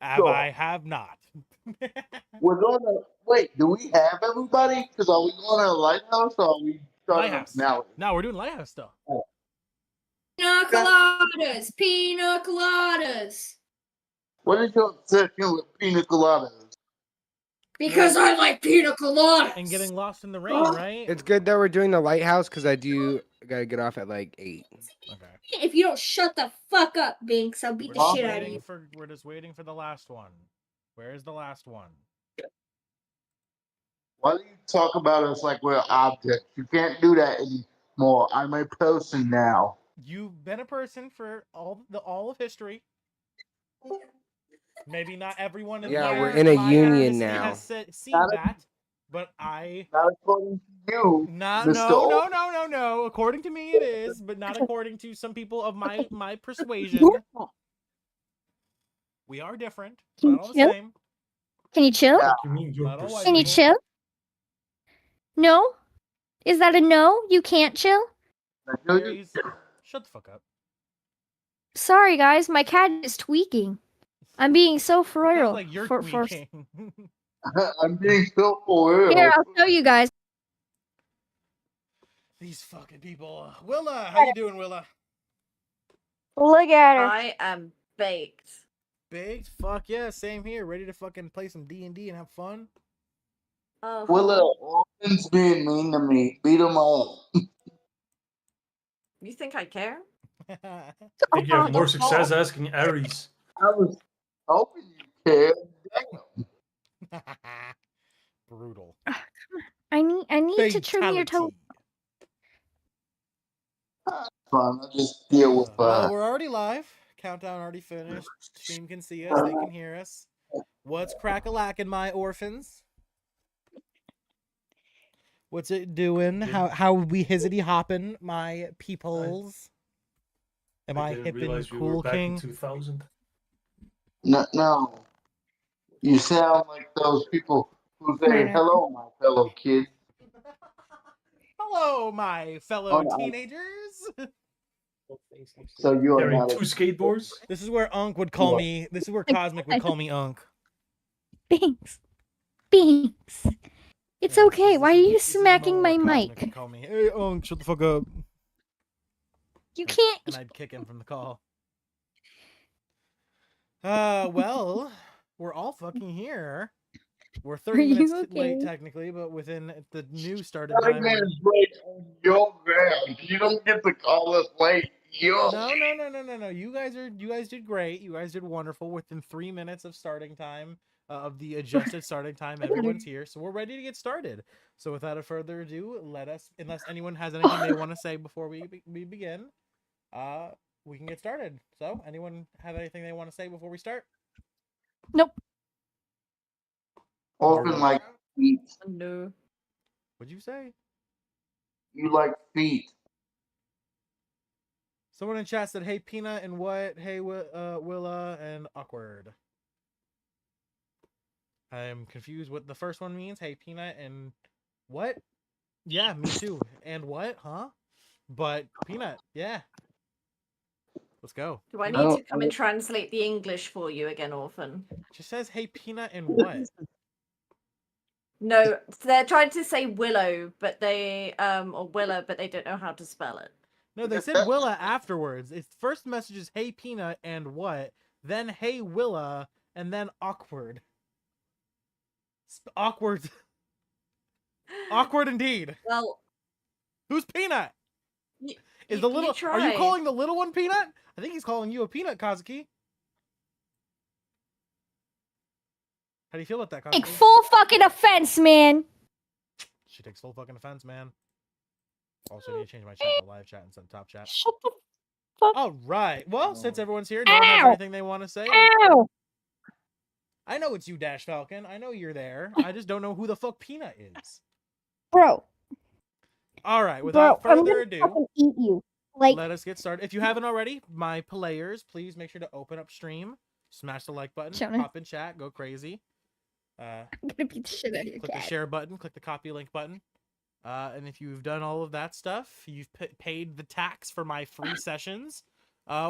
I have not. We're gonna wait. Do we have everybody? Because are we going to a lighthouse or are we starting Lighthouse. now? No, we're doing lighthouse still. Pina coladas, pina coladas. What is your obsession with pina coladas? Because I like pina coladas. And getting lost in the rain, right? It's good that we're doing the lighthouse because I do gotta get off at like 8. Okay. If you don't shut the fuck up, Binks, I'll beat We're the just shit out of waiting you. for. We're just waiting for the last one. Where is the last one? Why do you talk about us like we're objects? You can't do that anymore. I'm a person now. You've been a person for all of history. Maybe not everyone in Yeah, my, we're in a my union ethnicity now. has seen Not a- that, but I. Not according to you, No, Mr. no. According to me, it is, but not according to some people of my persuasion. We are different. Can Not you all the chill? same. Can you chill? Yeah. You mean you're Not all white Can you people. chill? No? Is that a no? You can't chill? Fairies, shut the fuck up. Sorry, guys. My cat is tweaking. I'm being so for Sounds real. like you're for tweaking. I'm being so for real. Here, I'll show you guys. These fucking people. Willa, how you doing, Willa? Look at her. I am baked. Baked? Fuck yeah, same here. Ready to fucking play some D&D and have fun? Oh, Willa, Orphans being mean to me. Beat them all. you think I care? I think you have more success asking Aries. I was hoping you cared. Brutal. I need to trim your toe. Fun. I just deal with Well, we're already live. Countdown already finished. Stream can see us. They can hear us. What's crack-a-lackin', my orphans? What's it doing? How we hizzity hopping, my peoples? Am I didn't hip realize and we were cool, back in king? 2000. No. You sound like those people who say, hello, my fellow kids. Hello, my fellow Oh, no. teenagers. So you are Carrying not 2 skateboards. This is where Unk would call me. This is where Cosmic would call me Unk. Binks. Binks. It's Yeah, okay. Why are you this is the smacking my moment where Cosmic would mic? call me, hey, Unk, shut the fuck up. You can't. And I'd kick him from the call. Well, we're all fucking here. We're 30 you minutes okay? late technically, but within the new started 30 time. minutes late on your ground. You don't get to call us late. No. You guys did great. You guys did wonderful within 3 minutes of starting time. Of the adjusted starting time, everyone's here, so we're ready to get started. So without a further ado, unless anyone has anything they want to say before we begin, we can get started. So, anyone have anything they want to say before we start? Nope. Orphan like feet. No. What'd you say? You like feet. Someone in chat said, "Hey Peanut and what? Hey Willa and awkward." I'm confused what the first one means. Hey Peanut and what? Yeah, me too. And what? Huh? But Peanut, yeah. Let's go. Do I need to come and translate the English for you again, Orphan? It just says, "Hey Peanut and what?" No, they're trying to say Willow, but they or Willa, but they don't know how to spell it. No, they said Willa afterwards. Its first message is, "Hey Peanut and what?" Then, "Hey Willa," and then awkward. Awkward. Awkward indeed. Well, who's Peanut? Is you the little? try. Are you calling the little one Peanut? I think he's calling you a peanut, Kazuki. How do you feel about that, Kazuki? Take full fucking offense, man. She takes full fucking offense, man. Also, need to change my chat to live chat instead of top chat. Shut the fuck. All right. Well, since everyone's here, no one has anything they want to say. Ow! I know it's you, Dash Falcon. I know you're there. I just don't know who the fuck Peanut is. Bro. All right. Without I'm further gonna ado, fucking eat you. Like, let us get started. If you haven't already, my players, please make sure to open up stream, smash the like button, Jonah. pop in chat, go crazy. I'm gonna beat the shit out of your Click the cat. share button, click the copy link button. And if you've done all of that stuff, you've paid the tax for my free sessions,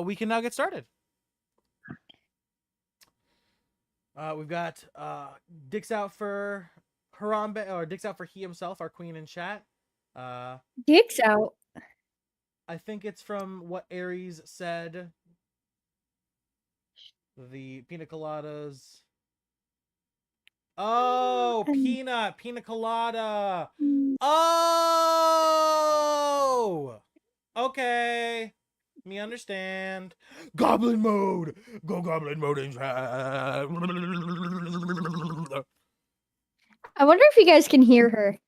we can now get started. We've got Dicks out for Harambe, or Dicks out for he himself, our queen in chat. Dicks out. I think it's from what Aries said. The pina coladas. Oh, pina colada. Oh, okay. Me understand. Goblin mode. Go goblin mode in chat. I wonder if you guys can hear her.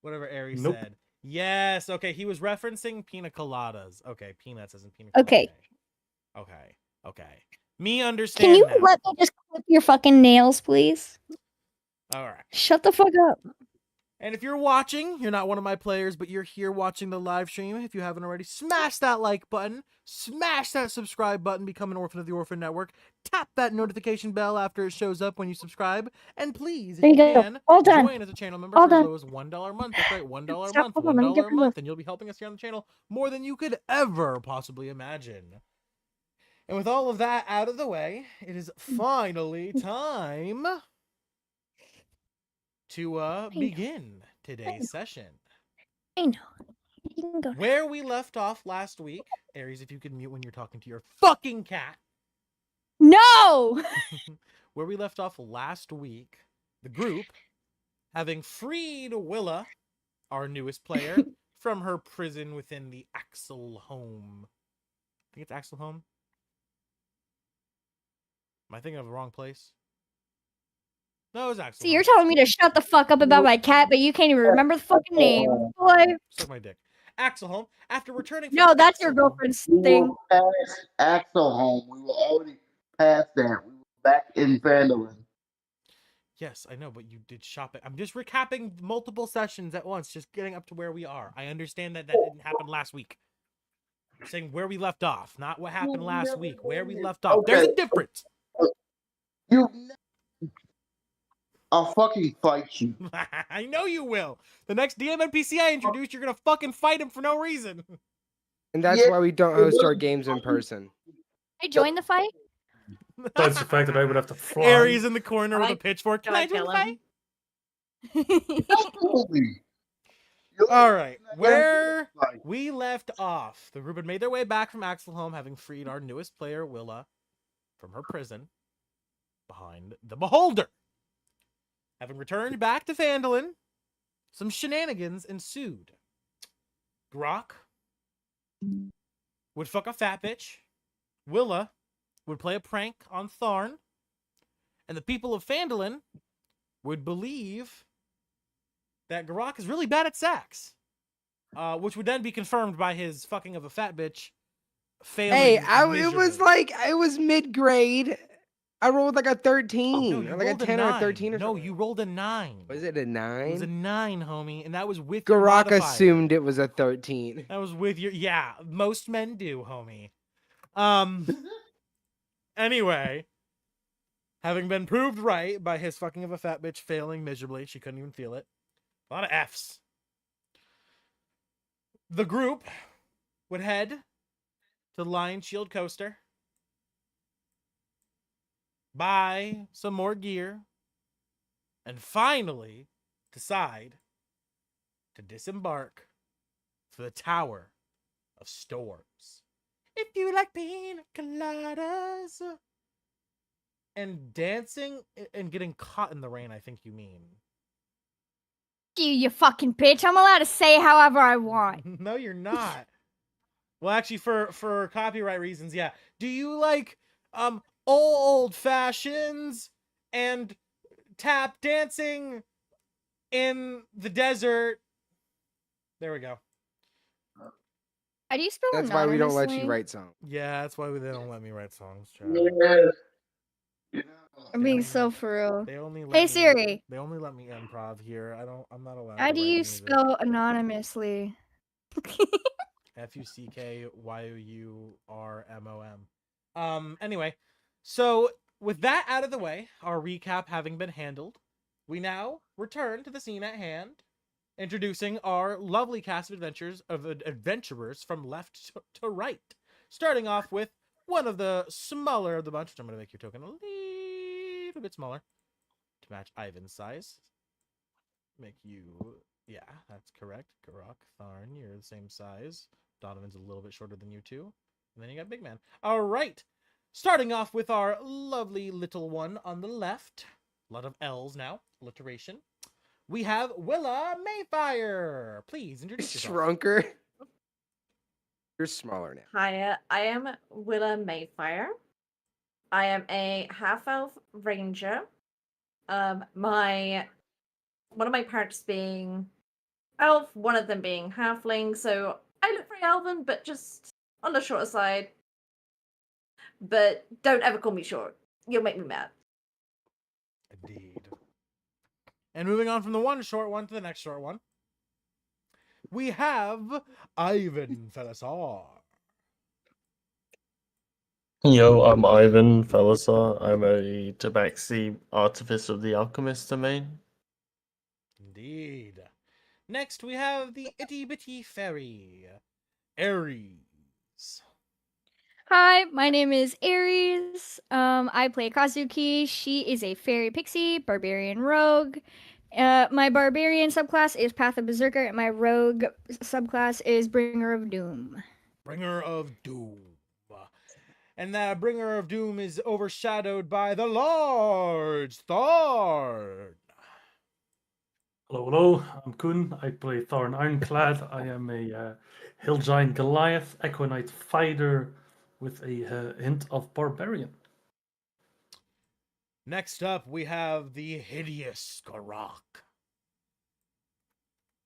Whatever Aries Nope. said. Yes. Okay. He was referencing pina coladas. Okay. Peanuts as in pina Okay. colada. Okay. Me understand. Can you now. let me just clip your fucking nails, please? All right. Shut the fuck up. And if you're watching, you're not one of my players, but you're here watching the live stream. If you haven't already, smash that like button, smash that subscribe button, become an orphan of the Orphan Network, tap that notification bell after it shows up when you subscribe, and please, if There you you go. can, All done. join as a channel member All for as done. low as $1 a month. That's right, $1 a Stop, month, hold on, let me get $1 a my month, and you'll be helping us here on the channel more than you could ever possibly imagine. And with all of that out of the way, it is finally time to begin today's session. I know. You can go. Where we left off last week, Aries, if you could mute when you're talking to your fucking cat. No! Where we left off last week, the group, having freed Willa, our newest player, from her prison within the Axel home. I think it's Axel home. Am I thinking of the wrong place? No, it's Axel. See, you're telling me to shut the fuck up about my cat, but you can't even remember the fucking name. Boy. Suck my dick. Axel home. After returning from No, that's your Axel home- girlfriend's We thing. were past Axel home. We were already past that. We were back in Vandalin. Yes, I know, but you did shopping. I'm just recapping multiple sessions at once, just getting up to where we are. I understand that didn't happen last week. I'm saying where we left off, not what happened last week. Where we left off. There's a Okay. difference. You. I'll fucking fight you. I know you will. The next DM NPC I introduce, you're gonna fucking fight him for no reason. And that's Yeah, why we don't host our games in person. I join the fight? Besides the fact that I would have to fly. Aries in the corner with a Can pitchfork. Can I join kill the him? fight? Absolutely. You're All right, not where like, we left off, the group had made their way back from Axel home, having freed our newest player, Willa, from her prison behind the Beholder. Having returned back to Vandalin, some shenanigans ensued. Grok would fuck a fat bitch. Willa would play a prank on Tharn. And the people of Vandalin would believe that Grok is really bad at sex. Which would then be confirmed by his fucking of a fat bitch failing. Hey, it was miserably. like I was mid-grade. I rolled like a 13, No, you or like a rolled 10 or a 9. 13 or No, something. you rolled a 9. Was it a 9? It was a 9, homie, and that was with your Garak modifier. assumed it was a 13. That was with your, yeah, most men do, homie. Anyway, having been proved right by his fucking of a fat bitch failing miserably, she couldn't even feel it. A lot of F's. The group would head to the Lion Shield coaster, buy some more gear, and finally decide to disembark for the Tower of Storms. If you like pina coladas and dancing and getting caught in the rain, I think you mean. You fucking bitch. I'm allowed to say however I want. No, you're not. Well, actually, for copyright reasons, yeah. Do you like old fashions and tap dancing in the desert? There we go. How do you spell That's why we don't let you anonymously? write songs. Yeah, that's why they don't let me write songs. Chad. yes. You know, I'm being so for real. They only let Hey me, Siri, They only let me improv here. I'm not allowed. how to do write you music. spell anonymously? FUCKYOURMOM. Anyway, so with that out of the way, our recap having been handled, we now return to the scene at hand, introducing our lovely cast of adventurers from left to right. Starting off with one of the smaller of the bunch, which I'm going to make your token a little bit smaller to match Ivan's size. Make you, yeah, that's correct. Garok, Tharn, you're the same size. Donovan's a little bit shorter than you two. And then you got Big Man. All right. Starting off with our lovely little one on the left. A lot of L's now. Alliteration. We have Willa Mayfire. Please introduce yourself. Shrunker. You're smaller now. Hi, I am Willa Mayfire. I am a half-elf ranger. One of my parents being elf, one of them being halfling, so I look very elven, but just on the shorter side. But don't ever call me short. You'll make me mad. Indeed. And moving on from the one short one to the next short one, we have Ivan Felisar. Yo, I'm Ivan Felisar. I'm a Tabaxi Artificer of the Alchemist domain. Indeed. Next, we have the Itty Bitty Fairy, Aries. Hi, my name is Aries. I play Kazuki. She is a fairy pixie, barbarian rogue. My barbarian subclass is Path of Berserker, and my rogue subclass is Bringer of Doom. Bringer of Doom. And that Bringer of Doom is overshadowed by the large Thorn. Hello, hello. I'm Koen. I play Thorn Ironclad. I am a Hill Giant Goliath, Equinite fighter with a hint of barbarian. Next up, we have the hideous Garok.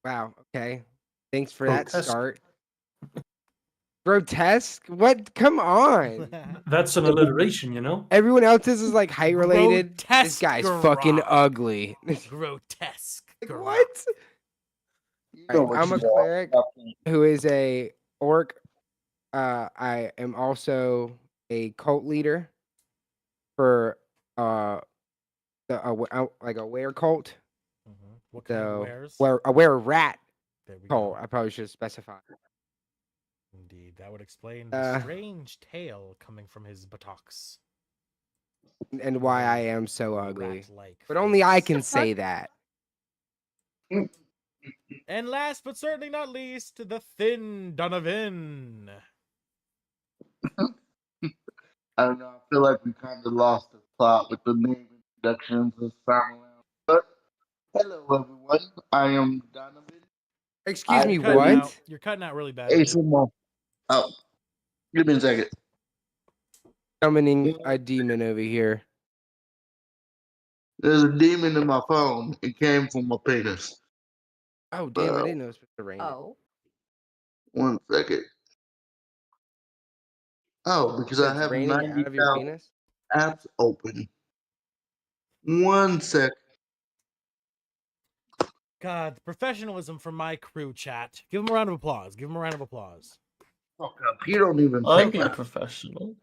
Wow. Okay. Thanks for that Grotesque. start. Grotesque? What? Come on. That's an alliteration, you know? Everyone else's is like height related. This Grotesque guy's fucking Garok. ugly. Grotesque. Like, Garok. what? You know Alright, what I'm a you are. cleric who is a orc. I am also a cult leader for like a were cult. Mhm. What kind of So wares? where a were rat There we cult. go. I probably should specify. Indeed, that would explain the Uh, strange tail coming from his buttocks. And why I am so ugly. Rat-like But only I face. can say that. And last but certainly not least, the thin Donovan. I don't know. I feel like we kind of lost the plot with the name introductions this time around. But hello, everyone. I am Donovan. Excuse I me, You're cutting what? out- You're cutting out really bad. dude. ASMR. Oh, give me a second. Summoning a demon over here. There's a demon in my phone. It came from my penis. Oh damn! I didn't know it was supposed to rain. Oh. 1 second. Oh, because So I it's have raining out of your 90,000 penis. apps open. 1 sec. God, the professionalism from my crew chat. Give him a round of applause. Give him a round of applause. Fuck up. You don't even I'm think a that. professional.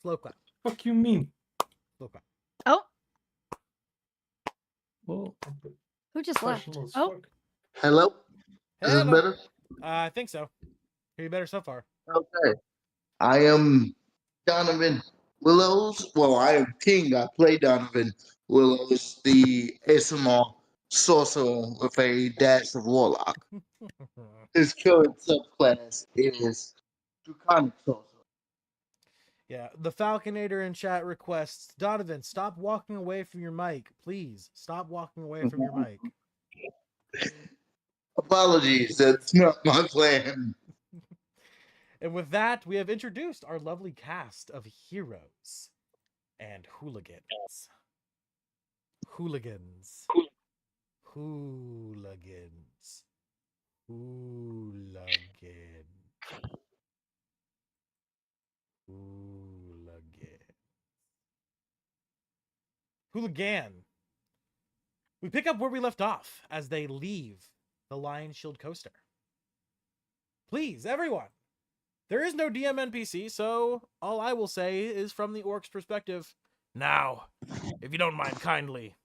Slow clap. Fuck you mean? Slow clap. Oh, Well, who just left? professional as Oh, fuck. Hello? Is this Hello. better? I think so. Hear you better so far. Okay. I am Donovan Willows. Well, I am King. I play Donovan Willows, the ASMR sorcerer with a dash of warlock. His current subclass is Draconic Sorcerer. Yeah, the Falconator in chat requests Donovan, stop walking away from your mic. Please, stop walking away from your mic. Apologies, that's not my plan. And with that, we have introduced our lovely cast of heroes and hooligans. Hooligans. Hooligans. Hooligan. Hooligan. Hooligan. We pick up where we left off as they leave the Lion Shield coaster. Please, everyone. There is no DM NPC, so all I will say is from the orc's perspective. Now, if you don't mind kindly,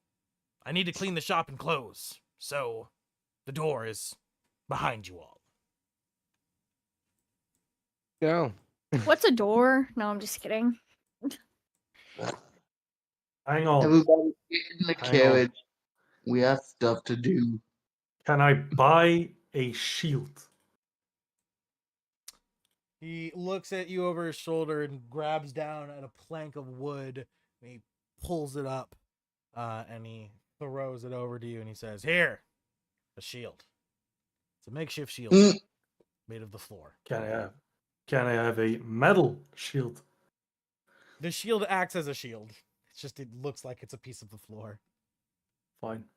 I need to clean the shop and close, so the door is behind you all. No. what's a door? No, I'm just kidding. Hang on. Everybody get in the Hang on. carriage. We have stuff to do. Can I buy a shield? He looks at you over his shoulder and grabs down at a plank of wood. And he pulls it up, and he throws it over to you. And he says, "Here, a shield. It's a makeshift shield Mm. made of the floor. Can I have a metal shield? The shield acts as a shield. It's just it looks like it's a piece of the floor. Fine.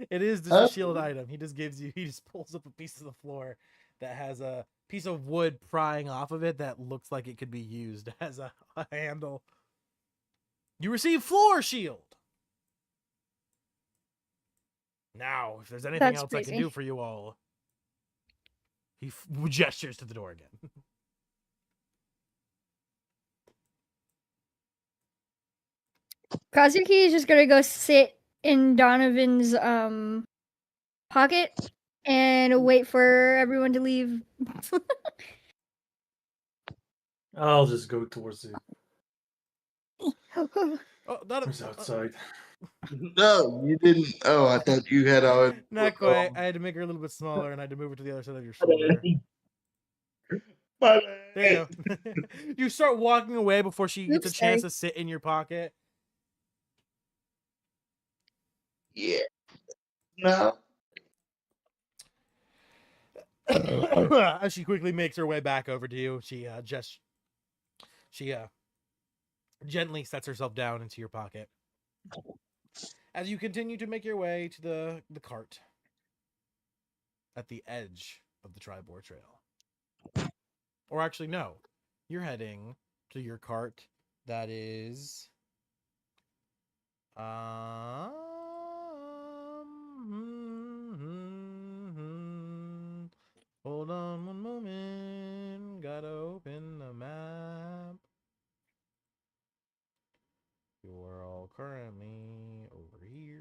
It is just a shield item. He just pulls up a piece of the floor that has a piece of wood prying off of it that looks like it could be used as a handle. You receive floor shield. Now, if there's anything That's else I can crazy. do for you all. He gestures to the door again. Kazuki is just gonna go sit in Donovan's pocket and wait for everyone to leave. I'll just go towards the Oh, not who's outside. No, you didn't. Oh, I thought you had already. Not quite. I had to make her a little bit smaller, and I had to move her to the other side of your shoulder. My There you go. You start walking away before she gets a Oops, chance sorry. to sit in your pocket. Yeah. No. As she quickly makes her way back over to you, she gently sets herself down into your pocket. As you continue to make your way to the cart at the edge of the Tribor Trail. Or actually, no. You're heading to your cart that is hold on one moment. Gotta open the map. You're all currently over here.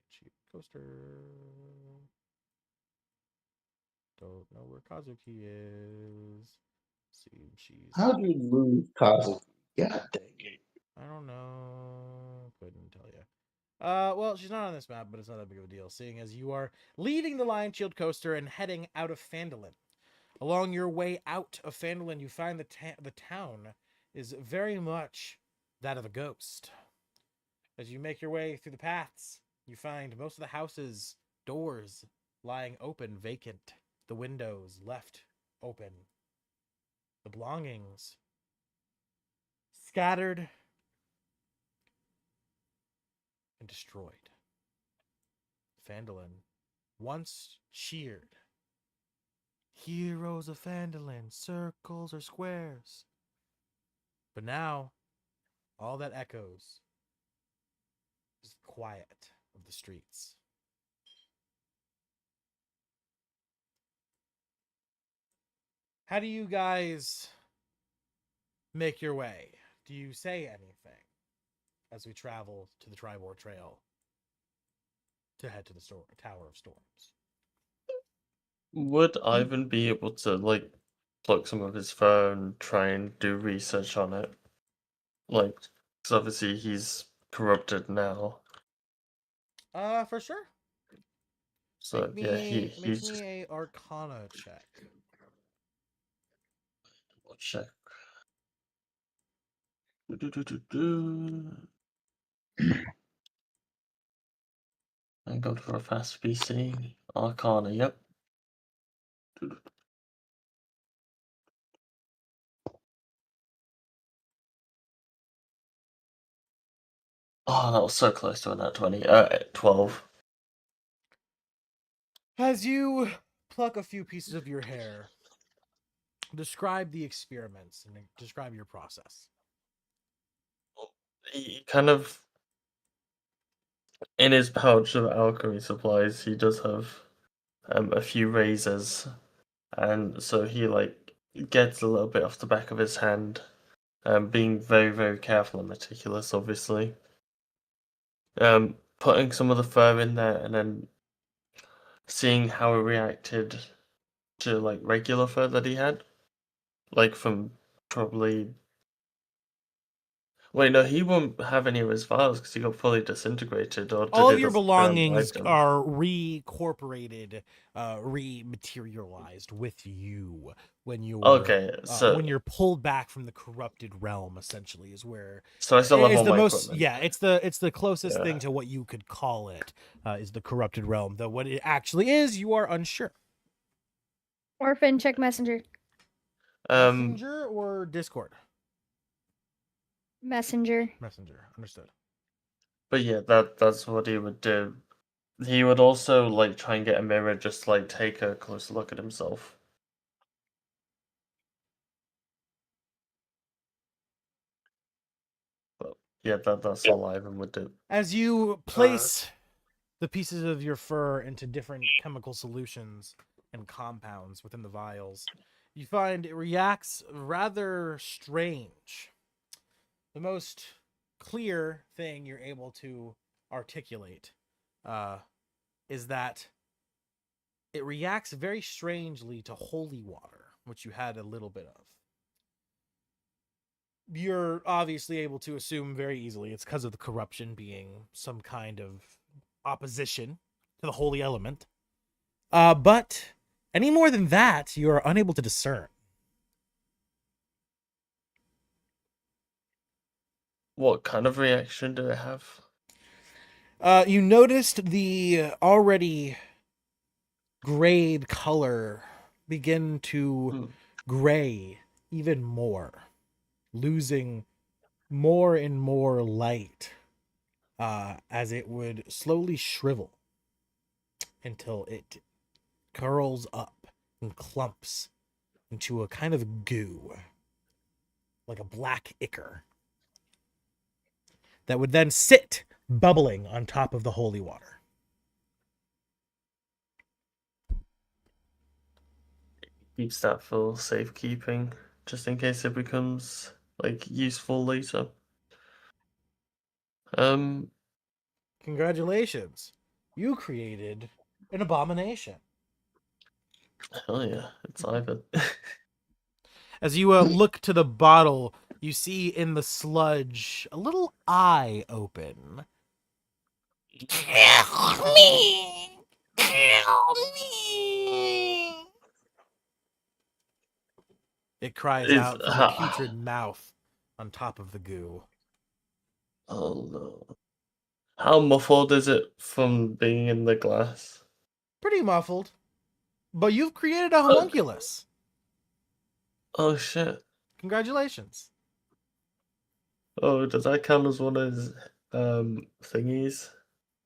Cheap coaster. Don't know where Kazuki is. See if she's. How do you lose Kazuki? God dang it. I don't know. Couldn't tell you. Well, she's not on this map, but it's not that big of a deal, seeing as you are leaving the Lion Shield coaster and heading out of Phandalin. Along your way out of Phandalin, you find the town is very much that of a ghost. As you make your way through the paths, you find most of the houses' doors lying open, vacant. The windows left open. The belongings scattered and destroyed. Phandalin, once cheered. Heroes of Phandalin, circles or squares. But now, all that echoes is the quiet of the streets. How do you guys make your way? Do you say anything as we travel to the Tribor Trail to head to the Tower of Storms? Would Ivan be able to, like, pluck some of his phone, try and do research on it? Like, because obviously he's corrupted now. For sure. So, Make yeah, me he's just... a Arcana check. I'll check. Do. And go for a fast PC. Arcana, yep. Oh, that was so close to a nat 20. 12. As you pluck a few pieces of your hair, describe the experiments and describe your process. He kind of... In his pouch of alchemy supplies, he does have a few razors. And so he, like, gets a little bit off the back of his hand. Being very, very careful and meticulous, obviously. Putting some of the fur in there and then seeing how it reacted to, like, regular fur that he had. Like, from probably Wait, no, he won't have any of his files because he got fully disintegrated. Or All did of it your just belongings unwipe them? are rematerialized with you when you're Okay, when you're pulled back from the corrupted realm. Essentially, is where so I still have is all the my most equipment. yeah. It's the closest Yeah. thing to what you could call it is the corrupted realm. Though what it actually is, you are unsure. Orphan, check messenger. Messenger or Discord? Messenger. Messenger. Understood. But yeah, that's what he would do. He would also like try and get a mirror, just like take a closer look at himself. But yeah, that's all Ivan would do. As you place the pieces of your fur into different chemical solutions and compounds within the vials, you find it reacts rather strange. The most clear thing you're able to articulate is that it reacts very strangely to holy water, which you had a little bit of. You're obviously able to assume very easily it's because of the corruption being some kind of opposition to the holy element. But any more than that, you are unable to discern. What kind of reaction did it have? You noticed the already grayed color begin to gray even more, losing more and more light as it would slowly shrivel until it curls up and clumps into a kind of goo, like a black ichor, that would then sit bubbling on top of the holy water. Keeps that for safekeeping, just in case it becomes like useful later. Congratulations. You created an abomination. Hell yeah, it's Ivan. As you look to the bottle, you see in the sludge a little eye open. Kill me! Kill me! It cries out from a putrid mouth on top of the goo. Oh no. How muffled is it from being in the glass? Pretty muffled. But you've created a homunculus. Oh shit. Congratulations. Oh, does that count as one of his thingies?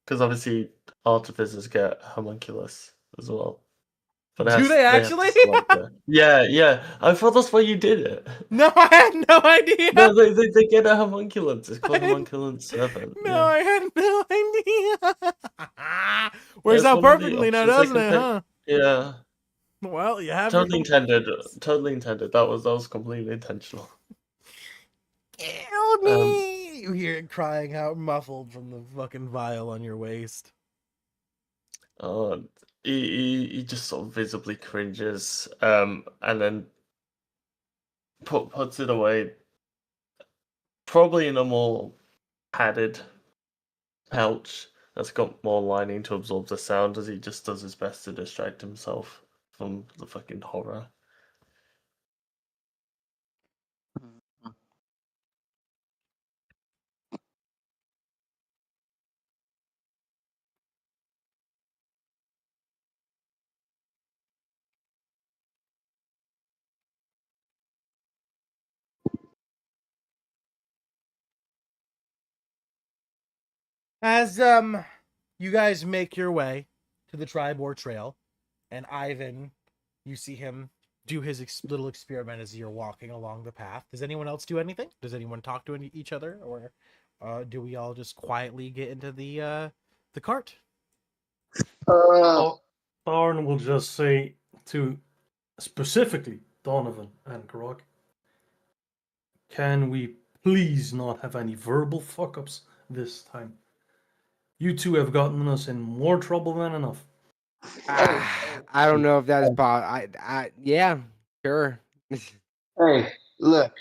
Because obviously artificers get homunculus as well. But Do they actually? Yeah. I thought that's why you did it. No, I had no idea. No, they get a homunculus. It's called homunculus serpent. No, Yeah. I had no idea. Works It's out one of the perfectly now, options doesn't it, huh? Yeah. Well, you have Totally intended. Totally intended. That was completely intentional. Kill me! You hear it crying out, muffled from the fucking vial on your waist. He just sort of visibly cringes, and then puts it away, probably in a more padded pouch that's got more lining to absorb the sound, as he just does his best to distract himself from the fucking horror. As you guys make your way to the Tribor Trail, and Ivan, you see him do his little experiment as you're walking along the path. Does anyone else do anything? Does anyone talk to each other, or do we all just quietly get into the cart? Thorn will just say to specifically Donovan and Grog, can we please not have any verbal fuck-ups this time? You two have gotten us in more trouble than enough. I don't know if that's yeah, sure. Hey, look,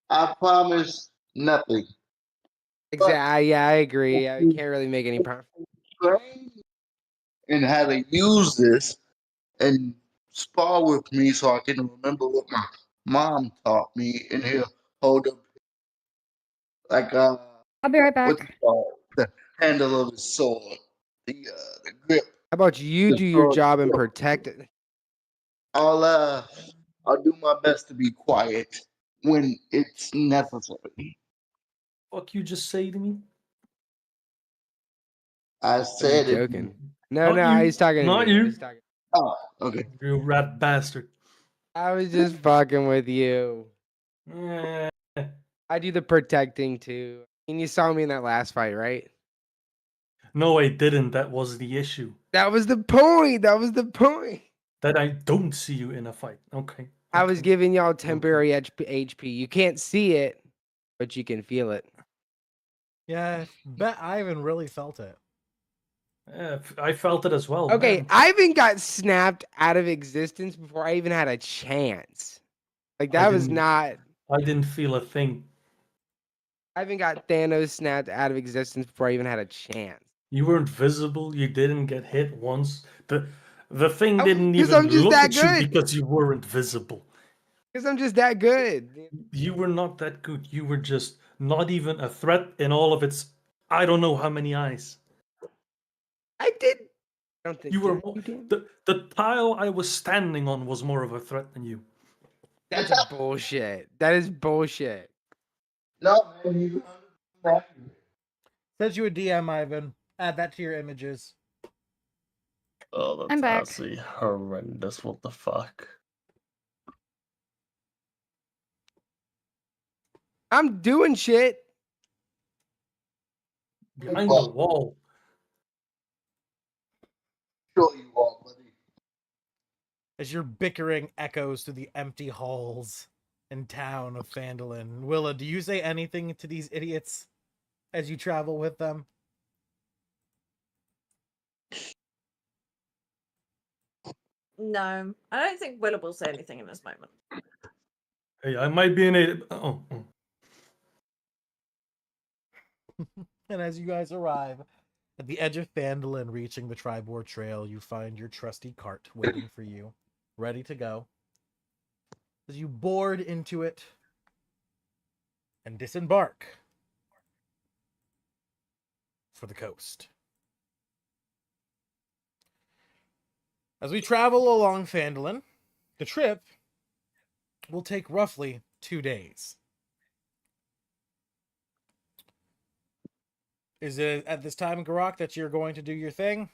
I promise nothing. Exactly. Yeah, I agree. I can't really make any promise. Train and how to use this and spar with me so I can remember what my mom taught me. And he'll hold up like I'll be right what's it back. called? The handle of his sword, the grip. How about you The do your sword job and grip. protect it? I'll do my best to be quiet when it's necessary. Fuck you just say to me? I I was said it. joking. No, Not no, you. he's talking to Not me. you. He's talking. Oh, okay. You rat bastard. I was just fucking with you. Eh. I do the protecting too. And you saw me in that last fight, right? No, I didn't. That was the issue. That was the point. That was the point. That I don't see you in a fight. Okay. I was okay. giving y'all temporary HP. You can't see it, but you can feel it. Yeah, bet Ivan really felt it. Yeah, I felt it as well. Okay, man. Ivan got snapped out of existence before I even had a chance. Like I that was didn't- not. I didn't feel a thing. Ivan got Thanos snapped out of existence before I even had a chance. You weren't visible. You didn't get hit once. The thing Oh, didn't 'cause even I'm just look that at you good. because you weren't visible. Because I'm just that good. You were not that good. You were just not even a threat in all of its I don't know how many eyes. I did. I don't think You were did I? more, You did? the tile I was standing on was more of a threat than you. That's bullshit. That is bullshit. No, man, you Sent you a DM, Ivan. Add that to your images. Oh, that's I'm back. absolutely horrendous. What the fuck? I'm doing shit. Behind the wall. sure you are, buddy. As your bickering echoes through the empty halls and town of Phandalin. Willa, do you say anything to these idiots as you travel with them? No, I don't think Willa will say anything in this moment. Hey, I might be in a. Oh. And as you guys arrive at the edge of Phandalin, reaching the Tribord Trail, you find your trusty cart waiting for you, ready to go. As you board into it and disembark for the coast. As we travel along Phandalin, the trip will take roughly 2 days. Is it at this time, Garak, that you're going to do your thing?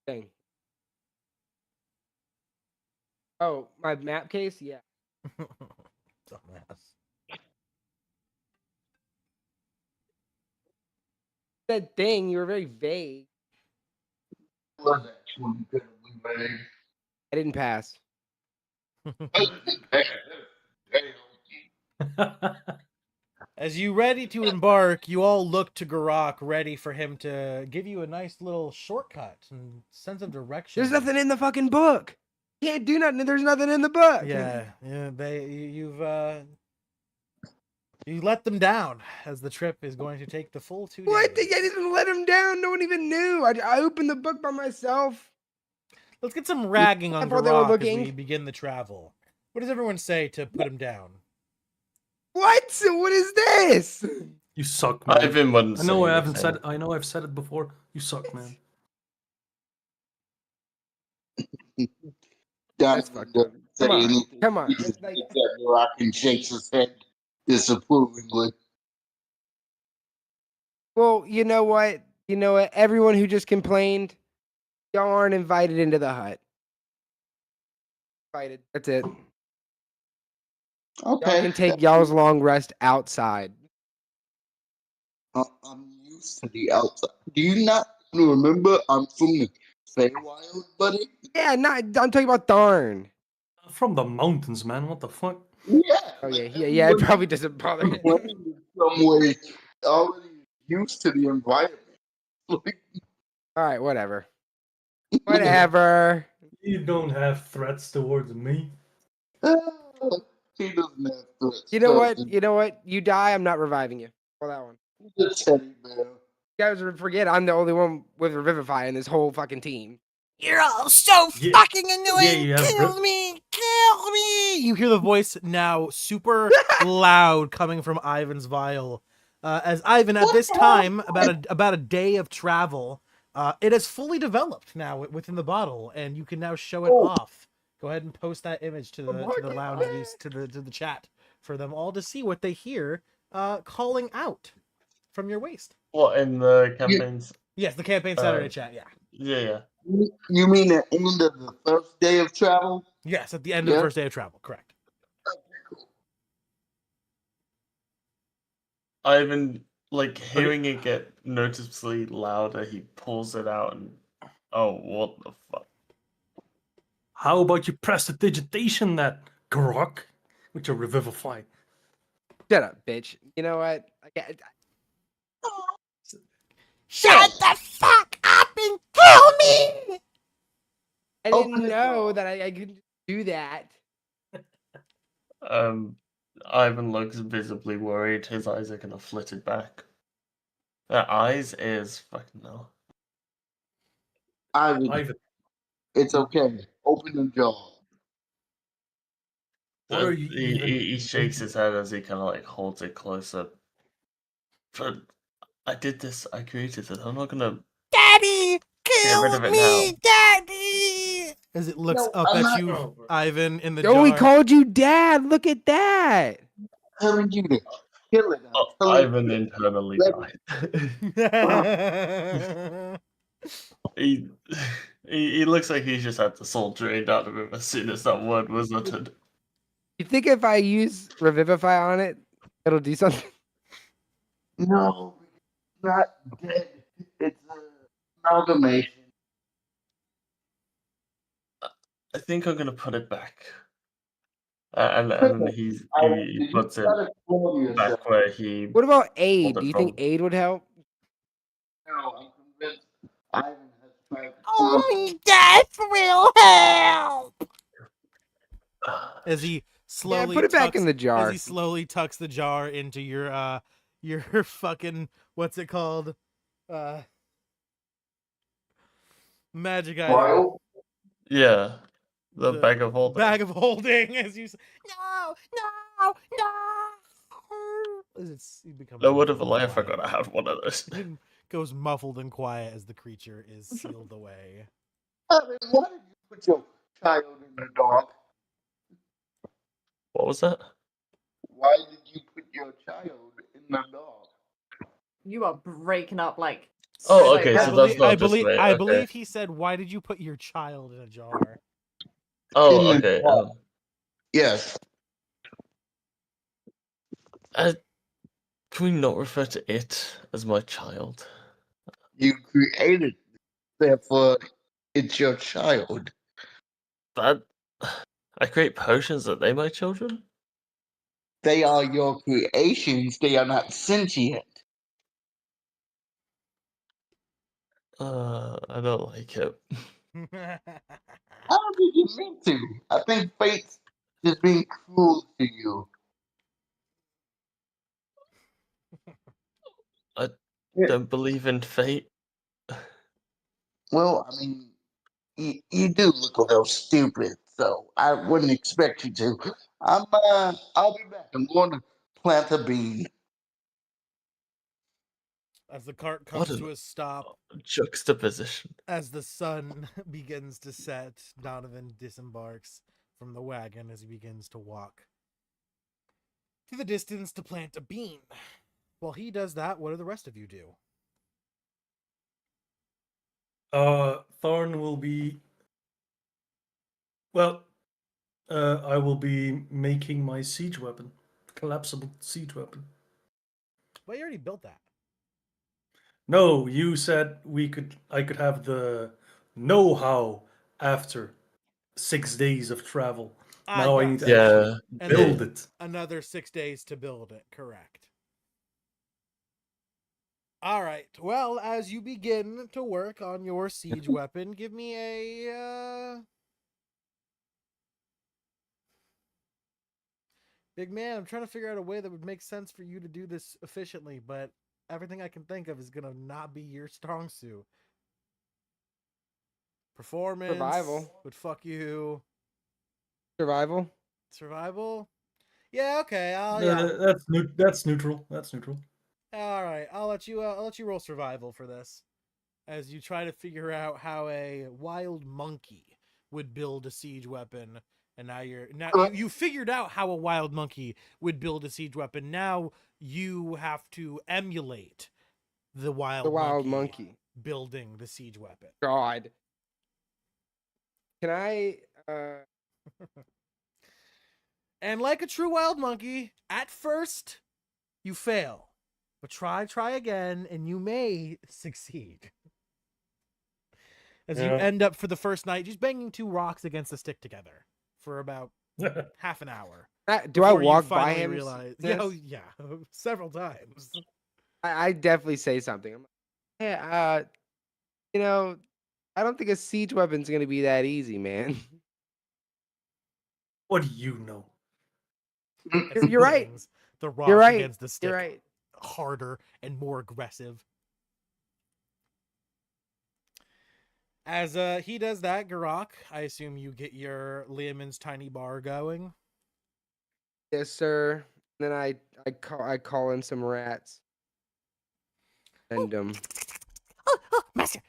Thing. Oh, my map case? Yeah. Dumbass. That thing, you were very vague. Was actually incredibly vague. I didn't pass. As you ready to embark, you all look to Garak, ready for him to give you a nice little shortcut and sense of direction. There's nothing in the fucking book. Can't do nothing. There's nothing in the book. Yeah, you let them down as the trip is going to take the full 2 days. What? I didn't let him down. No one even knew. I opened the book by myself. Let's get some ragging on I thought they were Garak as looking. we begin the travel. What does everyone say to put him down? What? What is this? You suck, man. Ivan wouldn't I know say I haven't anything. said. I know I've said it before. You suck, man. That's fucked up. Say Come on. anything. Come on. He just It's like- looks at the rock and shakes his head disapprovingly. Well, you know what? You know what? Everyone who just complained, y'all aren't invited into the hut. Invited. That's it. Y'all Okay. can take y'all's long rest outside. I'm used to the outside. Do you not remember I'm from the Feywild, buddy? Yeah, I'm talking about Tharn. From the mountains, man. What the fuck? Yeah. Oh yeah. It probably doesn't bother him. In some way, already used to the environment. Like, All right, whatever. Whatever. You don't have threats towards me. He doesn't have threats. You know what? You know what? You die, I'm not reviving you. For that one. He's a teddy bear. You guys forget I'm the only one with Revivify in this whole fucking team. You're all so Yeah. fucking annoying. you have Kill me. Kill me. You hear the voice now super loud coming from Ivan's vial. As Ivan, at this time, about a day of travel, it has fully developed now within the bottle, and you can now show it off. Go ahead and post that image to the lounge, to the chat, for them all to see what they hear calling out from your waist. What in the campaigns? Yes, the campaign Saturday chat. Yeah. Yeah. You mean the end of the first day of travel? Yes, at the end of the first day of travel. Correct. Ivan, like, hearing it get noticeably louder, he pulls it out and, oh, what the fuck? How about you press the digitation that grok with your revivify? Shut up, bitch. You know what? Shut the fuck up and kill me! I didn't know that I could do that. Ivan looks visibly worried. His eyes are kind of flitted back. Eyes, ears, fucking no. Ivan, it's okay. Open the jaw. What are you He shakes his head as he kind of like holds it closer. But I did this. I created it. I'm not gonna. Daddy, Get rid kill of it me, now. Daddy! As it looks up I'm at not- you, Ivan, in the Oh, jar. he called you dad. Look at that. Telling you to kill it. Ivan internally died. He looks like he's just had the soul drained out of him as soon as that word was uttered. You think if I use Revivify on it, it'll do something? No, it's not dead. It's an amalgamation. I think I'm gonna put it back. And he puts it back where he. What about aid? Hold it Do you think from- aid would help? No, I'm convinced Ivan has tried to Only death will help! As he slowly put it back tucks- in the jar. As he slowly tucks the jar into your fucking, what's it called? Magic item. Vial? Yeah, the bag of holding. Bag of holding, as you say, no. He becomes No word of a muffled lie, I and forgot quiet. I had one of those. It goes muffled and quiet as the creature is sealed away. Ivan, why did you put your child in the dark? What was that? Why did you put your child in the dark? You are breaking up like. Oh, so okay, bad. so that's not just me. I Okay. believe he said, "Why did you put your child in a jar?" Oh, in the okay. dark. Yes. Can we not refer to it as my child? You created it, therefore it's your child. That I create potions. Are they my children? They are your creations, they are not sentient. I don't like it. How did you mean to? I think fate's just being cruel to you. I Yeah. don't believe in fate. Well, I mean, you do look a little stupid, so I wouldn't expect you to. I'll be back. I'm going to plant a bean. As the cart What comes an to a stop, juxtaposition. as the sun begins to set, Donovan disembarks from the wagon as he begins to walk to the distance to plant a bean. While he does that, what do the rest of you do? Thorn will be. Well, I will be making my siege weapon, collapsible siege weapon. Well, you already built that. No, you said I could have the know-how after 6 days of travel. Now I need to Yeah. And build then it. another 6 days to build it. Correct. All right. Well, as you begin to work on your siege weapon, give me a Big man, I'm trying to figure out a way that would make sense for you to do this efficiently, but everything I can think of is gonna not be your strong suit. Performance Survival. would fuck you. Survival. Survival? Yeah, okay. Yeah. That's neutral. That's neutral. All right. I'll let you roll survival for this as you try to figure out how a wild monkey would build a siege weapon. And now you figured out how a wild monkey would build a siege weapon. Now you have to emulate the wild Monkey. building the siege weapon. God. Can I And like a true wild monkey, at first you fail. But try again, and you may succeed. As you end up for the first night just banging two rocks against a stick together for about half an hour. do I before you walk by finally him? realize- Yes? yeah, several times. I definitely say something. I'm like, hey, you know, I don't think a siege weapon's gonna be that easy, man. What do you know? As he You're right. bangs the rock You're right. against the stick You're right. harder and more aggressive. As he does that, Garok, I assume you get your Leoman's tiny bar going. Yes, sir. Then I call in some rats. And Oh, master,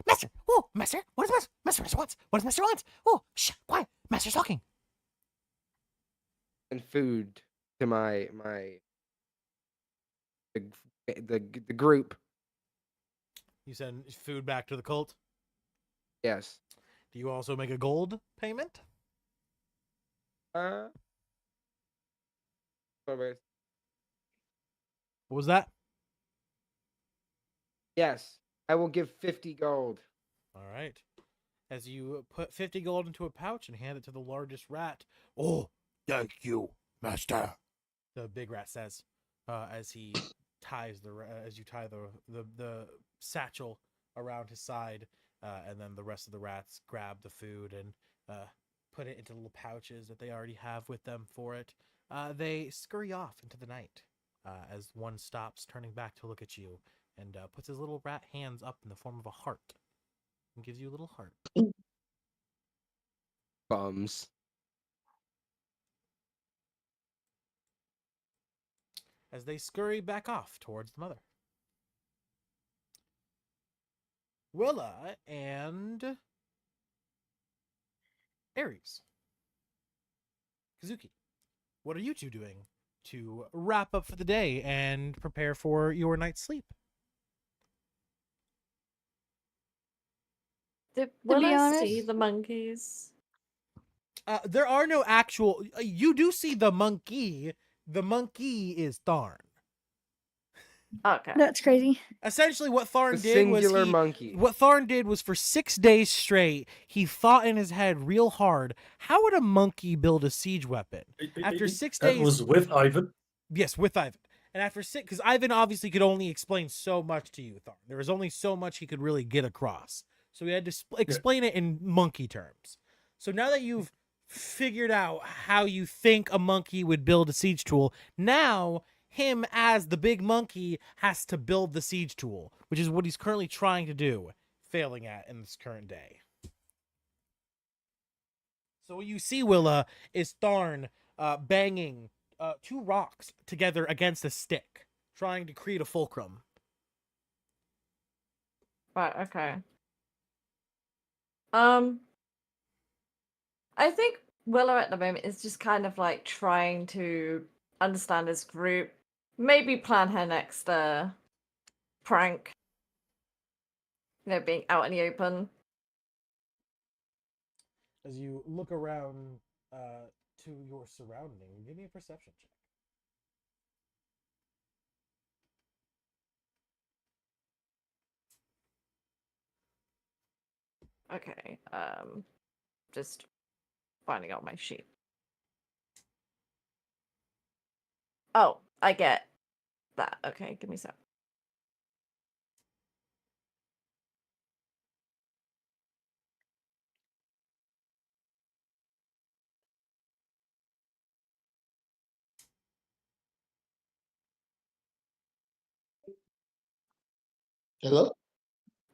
oh, master, what is master wants? What does master want? Oh, shh, quiet, master's talking. and food to my the group. You send food back to the cult. Yes. Do you also make a gold payment? What What was that? Yes, I will give 50 gold. All right. As you put 50 gold into a pouch and hand it to the largest rat. Oh, thank you, master. The big rat says, as he ties as you tie the satchel around his side, and then the rest of the rats grab the food and put it into little pouches that they already have with them for it. They scurry off into the night as one stops, turning back to look at you, and puts his little rat hands up in the form of a heart and gives you a little heart. Bums. As they scurry back off towards the mother. Willa and Ares. Kazuki, what are you two doing to wrap up for the day and prepare for your night's sleep? Did To be Willa see honest- the monkeys? There are no actual. You do see the monkey. The monkey is Tharn. Okay. That's crazy. Essentially, what Tharn The did was singular monkey. What Tharn did was for 6 days straight, he thought in his head real hard. How would a monkey build a siege weapon? After 6 days, That was with Ivan. yes, with Ivan. And after 6, because Ivan obviously could only explain so much to you, Tharn. There was only so much he could really get across. So he had to explain it in monkey terms. So now that you've figured out how you think a monkey would build a siege tool, now him as the big monkey has to build the siege tool, which is what he's currently trying to do, failing at in this current day. So what you see, Willa, is Tharn banging 2 rocks together against a stick, trying to create a fulcrum. Right, okay. I think Willow at the moment is just kind of like trying to understand his group, maybe plan her next prank. Being out in the open. As you look around to your surrounding, give me a perception check. Okay, just finding out my sheet. Oh, I get that. Okay, give me a sec. Hello?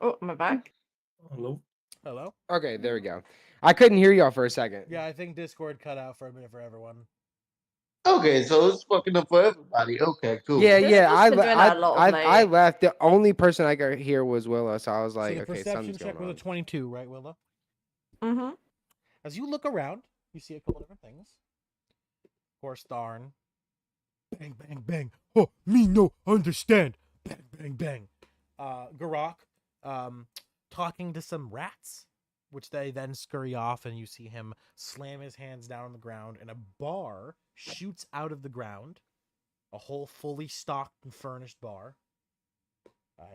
Oh, am I back? Hello. Hello. Okay, there we go. I couldn't hear y'all for a second. Yeah, I think Discord cut out for a minute for everyone. Okay, so it's fucking up for everybody. Okay, cool. Yeah, This yeah. has been doing that a lot of I late. left. The only person I could hear was Willow, so I was like, So the okay, perception something's check going was a on. 22, right, Willow? Mm-hmm. As you look around, you see a couple different things. Of course, Tharn. Bang, bang, bang. Oh, me no understand. Bang, bang, bang. Garak, talking to some rats, which they then scurry off, and you see him slam his hands down on the ground, and a bar shoots out of the ground. A whole fully stocked and furnished bar.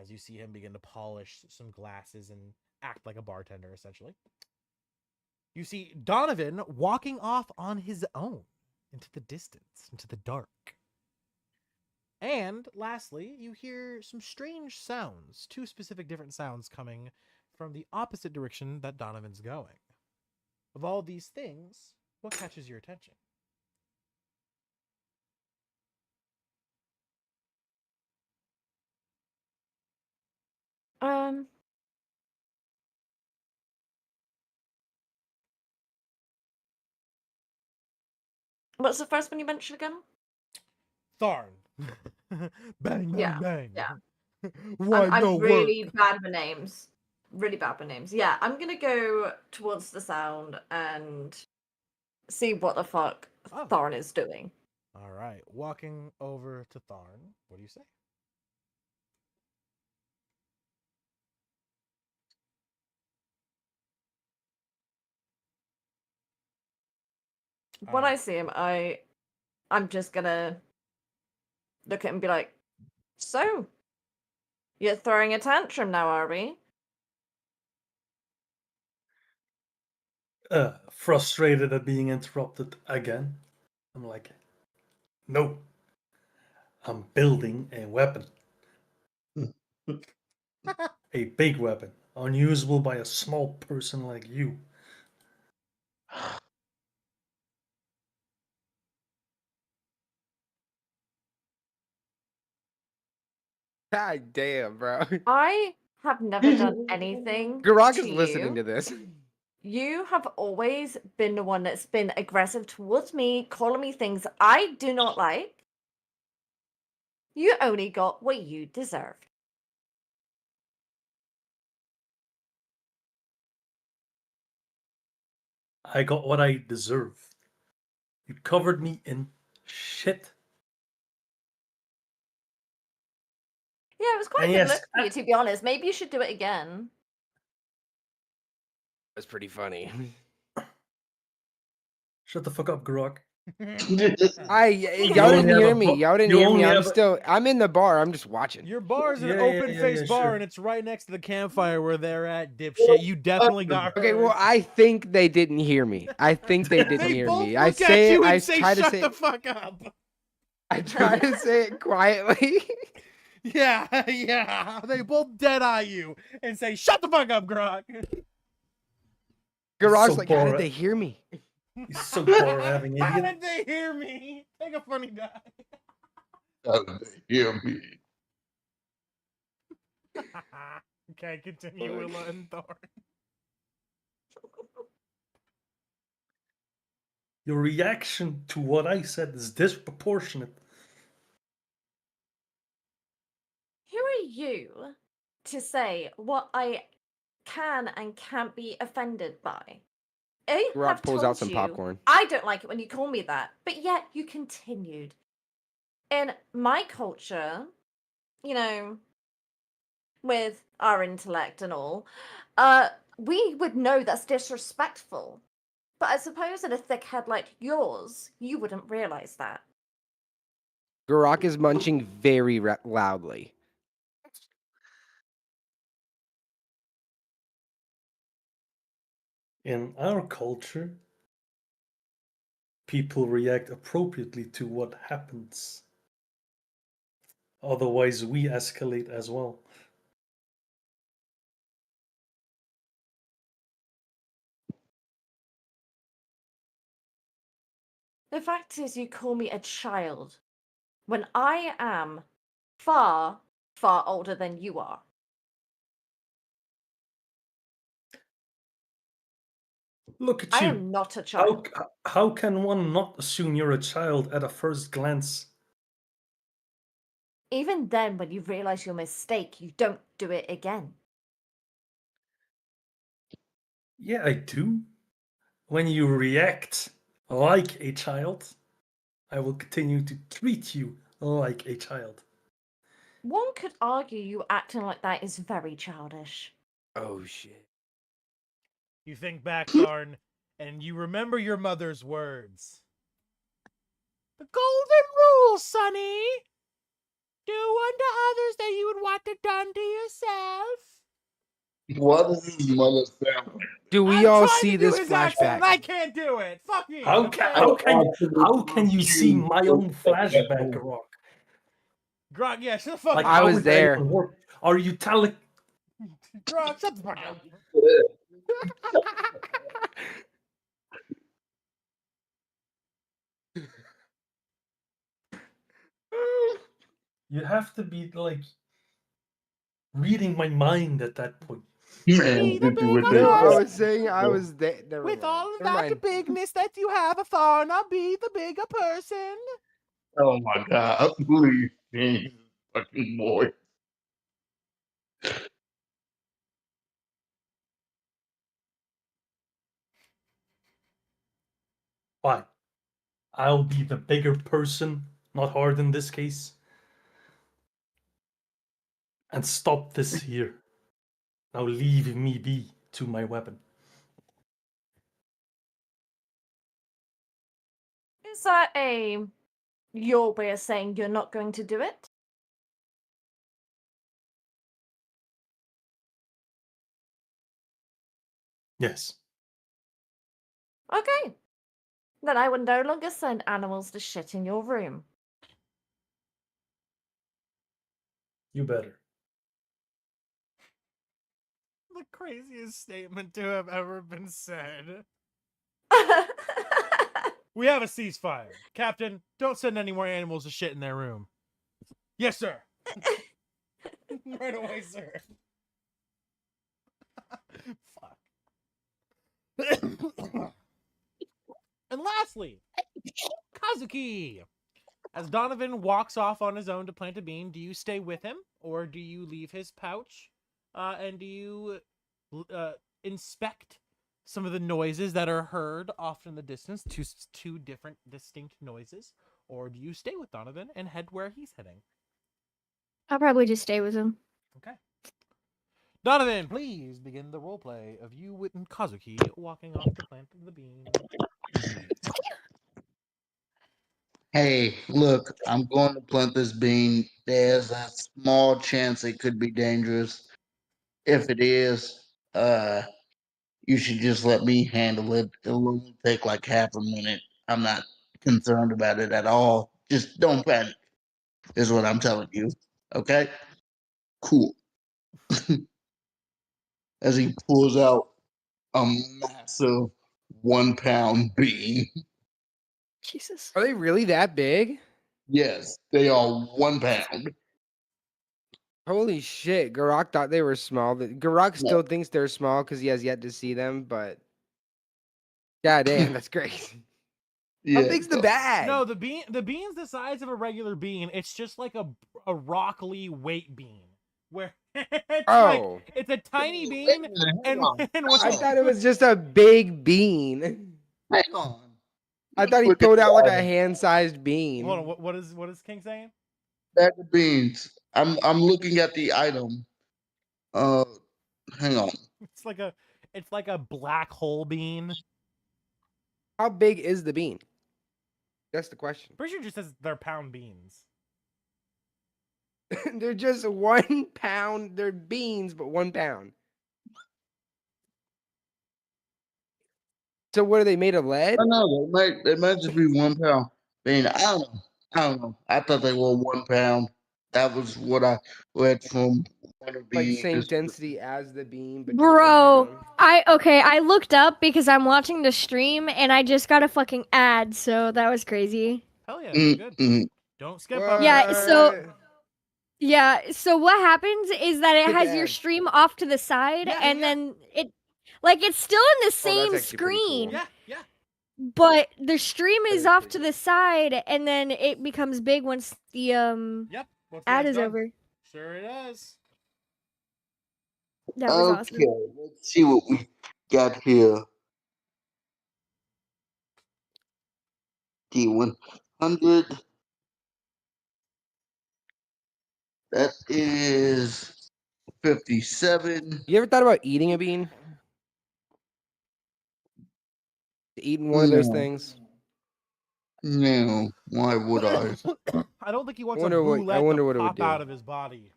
As you see him begin to polish some glasses and act like a bartender, essentially. You see Donovan walking off on his own into the distance, into the dark. And lastly, you hear some strange sounds, two specific different sounds coming from the opposite direction that Donovan's going. Of all these things, what catches your attention? What's the first one you mentioned again? Tharn. Bang, bang, Yeah, bang. yeah. Why I'm no really work? bad with names. Really bad with names. Yeah, I'm gonna go towards the sound and see what the fuck Oh. Thorn is doing. All right, walking over to Tharn. What do you say? When I see him, I'm just gonna look at him and be like, "So, you're throwing a tantrum now, are we?" Frustrated at being interrupted again. I'm like, no. I'm building a weapon. A big weapon, unusable by a small person like you. God damn, bro. I have never done anything Garak to is listening you. to this. You have always been the one that's been aggressive towards me, calling me things I do not like. You only got what you deserved. I got what I deserved. You covered me in shit. Yeah, it was quite And a good yes, look for you, to be honest. Maybe you should do it again. That's pretty funny. Shut the fuck up, Grok. Y'all You didn't only have hear a me. bo- Y'all didn't you hear me. only I'm have a- still. I'm in the bar. I'm just watching. Your bar is an Yeah, open-faced bar, sure. and it's right next to the campfire where they're at, dipshit. You definitely got Okay, heard. well, I think they didn't hear me. I think they didn't They hear both me. I look at say you it. and I say, try to "Shut say. the fuck up." I try to say it quietly. Yeah, yeah. They both dead eye you and say, "Shut the fuck up, Grok." Garage, So like, how did bored. they hear me? He's so bored having How idiot. did they hear me? Take a funny die. Hear me. Okay, continue, Willa and Thorn. Your reaction to what I said is disproportionate. Who are you to say what I can and can't be offended by? I Garage have pulls told out some you popcorn. I don't like it when you call me that, but yet you continued. In my culture, with our intellect and all, we would know that's disrespectful. But I suppose in a thick head like yours, you wouldn't realize that. Garak is munching very loudly. In our culture, people react appropriately to what happens. Otherwise, we escalate as well. The fact is, you call me a child when I am far, far older than you are. Look at I you. am not a child. How can one not assume you're a child at a first glance? Even then, when you realize your mistake, you don't do it again. Yeah, I do. When you react like a child, I will continue to treat you like a child. One could argue you acting like that is very childish. Oh shit. You think back, Tharn, and you remember your mother's words. The golden rule, Sonny. Do unto others that you would want it done to yourself. What is his mother's family? Do we I'm all trying see to do this his accent, and flashback? I can't do it. Fuck you. How okay? can you see my own flashback, Grok? Grog, yeah, shut the fuck Like, up. I how was would that there. even work? Are you telling? Grog, shut the fuck up. You have to be like reading my mind at that point. Man, the did you with big No, I Yes. was saying I was there. Never With mind. all of Never that mind. bigness that you have, Tharn, I'll be the bigger person. Oh my God! Please change his fucking voice. Why? I'll be the bigger person, not hard in this case. And stop this here. Now leave me be to my weapon. Is that your way of saying you're not going to do it? Yes. Okay. Then I would no longer send animals to shit in your room. You better. The craziest statement to have ever been said. We have a ceasefire. Captain, don't send any more animals to shit in their room. Yes, sir. Right away, sir. Fuck. And lastly, Kazuki. As Donovan walks off on his own to plant a bean, do you stay with him or do you leave his pouch? And do you inspect some of the noises that are heard off in the distance, two different distinct noises? Or do you stay with Donovan and head where he's heading? I'll probably just stay with him. Okay. Donovan, please begin the roleplay of you and Kazuki walking off to plant the bean. Hey, look, I'm going to plant this bean. There's a small chance it could be dangerous. If it is, you should just let me handle it. It'll only take like half a minute. I'm not concerned about it at all. Just don't panic, is what I'm telling you. Okay? Cool. As he pulls out a massive 1 pound bean. Jesus. Are they really that big? Yes, they are 1 pound. Holy shit! Garak thought they were small. Garak still thinks they're small because he has yet to see them. But god damn, that's crazy. Yeah. How big's the bag? No, the bean's the size of a regular bean. It's just like a Rockly weight bean. Where it's Oh. like it's a tiny bean, and when I thought it was just a big bean. Hang on. I thought he Look at pulled out like a that. hand-sized bean. Hold on, what is King saying? Bag of beans. I'm looking at the item. Hang on. It's like a black hole bean. How big is the bean? That's the question. Pretty sure it just says they're pound beans. They're just 1 pound. They're beans, but 1 pound. So what are they made of lead? I know they might just be 1 pound bean. I don't know. I thought they were 1 pound. That was what I read from one of Like the same density as the bean, but just Bro, 1 pound. I looked up because I'm watching the stream and I just got a fucking ad, so that was crazy. Hell yeah, that's good. Mm-mm. Don't skip up. Yeah, so what happens is that it Skip has your ads. stream off to the side Yeah, and yeah. then Like it's still in the Oh, that's same actually pretty cool. screen, Yeah. but the stream is That is off pretty to cool. the side, and then it becomes big once the Yep. Once the ad ad's is done. over. Sure it does. That was Okay, awesome. let's see what we got here. D100. That is 57. You ever thought about eating a bean? Eating one of those No. things? No, why would I? I don't think he wants a Wonder what- I boulette wonder to what it would pop do. out of his body.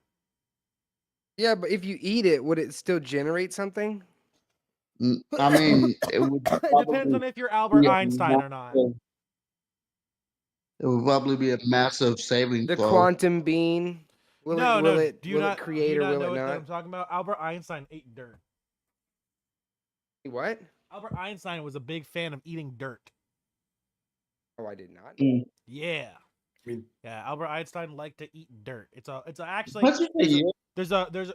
Yeah, but if you eat it, would it still generate something? I mean, it would It depends probably on if you're Albert be a Einstein or not. massive- It would probably be a massive saving The throw. quantum bean. Will No, it do you not create do you or not will know it what not? I'm talking about? Albert Einstein ate dirt. What? Albert Einstein was a big fan of eating dirt. Oh, I did not. Yeah. I mean, Yeah, Albert Einstein liked to eat dirt. It's actually What'd you say? there's a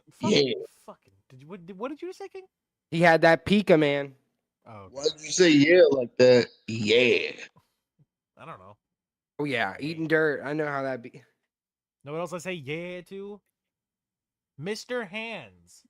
fucking what did you say, King? He had that pika, man. Oh, okay. Why'd you say yeah like that? Yeah. I don't know. Oh yeah, eating dirt. I know how that be. Know what else I say yeah to? Mr. Hands,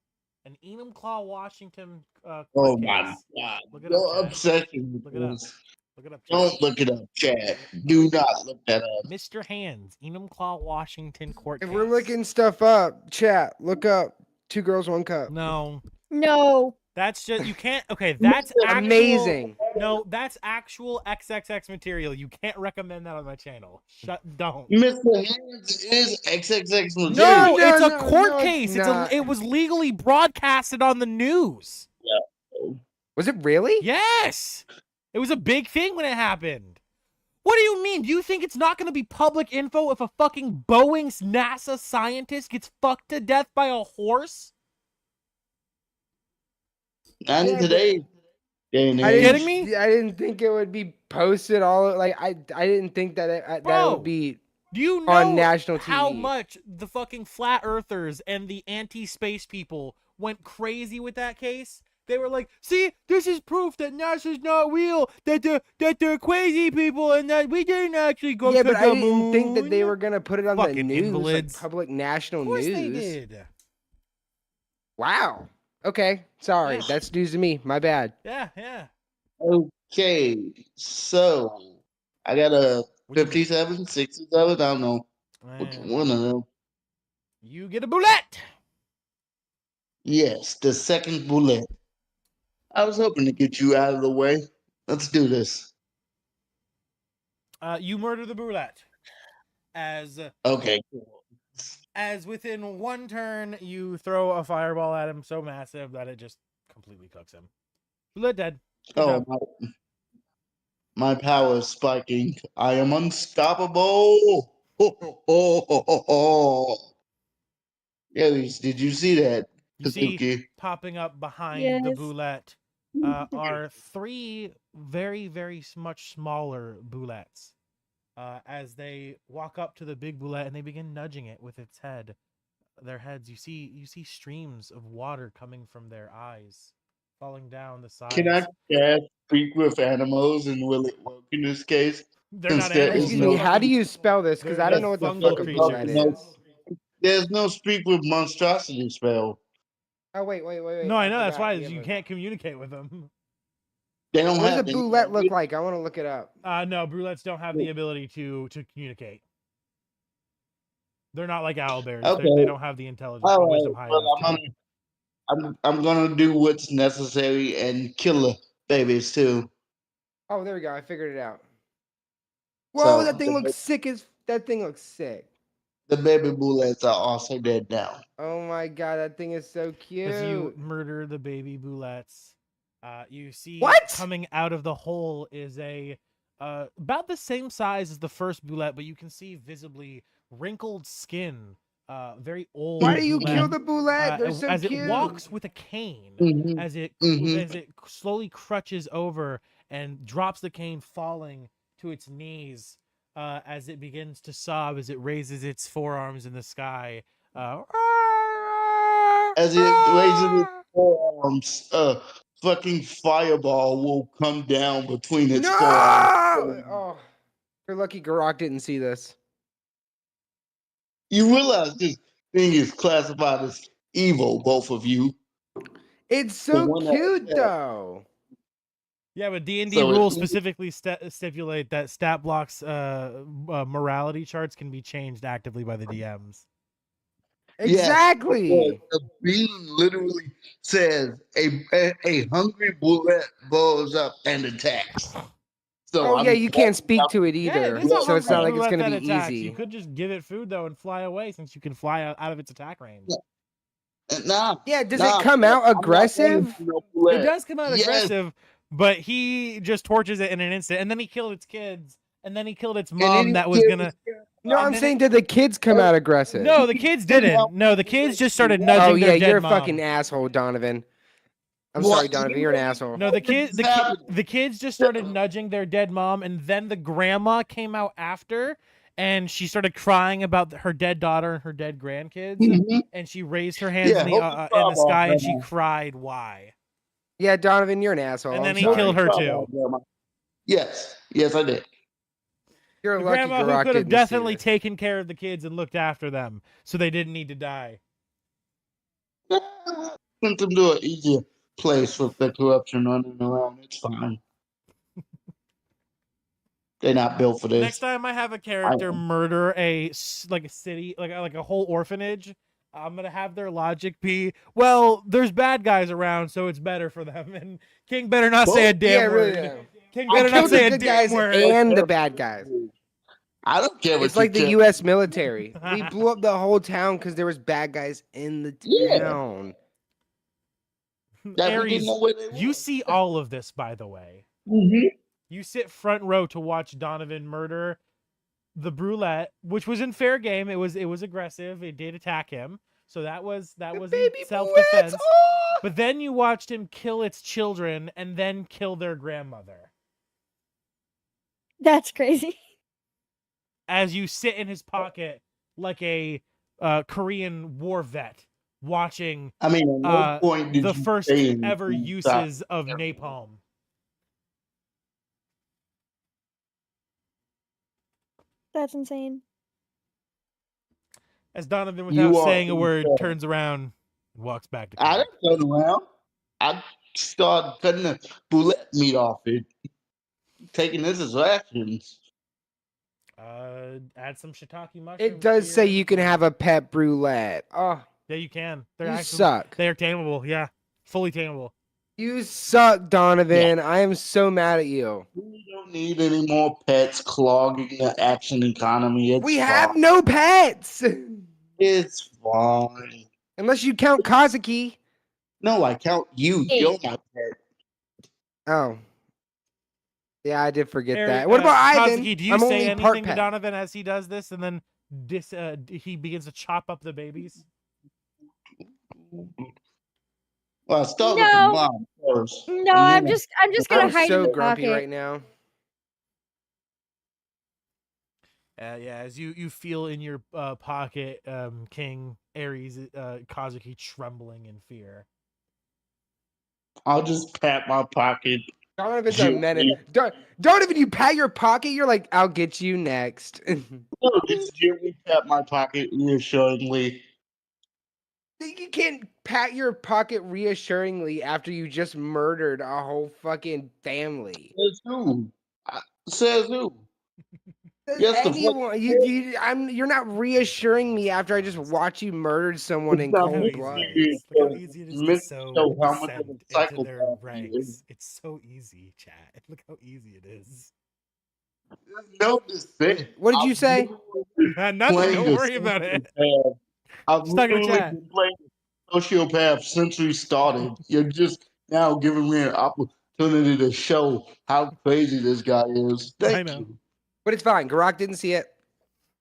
an Enumclaw, Washington court Oh case. my god. Look it up, Your Chad. obsession with Look it up. this. Look it up, Chad. Don't look it up, Chad. Do not look that up. Mr. Hands, Enumclaw, Washington court If case. we're looking stuff up, chat, look up 2 Girls 1 Cup. No, No. that's just you can't. Okay, that's actual, Amazing. No, that's actual XXX material. You can't recommend that on my channel. Don't. Mr. Hands is XXX material. No, it's a no, court no, it's case. not. It was legally broadcasted on the news. Was it really? Yes, it was a big thing when it happened. What do you mean? Do you think it's not going to be public info if a fucking Boeing's NASA scientist gets fucked to death by a horse? Not in Yeah, but- today's day and I age. kidding me? I didn't think it would be posted all like I didn't think that that it Bro, would be. Do you know On national how TV. much the fucking flat earthers and the anti-space people went crazy with that case? They were like, "See, this is proof that NASA's not real. That they're crazy people, and that we didn't actually go Yeah, to but the I didn't think that moon." they were gonna put it on the Fucking news, invalids. like public national Of course news. they did. Wow. Okay, sorry, Yeah. that's news to me. My bad. Yeah. Okay, so I got a What'd you get? 57, 67. I don't know which Man, one of them. you get a boulette. Yes, the second bullet. I was hoping to get you out of the way. Let's do this. You murder the boulette. Okay. As within one turn, you throw a fireball at him so massive that it just completely cooks him. Boulette dead. Good Oh, job. my power is spiking. I am unstoppable. Aries, did you see that? You see, Kazuki? popping up behind the Yes. boulette are 3 very, very much smaller boulettes. As they walk up to the big boulette and they begin nudging it with its head, their heads. You see streams of water coming from their eyes, falling down the sides. Can I cast speak with animals and will it work in this case? They're not Since there animals. is Excuse no- me. How do you spell this? Because They're I don't know what the fungal fuck a boulette creatures. is. There's no speak with monstrosity spell. Oh wait. No, I know that's forgot. why We have you a- can't communicate with them. They don't What does a have boulette look like? I want to look it up. No, brulettes don't have the ability to communicate. They're not like owlbears. Okay. They don't have the intelligence, All the right, wisdom high well, enough. I'm gonna do what's necessary and kill the babies too. Oh, there we go. I figured it out. Whoa, So, that thing looks sick as. That thing looks sick. The baby bullets are also dead now. Oh my god, that thing is so cute. As you murder the baby boulettes, you see What? coming out of the hole is a about the same size as the first boulette, but you can see visibly wrinkled skin. Very old. Why do you boulette, kill the boulette? They're so as cute. it walks with a cane, Mhm. as it Mhm. slowly crutches over and drops the cane, falling to its knees. As it begins to sob, as it raises its forearms in the sky. As it raises forearms, fucking fireball will come down between its No! forearms. Oh, you're lucky Garak didn't see this. You realize this thing is classified as evil, both of you. It's The so one that cute attacked. though. Yeah, but D&D So rules it's- specifically stipulate that stat blocks morality charts can be changed actively by the DMs. Exactly. The bean literally says a hungry bullet blows up and attacks. So Oh yeah, you can't speak to it Yeah, either, it is a so it's not hungry like it's roulette gonna that be attacks. easy. You could just give it food though and fly away, since you can fly out of its attack range. Nah. Yeah, does it come out aggressive? It does come out aggressive, but he just torches it in an instant, and then he killed its kids, and then he killed its mom that was gonna. No, and I'm then saying, did the kids come out aggressive? No, the kids didn't. No, the kids just started nudging Oh yeah, their dead you're a mom. fucking asshole, Donovan. I'm What? sorry, Donovan. You're an asshole. No, the kids just started nudging their dead mom, and then the grandma came out after, and she started crying about her dead daughter and her dead grandkids, and she raised her hands in the sky and she cried. Why? Yeah, Donovan, you're an asshole. And then I'm he sorry. killed her too. Yes, I did. You're The lucky grandma who Garak could have didn't see definitely this. taken care of the kids and looked after them, so they didn't need to die. Sent them to an easier place with the corruption running around. It's fine. They're not built for this. Next time I have a character murder a city, like a whole orphanage, I'm gonna have their logic be, well, there's bad guys around, so it's better for them. And King better not say a damn word. Really, King I better not killed say the a good damn guys word. and the bad guys. I don't care what It's like the you U.S. military. We blew up the whole town because there was bad guys in the town. Aries, you see all of this, by the way. You sit front row to watch Donovan murder the brulette, which was in fair game. It was aggressive. It did attack him, so that was self-defense. Oh! But then you watched him kill its children and then kill their grandmother. That's crazy. As you sit in his pocket like a Korean war vet, watching I mean, at no point did the you first say ever anything uses about of everything. napalm. That's insane. As Donovan, You without are saying a word, insane. turns around and walks back to I camp. didn't turn around. I started cutting the bullet meat off it, taking this as rations. Add some shiitake mushrooms. It does to say your- you can have a pet brulette. Oh, Yeah, you can. They're you actually suck. They are tameable. Yeah, fully tameable. You suck, Donovan. I am so mad at you. We don't need any more pets clogging the action economy. It's We fine. have no pets. It's fine. Unless you count Kazuki. No, I count you. Hey. You're my pet. Oh. Yeah, I did forget Harry, that. What about Ivan? Kazuki, do you I'm say only part anything to pet. Donovan as he does this, and then he begins to chop up the babies? Well, start with No. the mom first. No, and I'm then- just gonna I'm hide in so the grumpy pocket. right now. Yeah, as you feel in your pocket, King Ares, Kazuki trembling in fear. I'll just pat my pocket. Donovan's a menace. Donovan, you pat your pocket, you're like, I'll get you next. No, just gently pat my pocket reassuringly. You can't pat your pocket reassuringly after you just murdered a whole fucking family. Says who? Says who? Does Yes, the anyone, you're not reassuring me after I just watch you murdered someone in It's not cold me. blood. Look how easy it is to Meant to sow show how much of a dissent into psychopath their he ranks. is. It's so easy, chat. Look how easy it is. No dissent. What did you say? Nothing. Playing Don't the worry about it. sociopath. I've Just talking to literally chat. been playing sociopath since we started. You're just now giving me an opportunity to show how crazy this guy is. Thank know. you. But it's fine. Garak didn't see it.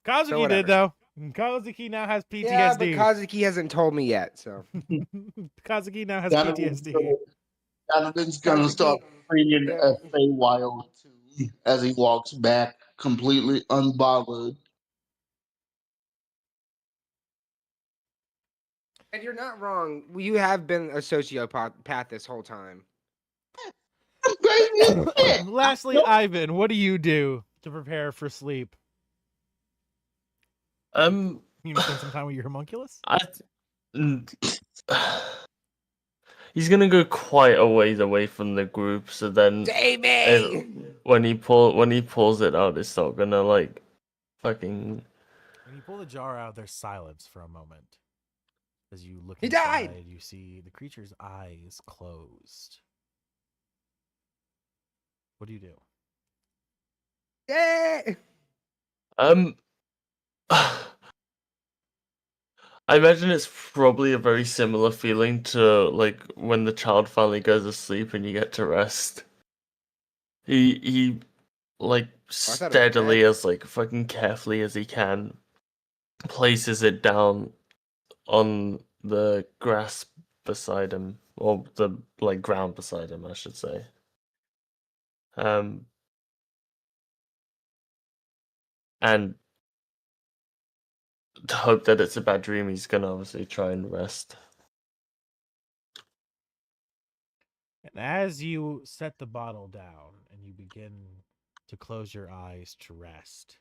Kazuki whatever. did though. Kazuki now has PTSD. Yeah, but Kazuki hasn't told me yet, so. Kazuki now has Donovan's PTSD. gonna start bringing yeah. a Feywild too as he walks back, completely unbothered. And you're not wrong. You have been a sociopath this whole time. I'm crazy as shit. Lastly, Ivan, what do you do to prepare for sleep? You gonna spend some time with your homunculus? He's gonna go quite a ways away from the group, so then when he pulls it out, it's not gonna like fucking. When you pull the jar out, there's silence for a moment. As you look He inside, died! you see the creature's eyes closed. What do you do? Yeah. I imagine it's probably a very similar feeling to like when the child finally goes to sleep and you get to rest. He like thought it was steadily dead. as like fucking carefully as he can places it down on the grass beside him, or the like ground beside him, I should say. And to hope that it's a bad dream, he's gonna obviously try and rest. And as you set the bottle down and you begin to close your eyes to rest,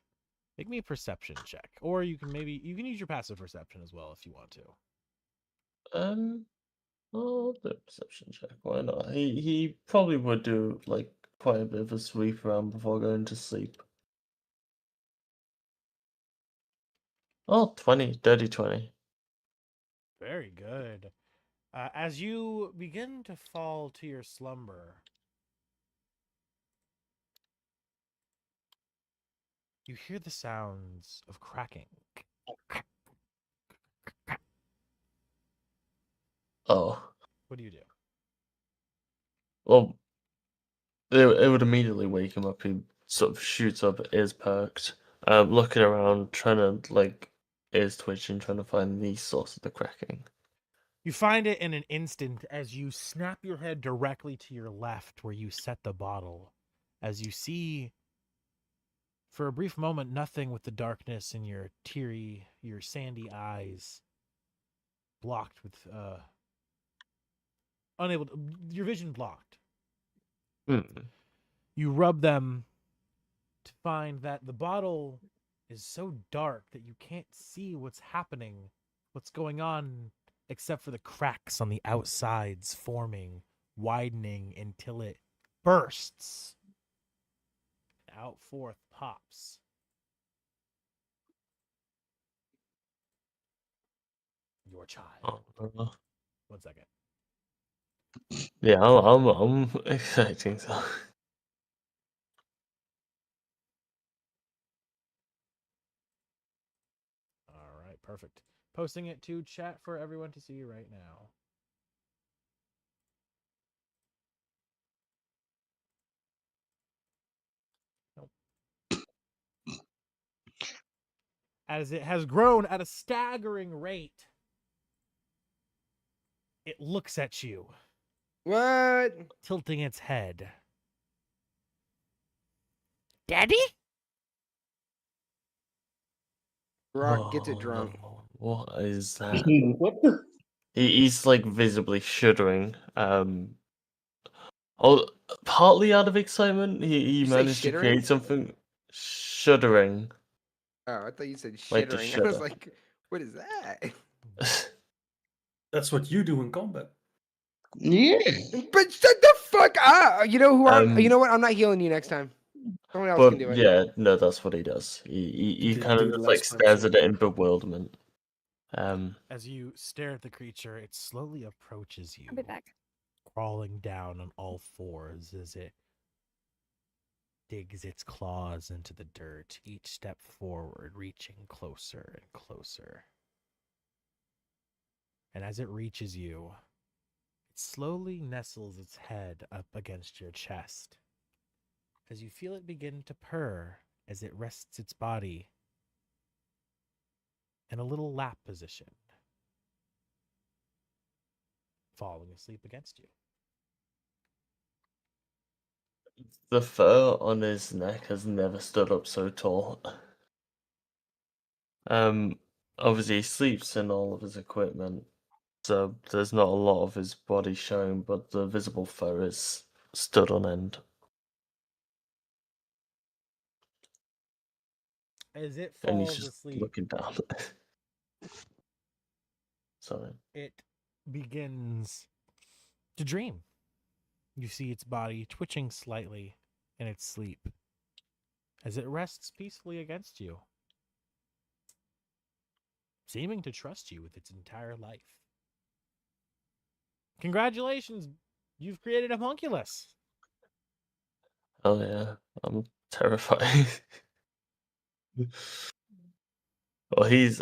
make me a perception check. Or you can use your passive perception as well if you want to. I'll do a perception check. Why not? He probably would do like quite a bit of a sweep around before going to sleep. Oh, 20, dirty 20. Very good. As you begin to fall to your slumber, you hear the sounds of cracking. Oh, What do you do? well, it would immediately wake him up. He sort of shoots up, ears perked, looking around, trying to like ears twitching, trying to find the source of the cracking. You find it in an instant as you snap your head directly to your left where you set the bottle. As you see, for a brief moment, nothing with the darkness in your your sandy eyes blocked with, your vision blocked. You rub them to find that the bottle is so dark that you can't see what's happening, what's going on, except for the cracks on the outsides forming, widening until it bursts. Out forth pops your child. Oh, 1 second. yeah, I'm expecting so. All right, perfect. Posting it to chat for everyone to see right now. As it has grown at a staggering rate, it looks at you. What? Tilting its head. Daddy? Rock gets it drunk. What is that? What the? He's like visibly shuddering. Oh, partly out of excitement, he You say managed to shittering? create something. Shuddering. Oh, I thought you said Like the shittering. I was shudder. like, what is that? That's what you do in combat. Yeah. But shut the fuck up! You know who you Um, know what? I'm not healing you next time. Someone else But can do it. yeah, no, that's what he does. He Did kind do of the just like last time, stares so- at it in bewilderment. As you stare at the creature, it slowly approaches you, I'll be back. crawling down on all fours as it digs its claws into the dirt, each step forward, reaching closer and closer. And as it reaches you, it slowly nestles its head up against your chest. As you feel it begin to purr as it rests its body in a little lap position, falling asleep against you. The fur on his neck has never stood up so tall. Obviously he sleeps in all of his equipment. so there's not a lot of his body showing, but the visible fur is stood on end. As it And he's falls just asleep, looking down. Sorry. it begins to dream. You see its body twitching slightly in its sleep as it rests peacefully against you, seeming to trust you with its entire life. Congratulations, you've created a homunculus. Oh yeah, I'm terrified. Well, he's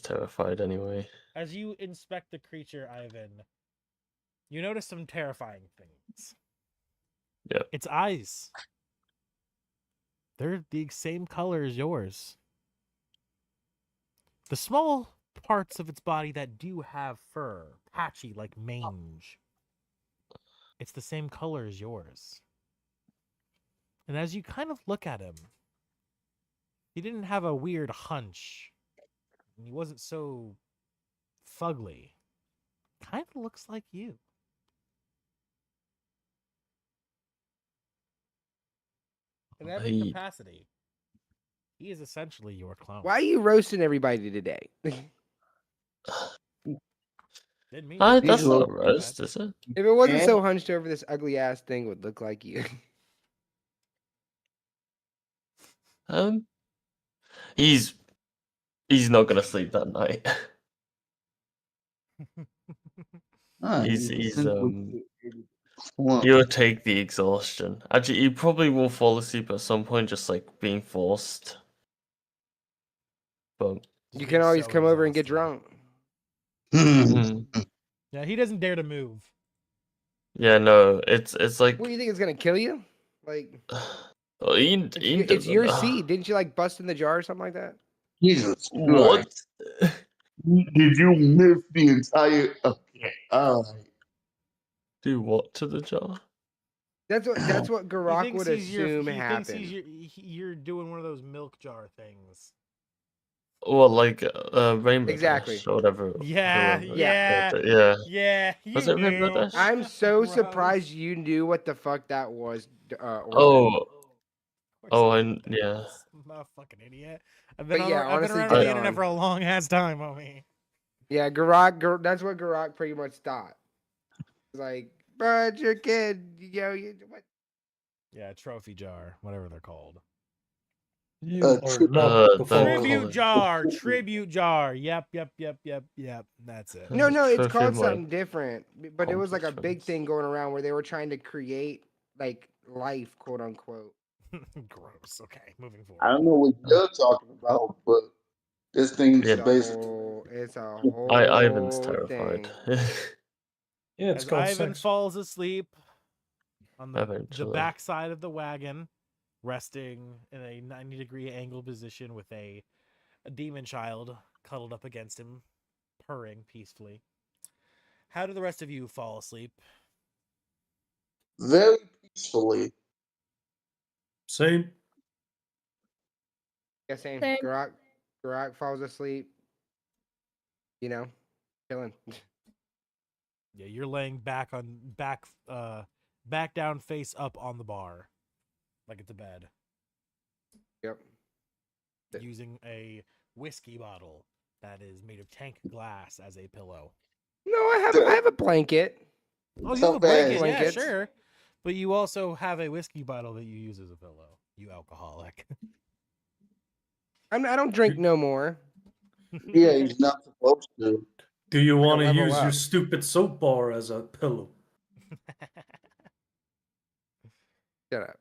terrified anyway. As you inspect the creature, Ivan, you notice some terrifying things. Yep. Its eyes. They're the same color as yours. The small parts of its body that do have fur, patchy like mange, it's the same color as yours. And as you kind of look at him, he didn't have a weird hunch. He wasn't so fugly. Kind of looks like you. In every He- capacity, he is essentially your clone. Why are you roasting everybody today? Didn't mean Ah, to. that's not a He's roast, is it? If it wasn't Yeah. so hunched over, this ugly ass thing would look like you. He's not gonna sleep that night. He's he'll take the exhaustion. Actually, he probably will fall asleep at some point, just like being forced. But Just You being can always so come over and get exhausted. drunk. Yeah, he doesn't dare to move. yeah, no, it's like What do you think is gonna kill you? Like oh, Ian it's doesn't your know. seed. Didn't you like bust in the jar or something like that? Jesus What? Christ. Did you miss the entire? Okay, all right. Do what to the jar? That's what He Garak thinks would he's your. assume He thinks happened. you're doing one of those milk jar things. Well, like Rainbow Exactly. Dash or whatever. Yeah, whoever yeah, called it, yeah. yeah. Was You it Rainbow knew. Dash? I'm so Gross. surprised you knew what the fuck that was. Orphan. Oh, Of course oh, I I know what that yeah. is. I'm not a fucking idiot. I've But been yeah, I've been honestly, around dead the internet on. for a long ass time, homie. Yeah, Garak. That's what Garak pretty much thought. It's like, bro, it's your kid. What? Yeah, trophy jar, whatever they're called. You are tribute- not the don't father. call Tribute it- jar, tribute jar. Yep. That's it. No, it's Trophy called of my something different. But it was like a big accomplishments. thing going around where they were trying to create like life, quote unquote. Gross. Okay, moving I forward. don't know what you're talking about, but this thing's Yeah. basically. It's a whole Ivan's terrified. thing. Yeah, it's As called Ivan sex. falls asleep on the Eventually. backside of the wagon, resting in a 90-degree angle position with a demon child cuddled up against him, purring peacefully. How do the rest of you fall asleep? Very peacefully. Same. Yeah, same. Same. Garak falls asleep. You know, chilling. Yeah, you're laying back down, face up on the bar, like it's a bed, Yep. using a whiskey bottle that is made of tank glass as a pillow. No, I have a blanket. Oh, you So have a blanket, yeah, Blankets. sure. But you also have a whiskey bottle that you use as a pillow. You alcoholic. I don't drink no more. Yeah, he's not supposed to. Do you want to level use your up. stupid soap bar as a pillow? Shut up.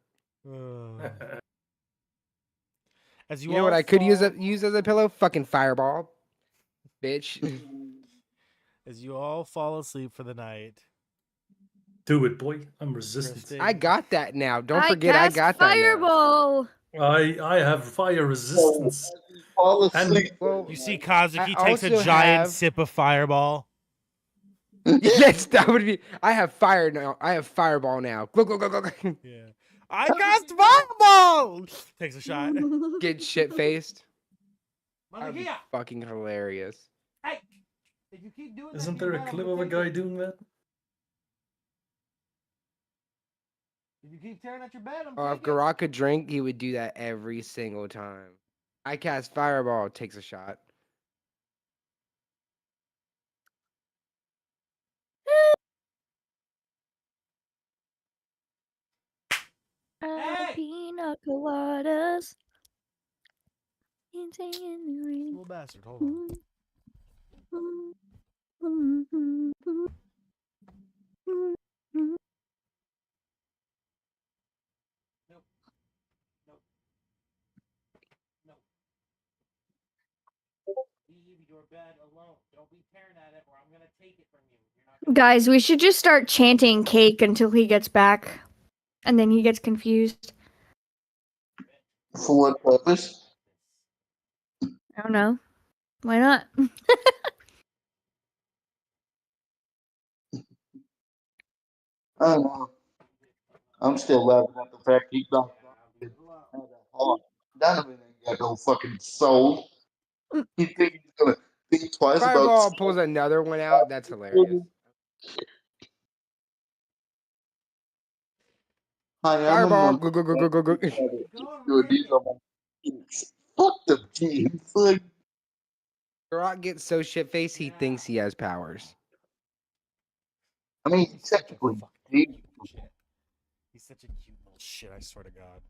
As You know what I could use as a pillow? Fucking fireball, bitch. As you all fall asleep for the night. Do it, boy. I'm resistant. drifting- I got that now. Don't forget, I cast got that now. fireball. I have fire resistance. Fall And asleep. Well, You see Kazuki I takes a also giant have- sip of fireball. yes, that would be. I have fire now. I have fireball now. Go go go go go. Yeah. I cast fireball! Takes a shot. Get shit faced. Mother That'd be here. fucking hilarious. Hey! If you keep doing that Isn't to your there a bed, I'm clip gonna of a take guy it. doing that? If you keep tearing at your bed, I'm Oh, if taking it. Garak could drink, he would do that every single time. I cast Fireball, takes a shot. Hey! Pina coladas. Dancing in the rain. Little bastard, hold on. Nope. Nope. Nope. Leave your bed alone. Don't be tearing at it or I'm gonna take it from you. You're not gonna Guys, we should just start chanting cake until he gets back. And then he gets confused. For what purpose? I don't know. Why not? I don't know. I'm still laughing at the fact he knocked Donovan had a heart. Donovan ain't got no fucking soul. He think he's gonna think twice about Fireball pulls another one out. That's hilarious. Hi, I'm Fireball. a Go, go, go, go, go, go. Dude, these are my kids. Fuck the kids. Like, Garak gets so shit faced he thinks he has powers. I mean, He's such a technically, fucking he- cute shit. He's such a cute little shit, I swear to God.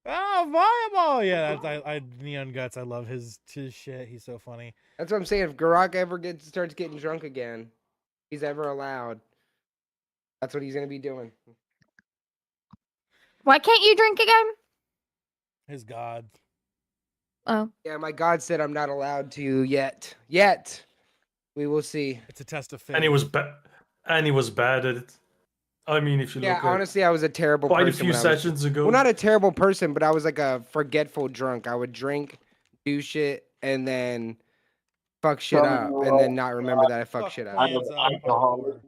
Oh, Fireball! Yeah, I Neon Guts. I love his shit. He's so funny. That's what I'm saying. If Garak ever starts getting drunk again, if he's ever allowed, that's what he's gonna be doing. Why can't you drink again? His god. Oh. Yeah, my God said I'm not allowed to yet. Yet. We will see. It's a test of faith. And he was bad. And he was bad at it. I mean, if you Yeah, look at honestly, I was a terrible quite a person. few when I was- sessions ago. Well, not a terrible person, but I was like a forgetful drunk. I would drink, do shit, and then fuck shit up, and then not remember that I fucked shit up. Plans up hardcore.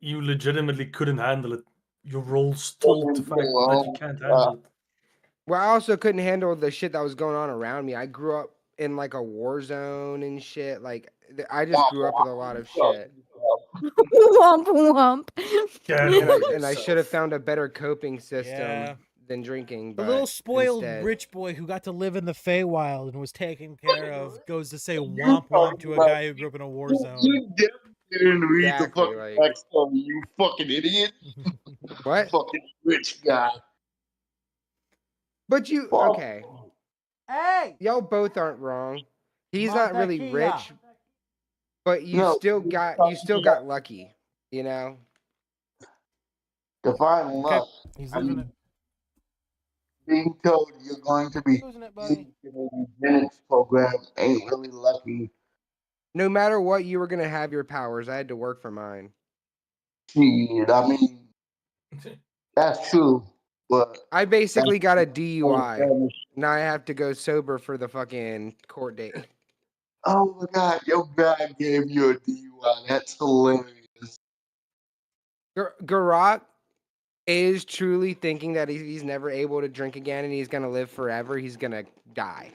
You legitimately couldn't handle it. Your roles told the fact that you can't handle it. Well, I also couldn't handle the shit that was going on around me. I grew up in like a war zone and shit. Like I just grew up with a lot of shit. Womp womp. And I should have found a better coping system Yeah. than drinking. The But little spoiled instead, rich boy who got to live in the Feywild and was taken care of goes to say womp womp to a guy who grew up in a war zone. You definitely didn't read Exactly, the fucking like- backstory, you fucking idiot. What? Fucking rich guy. But you okay? Hey! Y'all both aren't wrong. He's not really Montequilla. rich, but you No, still got lucky. You know. Define Okay, luck. he's I losing mean, it. being told you're going to be Losing it, buddy. in a minutes program ain't really lucky. No matter what, you were gonna have your powers. I had to work for mine. Shit, I mean, that's true, but I basically got a DUI. Now I have to go sober for the fucking court date. oh my god, your guy gave you a DUI. That's hilarious. Garak is truly thinking that he's never able to drink again and he's gonna live forever. He's gonna die.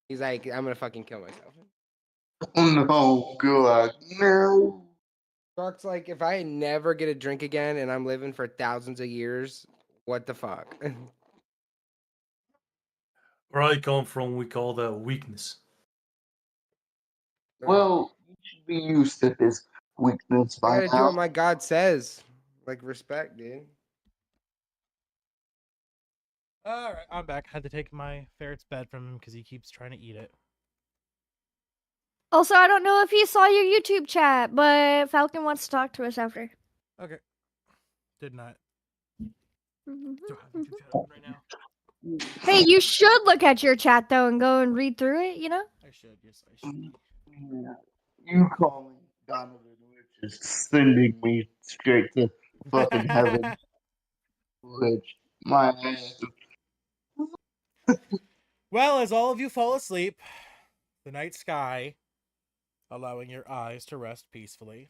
He's like, I'm gonna fucking kill myself. Oh no, God, no. Garak's like, if I never get a drink again and I'm living for thousands of years, what the fuck? Where I come from, we call that weakness. Well, you should be used to his weakness I by gotta do now. what my God says. Like respect, dude. All right, I'm back. Had to take my ferret's bed from him because he keeps trying to eat it. Also, I don't know if you saw your YouTube chat, but Falcon wants to talk to us after. Okay. Did not. Do I have YouTube chat open right now? Hey, you should look at your chat though and go and read through it, you know? I should. Yes, I should. Yeah. You calling Donovan Rich is sending me straight to fucking heaven. Rich, my ass. Well, as all of you fall asleep, the night sky allowing your eyes to rest peacefully,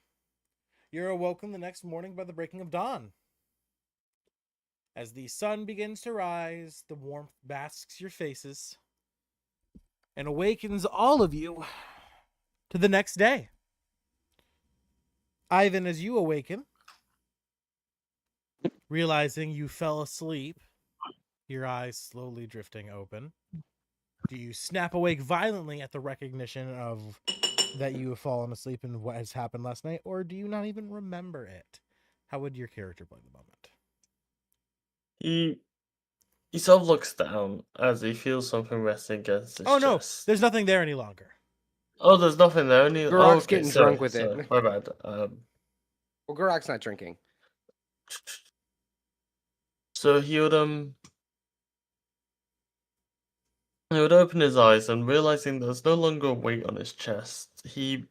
you're awoken the next morning by the breaking of dawn. As the sun begins to rise, the warmth basks your faces and awakens all of you to the next day. Ivan, as you awaken, realizing you fell asleep, your eyes slowly drifting open, do you snap awake violently at the recognition of that you have fallen asleep and what has happened last night, or do you not even remember it? How would your character play the moment? He sort of looks down as he feels something resting against his Oh no, chest. there's nothing there any longer. Oh, there's nothing there. Only Garak's okay, getting sorry, drunk with sorry, it. my bad. Well, Garak's not drinking. So he would open his eyes and realizing there's no longer a weight on his chest, he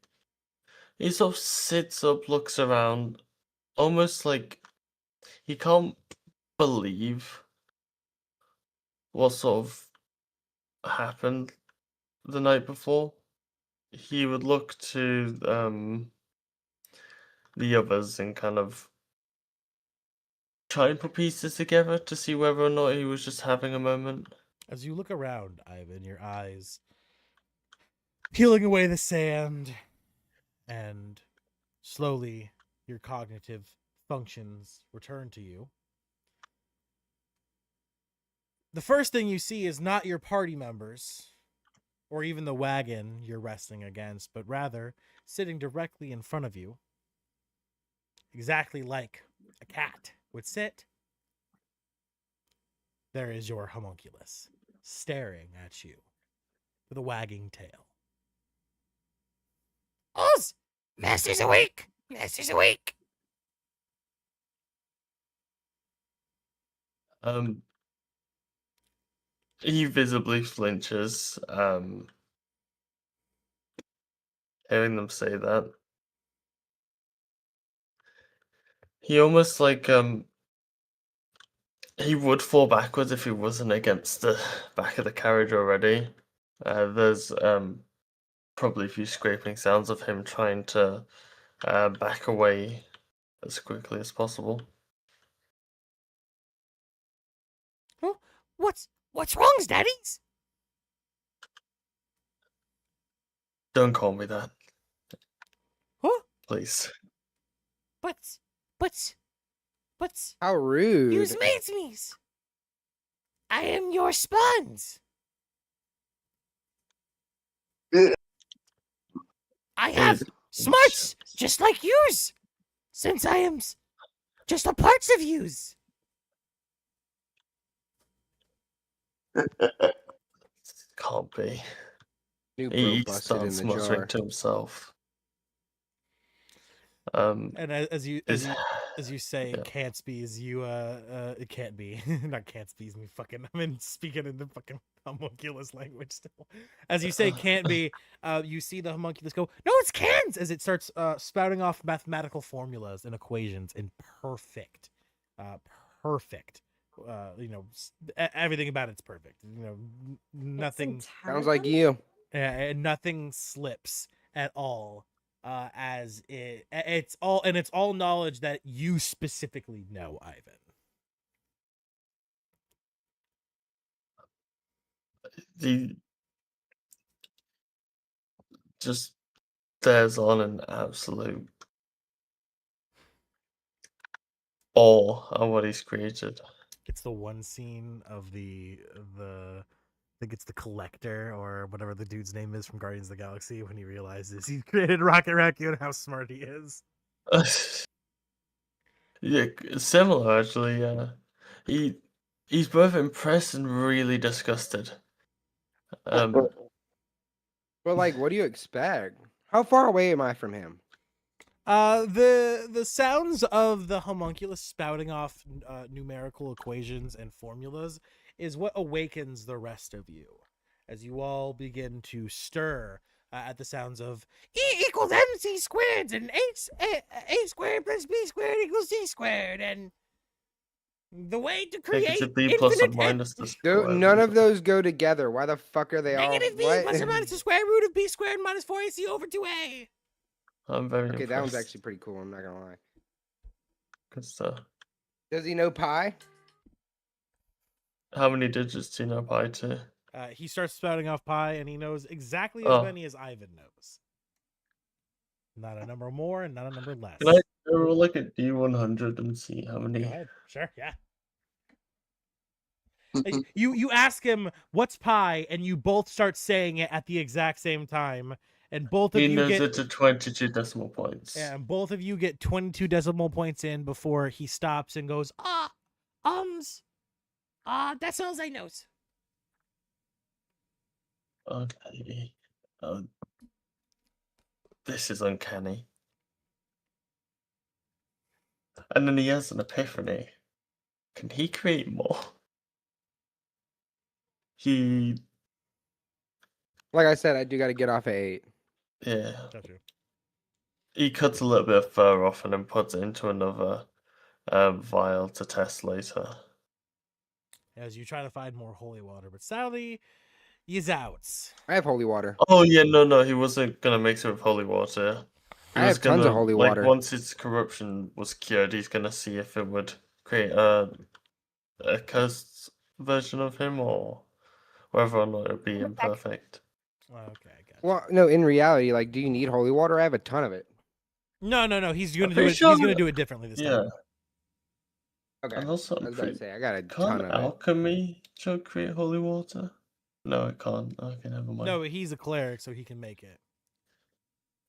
sort of sits up, looks around, almost like he can't believe what sort of happened the night before. He would look to the others and kind of try and put pieces together to see whether or not he was just having a moment. As you look around, Ivan, your eyes peeling away the sand, and slowly your cognitive functions return to you. The first thing you see is not your party members, or even the wagon you're resting against, but rather sitting directly in front of you, exactly like a cat would sit. There is your homunculus, staring at you with a wagging tail. Oz! Master's awake! Master's awake! He visibly flinches, hearing them say that. He almost like he would fall backwards if he wasn't against the back of the carriage already. There's probably a few scraping sounds of him trying to back away as quickly as possible. Huh? What's wrong, Daddies? Don't call me that. Huh? Please. But How rude. use mates me's. I am your spawns. I have smarts just like yous, since I am just a parts of yous. Can't be. New bro He busted in starts the muttering jar. to himself. And as you say, yeah. can't be, as you it can't be, not can't be. I'm speaking in the fucking homunculus language still. As you say, can't be. You see the homunculus go, no, it's cans, as it starts spouting off mathematical formulas and equations in perfect. Everything about it's perfect. Nothing Sounds like you. and nothing slips at all. As it's all knowledge that you specifically know, Ivan. He just stares on in absolute awe at what he's created. It's the one scene of the I think it's the Collector or whatever the dude's name is from Guardians of the Galaxy when he realizes he's created Rocket Raccoon, how smart he is. Yeah, similar actually. Yeah, he's both impressed and really disgusted. But like, what do you expect? How far away am I from him? The sounds of the homunculus spouting off numerical equations and formulas is what awakens the rest of you, as you all begin to stir at the sounds of E equals MC squared, and A squared plus B squared equals C squared, and the way to create Negative B plus or infinite minus the Dude, square none root of those go together. Why the fuck are they all? negative B What? plus or minus the square root of B squared minus 4AC over 2A. I'm very Okay, that one's impressed. actually pretty cool. I'm not gonna lie. Good stuff. Does he know pi? How many digits do you know pi to? he starts spouting off pi, and he knows exactly as Oh. many as Ivan knows. Not a number more and not a number less. Can I roll like a D100 and see how Go many? ahead. Sure, yeah. You ask him what's pi, and you both start saying it at the exact same time, and both of He you knows get it to 22 decimal points. and both of you get 22 decimal points in before he stops and goes, decimals I knows. Okay. This is uncanny. And then he has an epiphany. Can he create more? Like I said, I do got to get off at 8. Yeah. Gotcha. He cuts a little bit of fur off and then puts it into another vial to test later. As you try to find more holy water, but sadly, he's out. I have holy water. Oh yeah, no, he wasn't gonna mix it with holy water. He I was have tons of holy water. Once his corruption was cured, he's gonna see if it would create a cursed version of him, or whether or not it would be imperfect. Okay, I got. Well, no, in reality, like, do you need holy water? I have a ton of it. No. He's gonna I'm do it. pretty sure He's gonna do it differently this Yeah. time. Okay. And also, I was about to say, I got a ton can't of it. alchemy should create holy water? No, it can't. Okay, never mind. No, he's a cleric, so he can make it.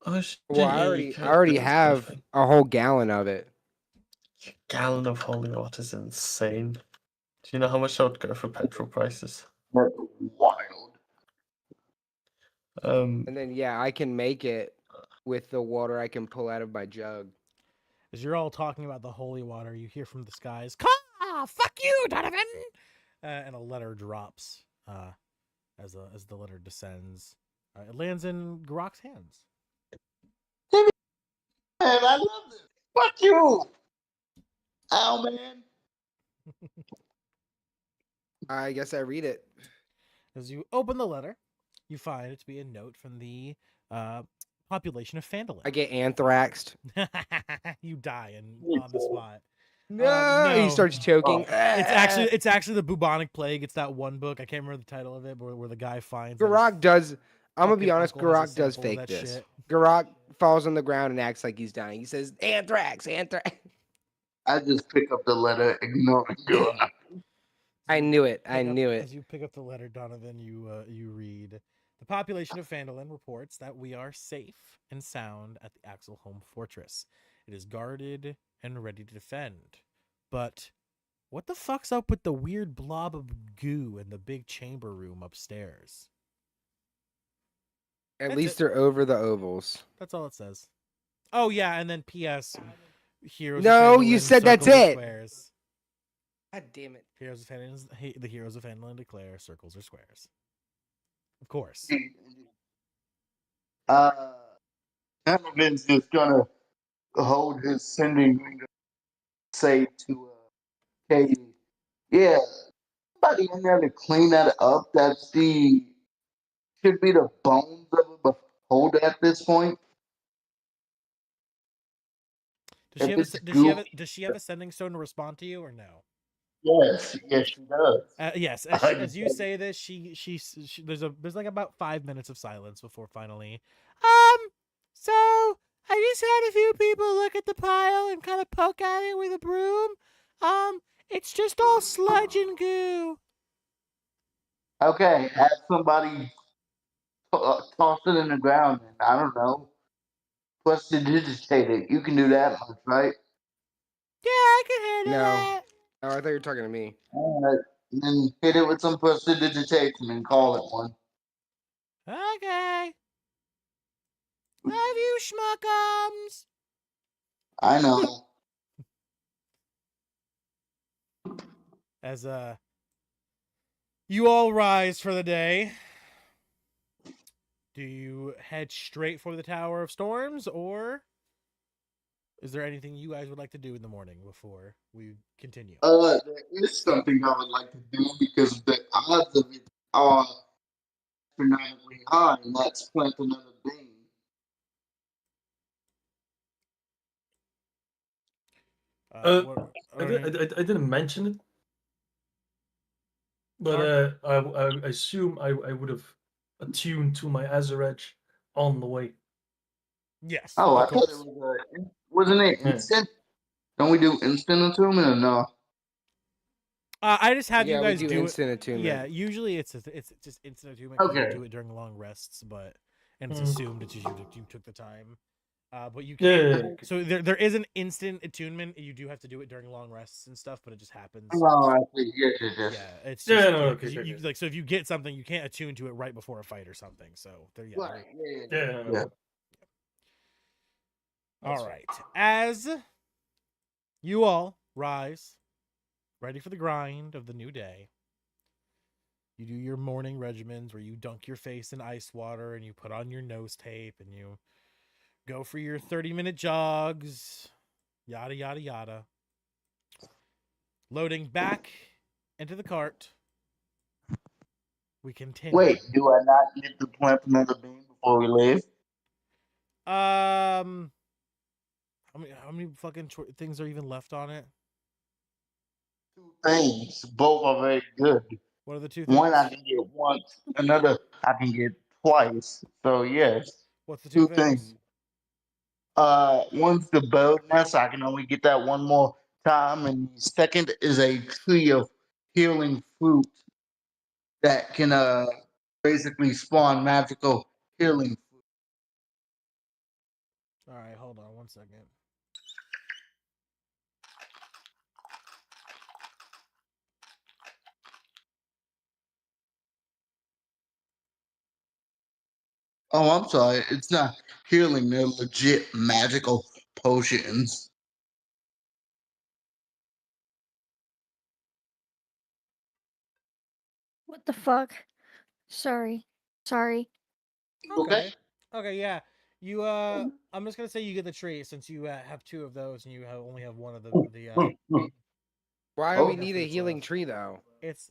Oh, shit, Well, I yeah, you already can't. have a whole gallon of it. A gallon of holy water is insane. Do you know how much that would go for petrol prices? That's wild. And then, yeah, I can make it with the water I can pull out of my jug. As you're all talking about the holy water, you hear from the skies, fuck you, Donovan! And a letter drops as the letter descends. It lands in Grok's hands. Man, I love this. Fuck you. Ow, man. I guess I read it. As you open the letter, you find it to be a note from the population of Phandalin. I get anthraxed. You die on the spot. No, he starts choking. It's actually the bubonic plague. It's that one book. I can't remember the title of it, but where the guy finds. Garok does. I'm gonna be fucking honest. uncle has a Garok does sample of fake that this. shit. Garok falls on the ground and acts like he's dying. He says, "Anthrax, anthrax." I just pick up the letter, ignoring you. I knew it. I knew it. As you pick up the letter, Donovan, you read. The population of Phandalin reports that we are safe and sound at the Axelholm Fortress. It is guarded and ready to defend. But what the fuck's up with the weird blob of goo in the big chamber room upstairs? At least they're over the ovals. That's all it says. Oh yeah, and then P.S. Heroes. No, of you Phandalin, said that's circles or it. Squares. God damn it. The heroes of Phandalin declare circles or squares. Of course. Donovan's just gonna hold his sending finger, say to Katie, yeah, somebody in there to clean that up. Should be the bones of a beholder at this point. Does she have a sending stone to respond to you or no? Yes, she does. Yes, as you say this, she there's like about 5 minutes of silence before finally. So I just had a few people look at the pile and kind of poke at it with a broom. It's just all sludge and goo. Okay, have somebody toss it in the ground and I don't know, prestidigitate it. You can do that much, right? Yeah, I can handle that. Oh, I thought you were talking to me. Alright, and then hit it with some prestidigitation and call it one. Okay. Love you, schmuckums. I know. As you all rise for the day. Do you head straight for the Tower of Storms, or is there anything you guys would like to do in the morning before we continue? There is something I would like to do because the odds of it are astronomically high, and that's plant another bean. I didn't mention it, but I assume I would have attuned to my Azar Edge on the way. Yes. Oh, I of thought it course. was wasn't it Yeah. instant? Don't we do instant attunement or no? I just have you Yeah, we guys do do it. instant attunement. Yeah, usually it's just instant attunement because you Okay. do it during long rests, and it's Mm. assumed that you took the time. But you Yeah, can't. yeah, yeah. So there is an instant attunement. You do have to do it during long rests and stuff, but it just happens. Oh, I see. Yes. Yeah, it's Yeah, just no, okay, because okay. you like so if you get something, you can't attune to it right before a fight or something. So there, yeah. Right. Yeah. Yeah, no, no. Yeah. All right. As you all rise, ready for the grind of the new day, you do your morning regimens where you dunk your face in ice water and you put on your nose tape and you go for your 30-minute jogs, yada, yada, yada. Loading back into the cart, we continue. Wait, do I not get to plant another bean before we leave? How many fucking things are even left on it? 2 things. Both are very good. What are the 2 things? One I can get once, another I can get twice. So yes. What's the 2 2 things? things. One's the bird nest. I can only get that one more time, and the second is a tree of healing fruit that can basically spawn magical healing fruit. All right, hold on 1 second. Oh, I'm sorry. It's not healing. They're legit magical potions. What the fuck? Sorry. Okay. Okay, yeah. You I'm just gonna say you get the tree since you have 2 of those and you only have one of the Why do we Oh. need a fruits healing left. tree though? It's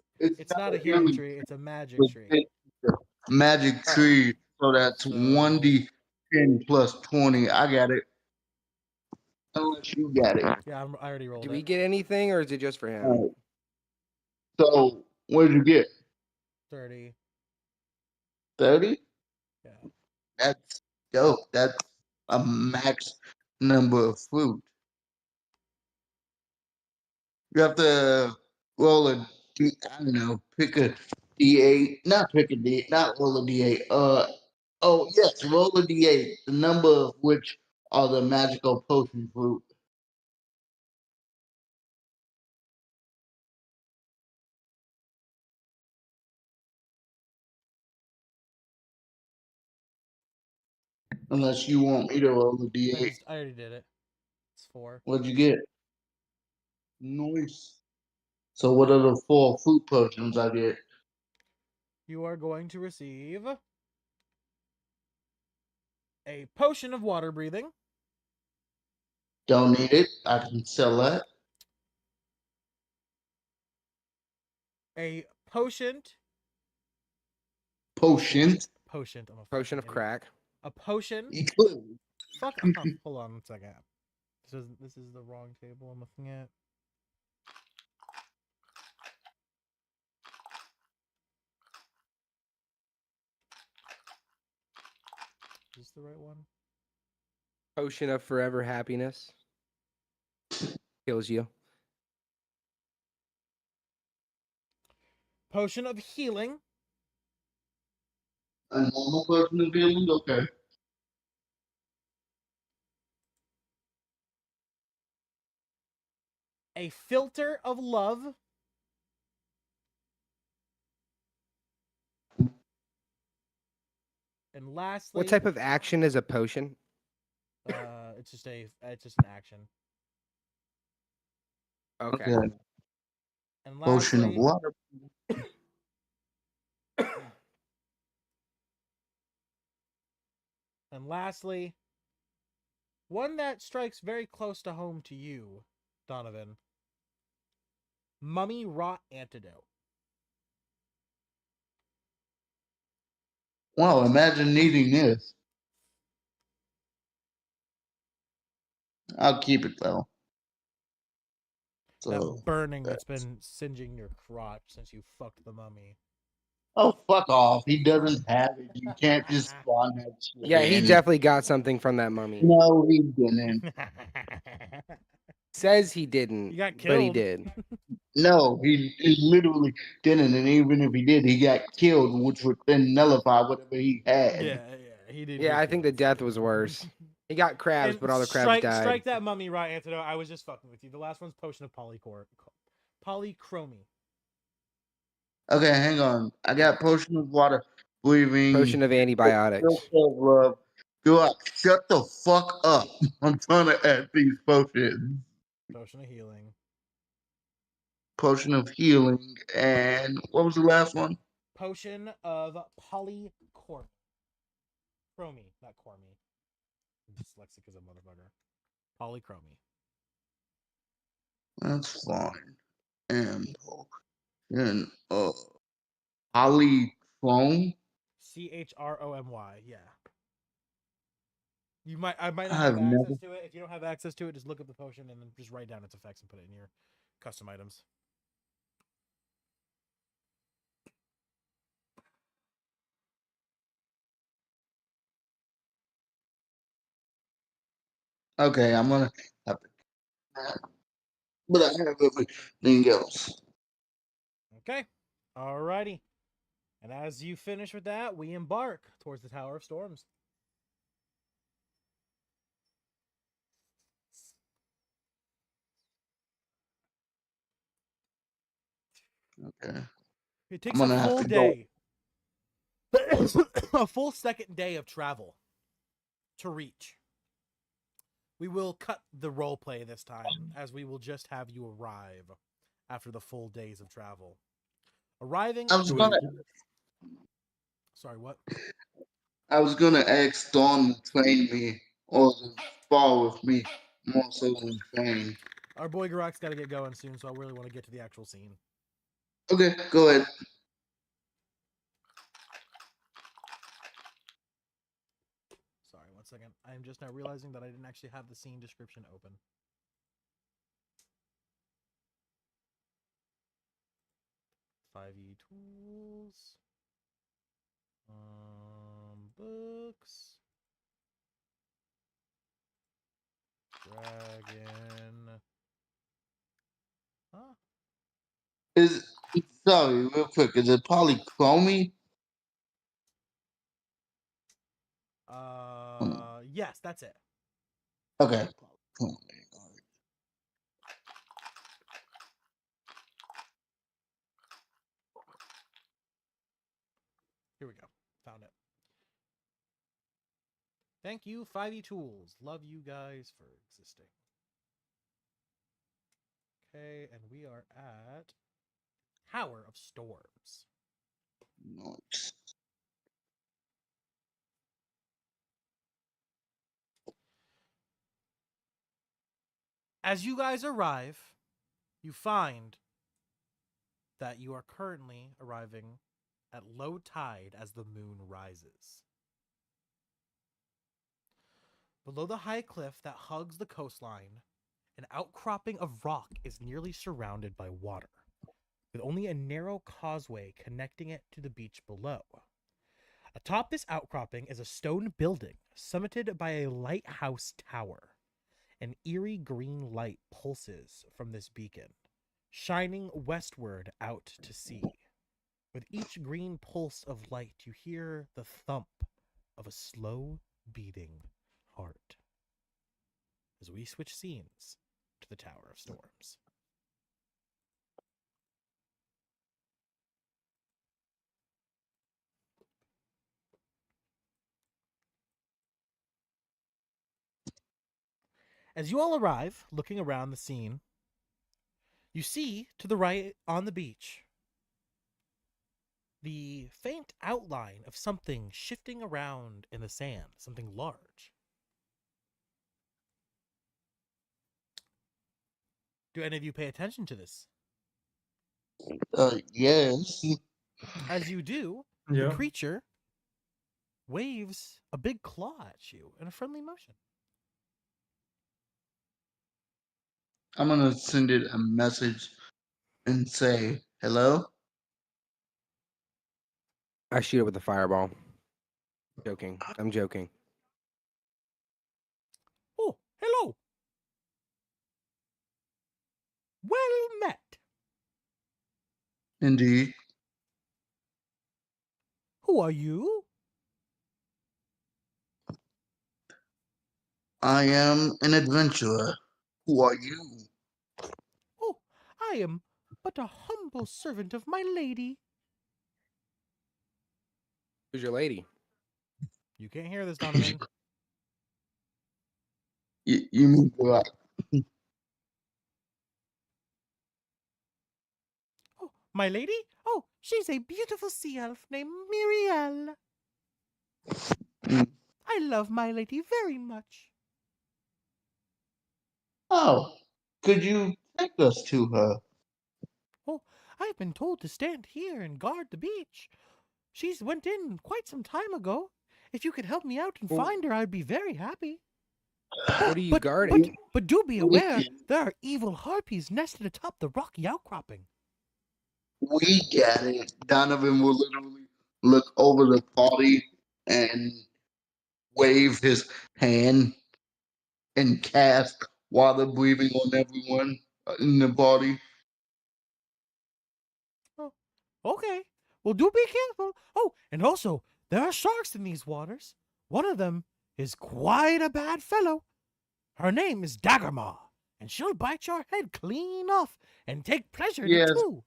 not a healing tree. It's a magic tree. It's a magic tree. So that's So- 1d10 plus 20. I got it. Unless you got it. Yeah, I already rolled Do it. we get anything, or is it just for him? Alright. So what did you get? 30. 30? Yeah. That's dope. That's a max number of fruit. You have to roll a I don't know, pick a D8. Not pick a D, not roll a D8. Oh yes, roll a D8. The number of which are the magical potion fruit. Unless you want me to roll a D8. I already did it. It's 4. What'd you get? Nice. So what are the 4 fruit potions I get? You are going to receive a potion of water breathing, Don't need it. I can sell that. a potion. Potion. I'm a Potion of fucking idiot. crack. A potion. Eclipse. Fuck off. Hold on 1 second. This is the wrong table I'm looking at. Is this the right one? Potion of forever happiness. Kills you. Potion of healing. A normal potion of healing? Okay. A filter of love. And lastly, What type of action is a potion? it's just an action. Okay. And Potion of lastly, water. and lastly, one that strikes very close to home to you, Donovan. Mummy rot antidote. Wow, imagine needing this. I'll keep it though. So That burning that's been singeing your crotch since you fucked the mummy. Oh, fuck off. He doesn't have it. You can't just spawn that shit Yeah, he in. definitely got something from that mummy. No, he didn't. Says he didn't, You got but he killed. did. No, he literally didn't. And even if he did, he got killed, which would then nullify whatever he had. Yeah, he did. Yeah, get I think the killed, death so- was worse. He got crabs, And but all the crabs died. strike that mummy right, Antidote. I was just fucking with you. The last one's potion of polychromy. Okay, hang on. I got potion of water, breathing, Potion of antibiotics. love. Shut the fuck up. I'm trying to add these potions. Potion of healing. Potion of healing, and what was the last one? Potion of polychromy. Chromy, not cormy. I'm dyslexic as a motherfucker. Polychromy. That's fine. And potion of polychrome. CHROMY. Yeah. I might not I've have access never. to it. If you don't have access to it, just look up the potion and then just write down its effects and put it in your custom items. Okay, I'm gonna have to. But I have everything else. Okay. Alrighty. And as you finish with that, we embark towards the Tower of Storms. Okay. It takes I'm a gonna have full to go. day. A full second day of travel to reach. We will cut the role play this time, as we will just have you arrive after the full days of travel. Arriving. I was gonna. Sorry, what? I was gonna ask Dawn to train me or to spar with me more so than train. Our boy Garak's got to get going soon, so I really want to get to the actual scene. Okay, go ahead. Sorry, one second. I am just now realizing that I didn't actually have the scene description open. tools. Books. Dragon. Huh? Sorry, real quick. Is it polychromy? Yes, that's it. Okay. Here we go. Found it. Thank you, 5e Tools. Love you guys for existing. Okay, and we are at Tower of Storms. Nice. As you guys arrive, you find that you are currently arriving at low tide as the moon rises. Below the high cliff that hugs the coastline, an outcropping of rock is nearly surrounded by water, with only a narrow causeway connecting it to the beach below. Atop this outcropping is a stone building summited by a lighthouse tower. An eerie green light pulses from this beacon, shining westward out to sea. With each green pulse of light, you hear the thump of a slow beating heart. As we switch scenes to the Tower of Storms. As you all arrive, looking around the scene, you see to the right on the beach the faint outline of something shifting around in the sand, something large. Do any of you pay attention to this? Yes. As you do, Yeah. the creature waves a big claw at you in a friendly motion. I'm gonna send it a message and say hello. I shoot it with a fireball. Joking. I'm joking. Oh, hello. Well met. Indeed. Who are you? I am an adventurer. Who are you? Oh, I am but a humble servant of my lady. Who's your lady? You can't hear this, Donovan. You mean Garak? Oh, my lady? Oh, she's a beautiful sea elf named Miriel. Mm. I love my lady very much. Oh, could you take us to her? Oh, I've been told to stand here and guard the beach. She's went in quite some time ago. If you could help me out and Well, find her, I'd be very happy. What are you guarding? But do be We aware, can- there are evil harpies nested atop the rocky outcropping. We get it. Donovan will literally look over the party and wave his hand and cast water breathing on everyone in the party. Oh, okay. Well, do be careful. Oh, and also, there are sharks in these waters. One of them is quite a bad fellow. Her name is Daggermaw, and she'll bite your head clean off and take pleasure in it Yes. too.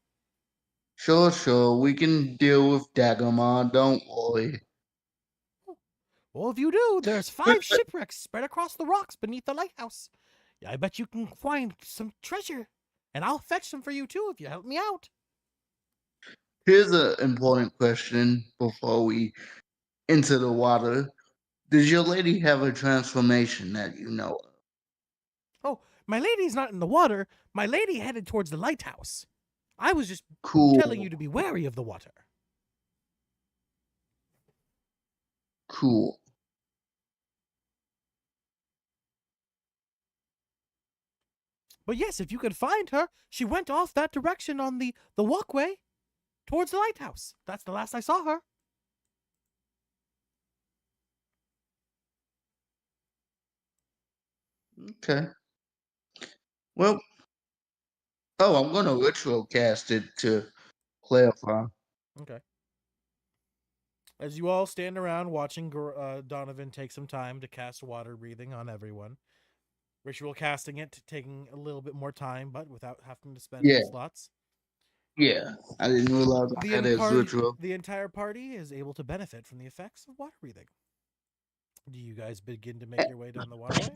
Sure. We can deal with Daggermon. Don't worry. Well, if you do, there's 5 shipwrecks spread across the rocks beneath the lighthouse. I bet you can find some treasure, and I'll fetch some for you too if you help me out. Here's an important question before we enter the water. Does your lady have a transformation that you know of? Oh, my lady's not in the water. My lady headed towards the lighthouse. I was just telling you Cool. to be wary of the water. Cool. But yes, if you could find her, she went off that direction on the walkway towards the lighthouse. That's the last I saw her. Okay. Well, I'm going to ritual cast it to clarify. Okay. As you all stand around watching Donovan take some time to cast water breathing on everyone, ritual casting it, taking a little bit more time, but without having to spend Yeah. any slots. Yeah. I didn't realize I had it as ritual. The entire party is able to benefit from the effects of water breathing. Do you guys begin to make your way down the waterway?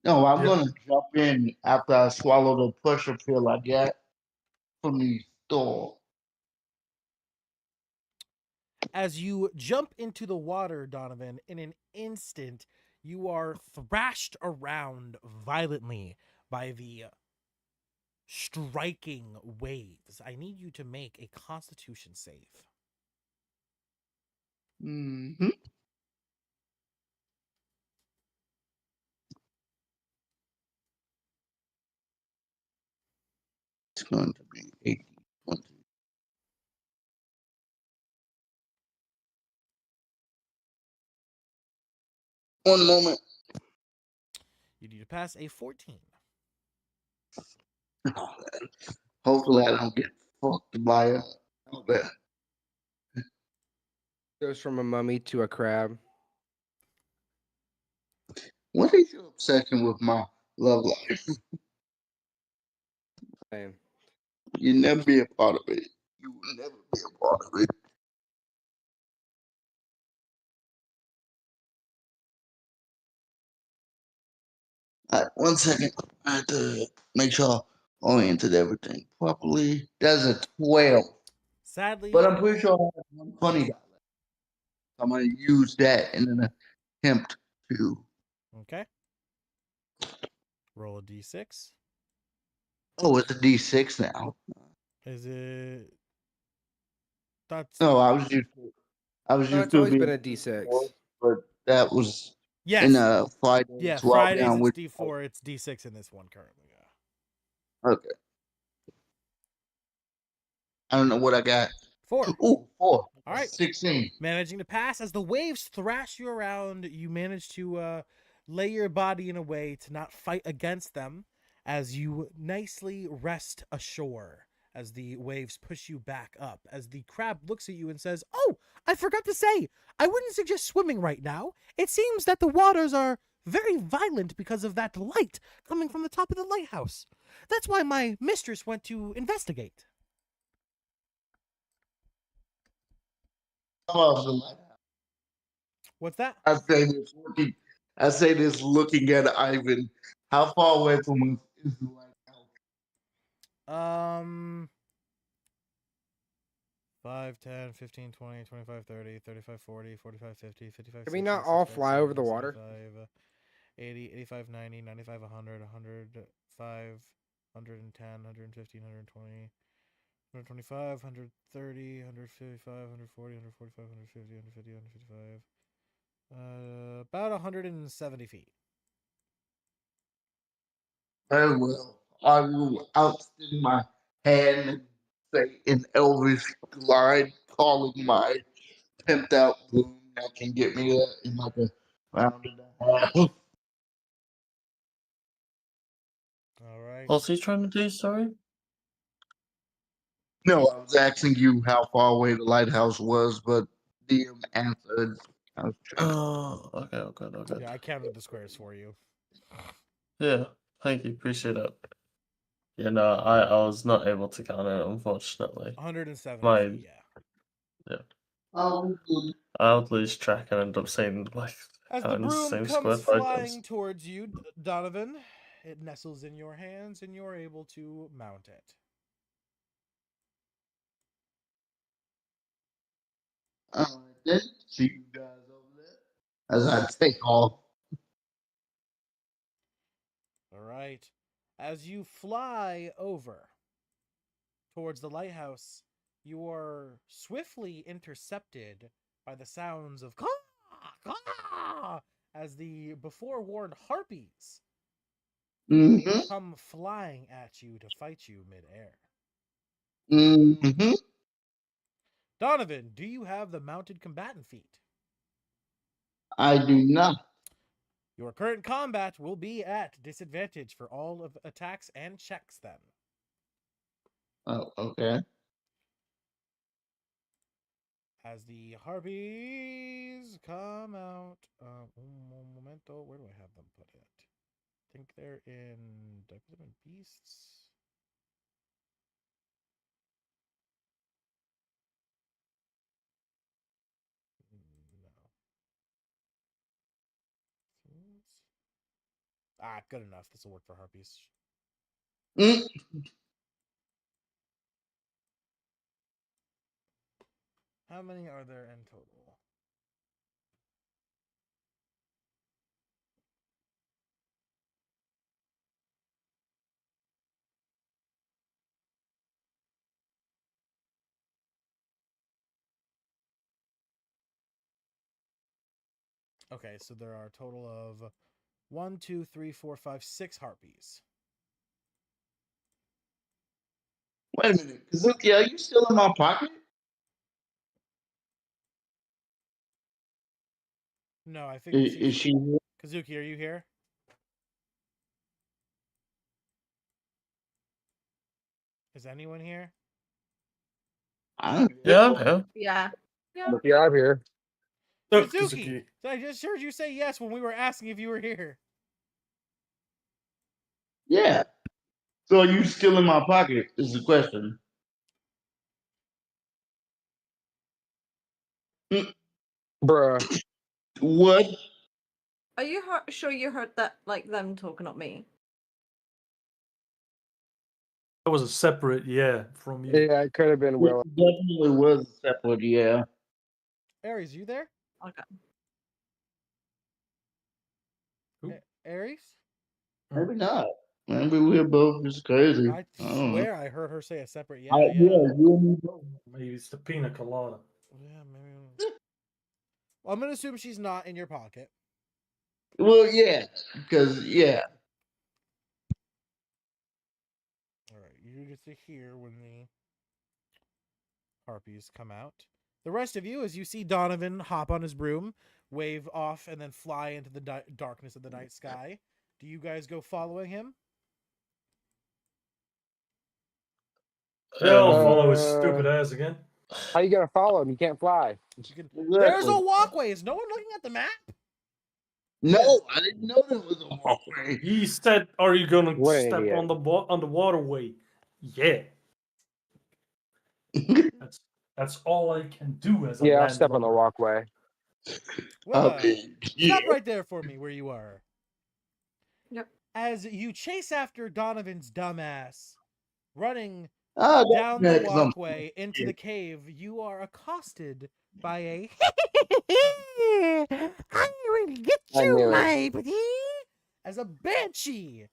No, I'm Yeah. going to jump in after I swallow the pressure pill I got from the store. As you jump into the water, Donovan, in an instant, you are thrashed around violently by the striking waves. I need you to make a constitution save. Mm-hmm. It's going to be 80, 20. One moment. You need to pass a 14. Oh, man. Hopefully, I don't get fucked by a. Oh, man. Goes from a mummy to a crab. What is your obsession with my love life? Same. You never be a part of it. You will never be a part of it. All right, 1 second. I have to make sure I oriented everything properly. That's a 12. Sadly, But I'm pretty sure I have one funny guy. I'm going to use that in an attempt to. okay. Roll a d6. Oh, it's a D6 now. Is it? That's No, I was used to No, it's always been a D6. but that was yes. in a Friday. Yeah, swap Fridays down it's with- D4. It's D6 in this one currently. Yeah. Okay. I don't know what I got. 4. Ooh, 4. All right. 16. Managing to pass. As the waves thrash you around, you manage to lay your body in a way to not fight against them as you nicely rest ashore as the waves push you back up. As the crab looks at you and says, "Oh, I forgot to say, I wouldn't suggest swimming right now. It seems that the waters are very violent because of that light coming from the top of the lighthouse. That's why my mistress went to investigate." What's that? I say this looking at Ivan. How far away from us is the lighthouse? 5, 10, 15, 20, 25, 30, 35, 40, 45, 50, 55, Can we 60, not all 65, fly over the 70, water? 75, 80, 85, 90, 95, 100, 105, 110, 115, 120, 125, 130, 155, 140, 145, 150, 150, 155. About 170 feet. Very well. I will outstretch my hand and say in Elvish line, calling my pimped out boom that can get me there in like a round and a half. All right. What's he trying to do? Sorry. No, I was asking you how far away the lighthouse was, but DM answered. I was trying to- Oh, okay, okay. Yeah, I counted the squares for you. Yeah, thank you, appreciate it. Yeah, no, I was not able to count it, unfortunately. 170 My feet, yeah. Oh, good. I would lose track and end up saying like As the counting the broom same square comes 5 flying times. towards you, Donovan, it nestles in your hands and you're able to mount it. All right, then. See you guys over there as I take off. All right. As you fly over towards the lighthouse, you are swiftly intercepted by the sounds of caw, caw, as the before warned harpies Mm-hmm. come flying at you to fight you midair. Mm-hmm. Donovan, do you have the mounted combatant feat? I do not. Your current combat will be at disadvantage for all of attacks and checks then. Oh, okay. As the harpies come out, un momento, where do I have them put it? I think they're in, did I put them in beasts? No. Ah, good enough. This will work for harpies. Mm. How many are there in total? Okay, so there are a total of 1, 2, 3, 4, 5, 6 harpies. Wait a minute, Kazuki, are you still in my pocket? No, I think Is she here? Kazuki, are you here? Is anyone here? Yeah, I'm here. Yeah. Yeah. Yeah, I'm here. Oh, Kazuki! I just heard you say yes when we were asking if you were here. Yeah. So are you still in my pocket? Is the question. Bruh. What? Are you sure you heard that, like them talking, not me? That was a separate yeah from you. Yeah, it could have been It Willow. definitely was separate, yeah. Aries, you there? Okay. Aries? Maybe not. Maybe we're both just crazy. I I don't know. swear I heard her say a separate yeah. Yeah, you and me both. Maybe it's the pina colada. Yeah, maybe. Well, I'm gonna assume she's not in your pocket. Well, yeah, because yeah. All right, you get to hear when the harpies come out. The rest of you, as you see Donovan hop on his broom, wave off, and then fly into the darkness of the night sky, do you guys go following him? Yeah, I'll follow his stupid ass again. How you gonna follow him? You can't fly. There's a walkway. Is no one looking at the map? No, I didn't know there was a walkway. He said, "Are you gonna What an step idiot. on the waterway?" Yeah. That's all I can do as a Yeah, I'll step on the landlubber. walkway. Well, Yeah. stop right there for me where you are. Yep. As you chase after Donovan's dumbass, running Oh, down the that's next. walkway into the cave, you are accosted by a I will get I you, knew it. my buddy. as a banshee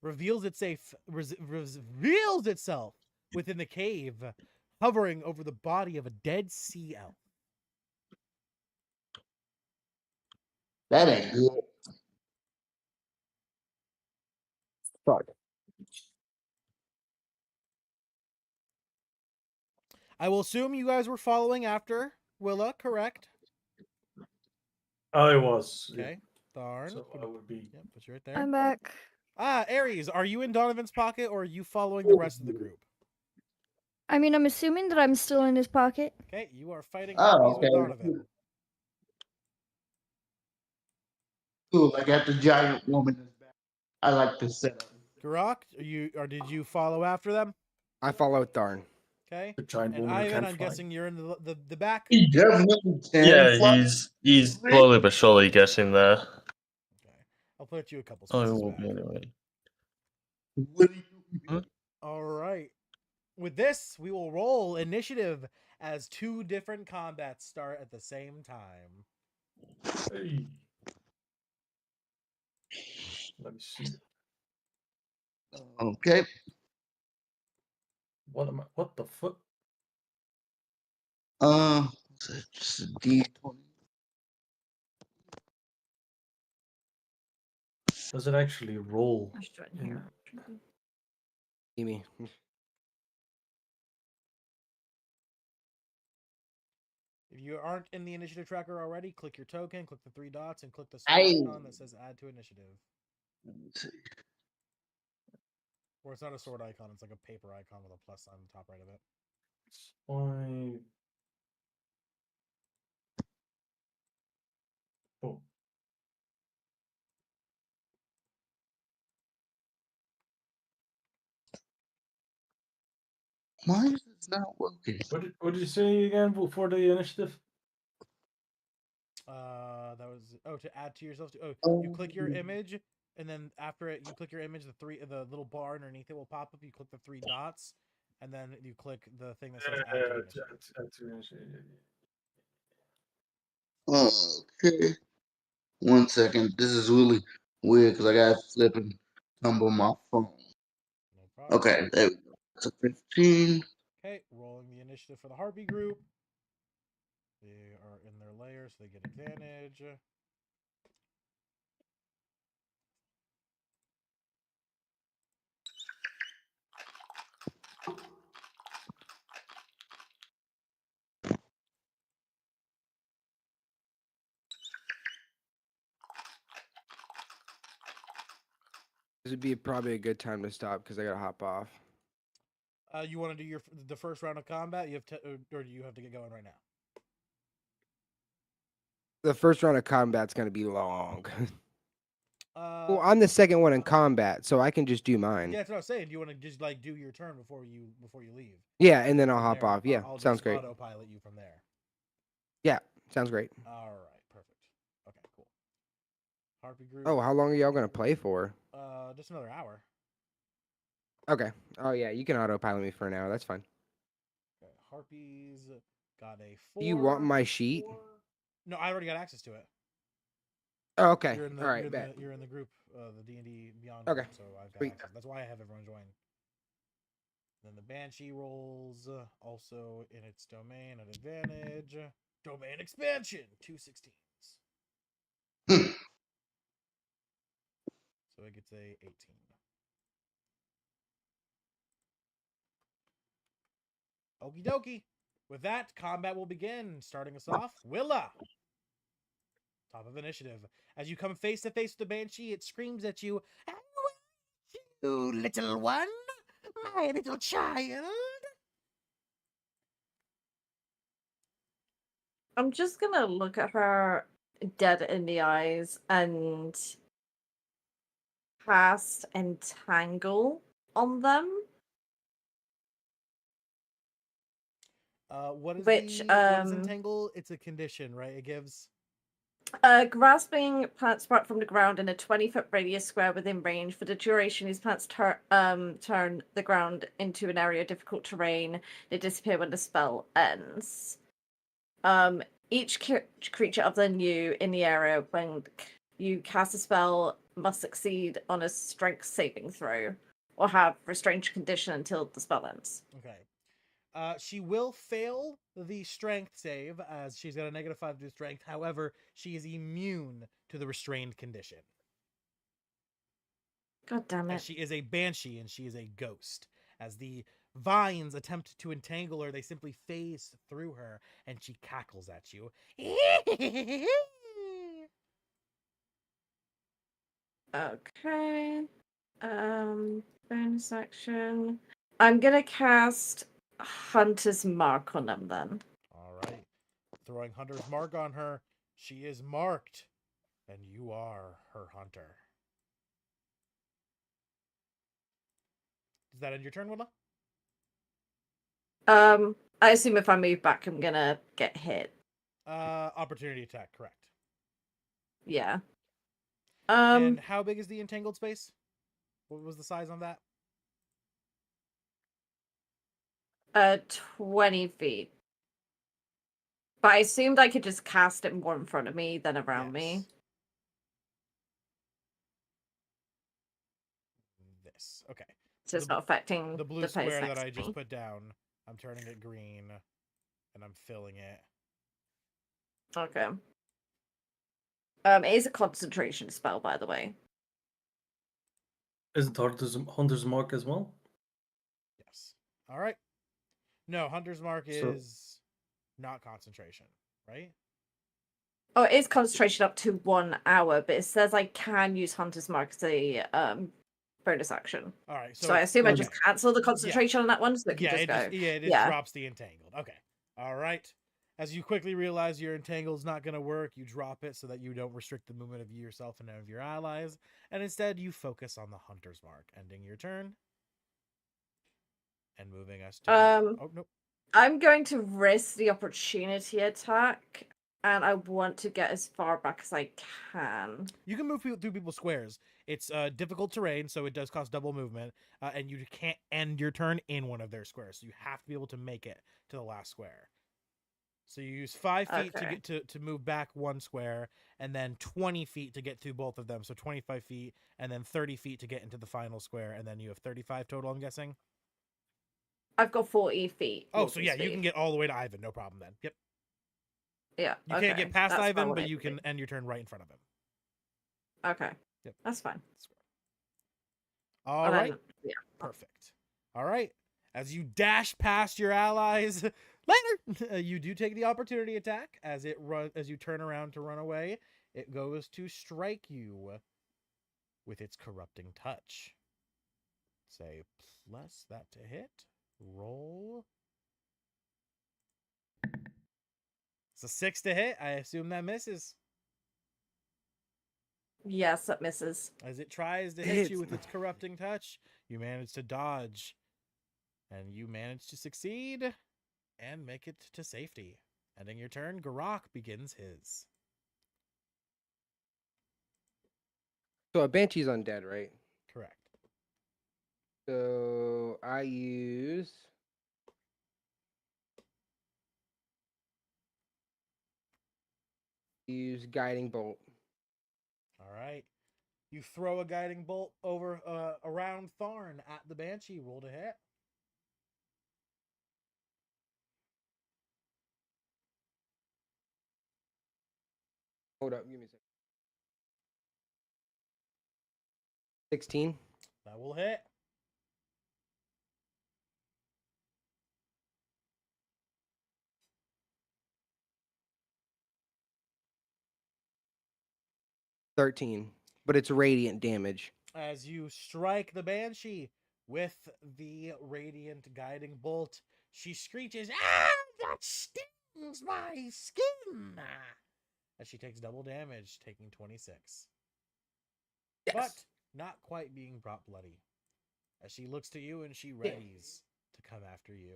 reveals itself within the cave, hovering over the body of a dead sea elf. That ain't good. Fuck. I will assume you guys were following after Willa, correct? I was. Yeah. Okay. Darn. So I would be. Yep, put you right there. I'm back. Aries, are you in Donovan's pocket or are you following the rest of the group? I mean, I'm assuming that I'm still in his pocket. Okay, you are fighting Oh, harpies okay. with Donovan. Cool. I got the giant woman. I like this setup. Garak, did you follow after them? I followed Tharn. Okay. The giant And woman who Ivan, can't I'm fly. guessing you're in the back. He definitely can. Yeah, fly. he's slowly but surely getting there. Okay. I'll put you a couple I spaces will back. be anyway. What do you- All right. With this, we will roll initiative as two different combats start at the same time. Hey. Let me see. Okay. What the fuck? Just a D20. Does it actually roll? I should do it in in- here. Me. If you aren't in the initiative tracker already, click your token, click the three dots, and click the Aye. sword icon that says add to initiative. Let me see. Or it's not a sword icon, it's like a paper icon with a plus sign on the top right of it. Why? Oh, Why is this not working? what did you say again for the initiative? That was to add to yourself. You click your Oh. image, and then after it, you click your image. The little bar underneath it will pop up. You click the three dots, and then you click the thing that says add to initiative. Okay. 1 second. This is really weird because I got to flip and tumble my phone. No problem. Okay, there we go. It's a 15. Okay, rolling the initiative for the Harpy group. They are in their layer, so they get advantage. This would be probably a good time to stop because I gotta hop off. You want to do the first round of combat? You have to, or do you have to get going right now? The first round of combat's gonna be long. Well, Uh, I'm the second one in combat, so I can just do mine. yeah, that's what I was saying. Do you want to just like do your turn before you leave? Yeah, and then I'll From hop there, off. Yeah, I'll sounds just great. Autopilot you from there. Yeah, sounds great. All right, perfect. Okay, cool. Harpy group. Oh, how long are y'all gonna play for? Just another hour. Okay. Oh yeah, you can autopilot me for an hour. That's fine. Okay, Harpies got a 4. Do you want my sheet? 4. No, I already got access to it. Oh, okay. You're in the, All right, you're, bet. you're in the group, the D&D Beyond Okay, group, so I've got sweet. access. That's why I have everyone join. Then the Banshee rolls, also in its domain at advantage. Domain expansion, 2 16s. Hmm. So it gets a 18. Okie dokie. With that, combat will begin. Starting us off, Willa. Top of initiative. As you come face to face with the Banshee, it screams at you, "I want you, little one, my little child." I'm just gonna look at her dead in the eyes and cast Entangle on them. What is Which, what is entangle? It's a condition, right? It gives grasping plants sprout from the ground in a 20-foot radius square within range. For the duration, these plants turn the ground into an area of difficult terrain. They disappear when the spell ends. Each creature other than you in the area, when you cast a spell, must succeed on a strength saving throw or have restrained condition until the spell ends. okay. She will fail the strength save as she's got a -5 to strength. However, she is immune to the restrained condition. God damn As it. she is a banshee and she is a ghost. As the vines attempt to entangle her, they simply phase through her and she cackles at you. Okay. Bonus action. I'm gonna cast Hunter's Mark on them then. All right. Throwing Hunter's Mark on her. She is marked, and you are her hunter. Does that end your turn, Willa? I assume if I move back, I'm gonna get hit. Opportunity attack, correct. Yeah. And how big is the entangled space? What was the size on that? 20 feet. But I assumed I could just cast it more in front of me than around me. This. Okay. So it's not affecting the blue the place square next that I to just me. put down. I'm turning it green, and I'm filling it. Okay. It is a concentration spell, by the way. Is it Hunter's Mark as well? Yes. All right. No, Hunter's Mark is not concentration, right? Oh, it is concentration up to 1 hour, but it says I can use Hunter's Mark as a bonus action. All right. So I assume I just cancel the concentration on that one, so it can just go. It just drops the entangled. Okay. All right. As you quickly realize your entangle is not going to work, you drop it so that you don't restrict the movement of yourself and of your allies, and instead you focus on the Hunter's Mark, ending your turn and moving us to. Oh nope. I'm going to risk the opportunity attack, and I want to get as far back as I can. You can move through people's squares. It's difficult terrain, so it does cost double movement, and you can't end your turn in one of their squares. So you have to be able to make it to the last square. So you use 5 feet to get to move back one square, and then 20 feet to get through both of them. So 25 feet, and then 30 feet to get into the final square, and then you have 35 total, I'm guessing? I've got 40 feet. Oh, so yeah, you can get all the way to Ivan, no problem then. Yep. Yeah. You can't get past Ivan, but you can end your turn right in front of him. Okay. Yep. That's fine. All right. Yeah. Perfect. All right. As you dash past your allies, later, you do take the opportunity attack as you turn around to run away. It goes to strike you with its corrupting touch. Say plus that to hit. Roll. It's a 6 to hit. I assume that misses. Yes, that misses. As it tries to hit you with its corrupting touch, you manage to dodge. And you manage to succeed and make it to safety. Ending your turn, Garok begins his. So a Banshee's undead, right? Correct. So I use Guiding Bolt. All right. You throw a guiding bolt over around Tharn at the Banshee. Roll to hit. Hold up, give me a second. 16. That will hit. 13, but it's radiant damage. As you strike the Banshee with the radiant guiding bolt, she screeches, "Ah, that stings my skin!" As she takes double damage, taking 26. Yes. But not quite being brought bloody. As she looks to you and she readies to come after you.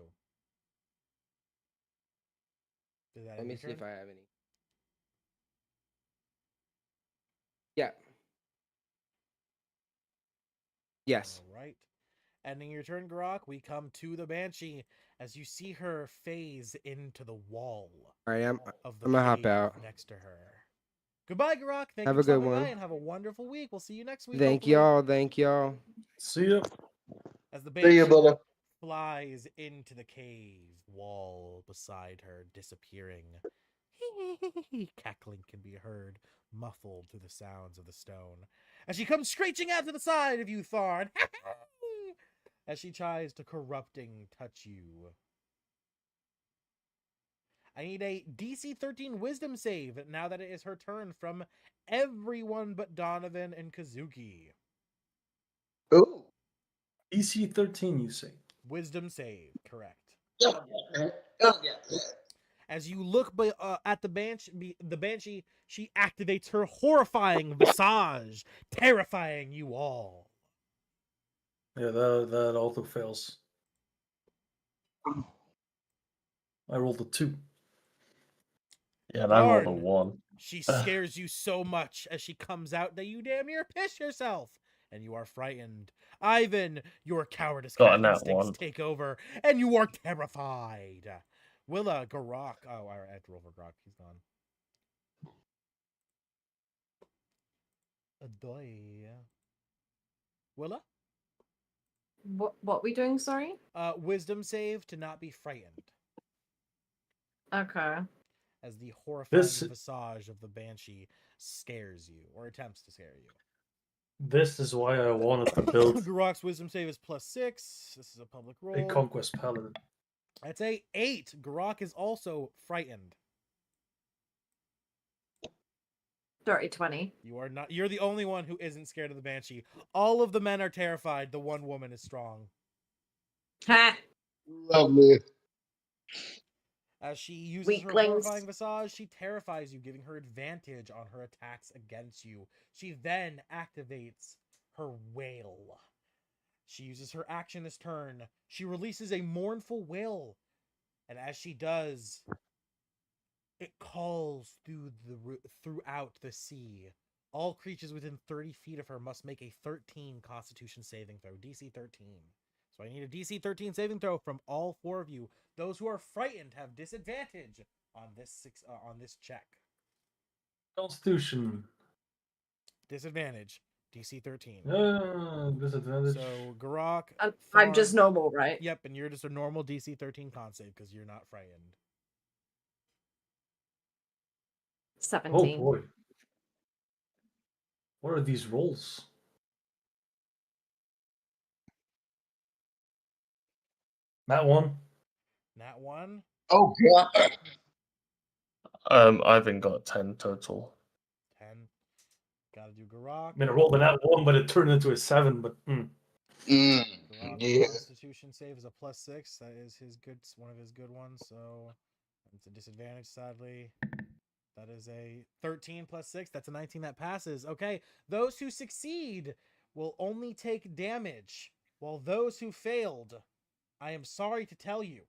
Is that Let me your see turn? if I have any. Yeah. Yes. All right. Ending your turn, Grok, we come to the Banshee as you see her phase into the wall All right, of the I'm gonna hop cave out. next to her. Goodbye, Grok. Thank Have you a for good stopping by one. and have a wonderful week. We'll see you next week. Thank hopefully. y'all. Thank y'all. See ya. As the See you, Banshee brother. flies into the cave wall beside her, disappearing. Cackling can be heard, muffled through the sounds of the stone. As she comes screeching out to the side of you, Tharn. As she tries to corrupting touch you. I need a DC 13 wisdom save now that it is her turn from everyone but Donovan and Kazuki. Ooh. EC 13, you say? Wisdom save, correct. Oh, yeah. As you look at the Banshee, she activates her horrifying visage, terrifying you all. Yeah, that auto fails. I rolled a 2. Yeah, and I rolled a Darn. 1. She scares you so much as she comes out that you damn near piss yourself, and you are frightened. Ivan, your cowardice Got a nat instincts 1. take over, and you are terrified. Willa, Garok. Oh, I have to roll for Grok. He's gone. Adoy. Willa? What we doing? Sorry. Wisdom save to not be frightened. Okay. As the horrifying This- visage of the Banshee scares you, or attempts to scare you. This is why I wanted to build Garok's wisdom save is +6. This is a public a roll. Conquest Paladin. That's a 8. Garok is also frightened. Dirty 20. You are not. You're the only one who isn't scared of the Banshee. All of the men are terrified. The one woman is strong. Ha! Lovely. As she uses her Weaklings. horrifying visage, she terrifies you, giving her advantage on her attacks against you. She then activates her wail. She uses her action this turn. She releases a mournful wail. And as she does, it calls throughout the sea. All creatures within 30 feet of her must make a 13 Constitution saving throw, DC 13. So I need a DC 13 saving throw from all 4 of you. Those who are frightened have disadvantage on this check. Constitution. Disadvantage, DC 13. Disadvantage. So Garok, I'm just Tharn- normal, right? Yep, and you're just a normal DC 13 con save because you're not frightened. 17. Oh boy. What are these rolls? That one. Nat 1. Oh, God. Ivan got 10 total. 10. Gotta do Garok. I mean, I rolled an at 1, but it turned into a 7. But Yeah. Constitution save is a +6. That is one of his good ones. So it's a disadvantage, sadly. That is a 13 +6. That's a 19 that passes. Okay, those who succeed will only take damage, while those who failed, I am sorry to tell you,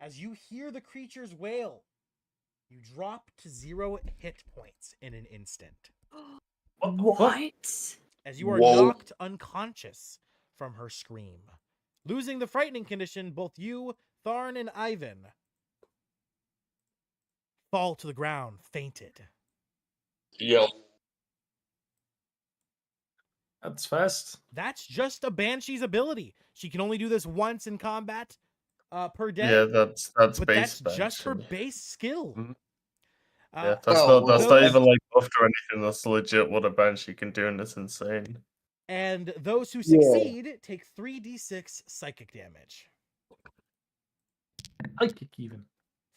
as you hear the creature's wail, you drop to 0 hit points in an instant. What? As you are Whoa. knocked unconscious from her scream. Losing the frightening condition, both you, Tharn, and Ivan fall to the ground, fainted. Yo. that's fast. That's just a Banshee's ability. She can only do this once in combat per day. Yeah, that's but base that's just her Banshee. base skill. Mhm. Uh, Yeah, that's well, not those- even like buffed or anything. That's legit what a Banshee can do, and it's insane. And those who Yeah. succeed take 3d6 psychic damage. I kick even.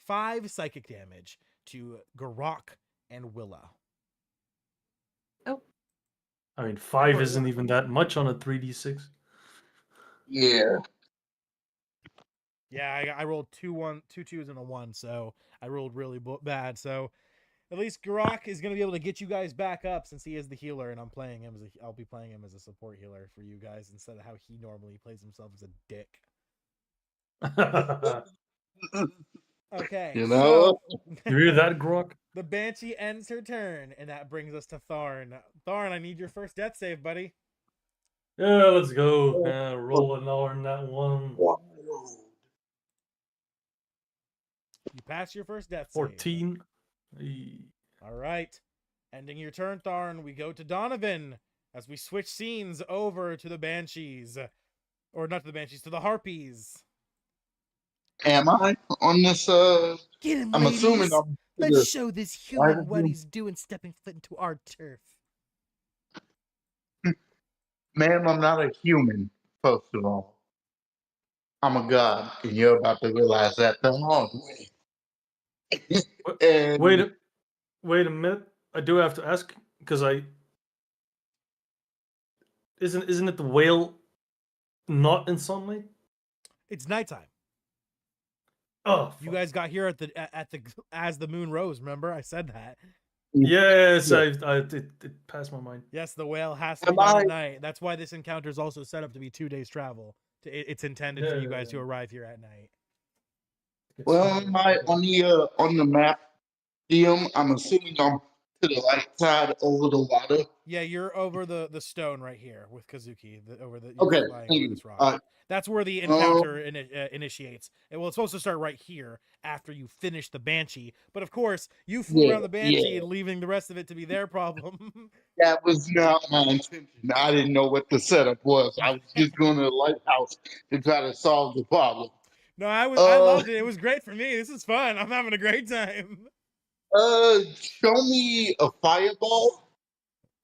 5 psychic damage to Garok and Willa. Oh, I mean, 5 isn't even that much on a 3d6. Yeah. Yeah, I rolled two twos and a 1, so I rolled really bad. So at least Garak is gonna be able to get you guys back up since he is the healer, and I'll be playing him as a support healer for you guys instead of how he normally plays himself as a dick. Okay, You know? so You hear that, Grok? the Banshee ends her turn, and that brings us to Tharn. Tharn, I need your first death save, buddy. Yeah, let's go. Roll an hour on that one. You pass your first death save. 14. All right. Ending your turn, Tharn, we go to Donovan as we switch scenes over to the Banshees. Or not to the Banshees, to the Harpies. Am I on this? Get him, I'm ladies. assuming I'm. Let's show this human what he's doing stepping foot into our turf. Ma'am, I'm not a human, first of all. I'm a god, and you're about to realize that the hard way. And Wait a minute. I do have to ask because isn't it the whale not in sunlight? It's nighttime. Oh, You guys got here at the as the moon rose. Remember, I said that. yes, it passed my mind. Yes, the whale has to be done at night. That's why this encounter is also set up to be 2 days travel. It's intended for you guys to arrive here at night. well, on the map, DM, I'm assuming I'm to the right side over the water. Yeah, you're over the stone right here with Kazuki. You're Okay, flying thank over you. this rock. That's where the encounter initiates. Well, it's supposed to start right here after you finish the Banshee. But of course, you flew around the Banshee and leaving the rest of it to be their problem. That was not my intention. I didn't know what the setup was. I was just going to the lighthouse to try to solve the problem. No, I loved it. It was great for me. This is fun. I'm having a great time. Show me a fireball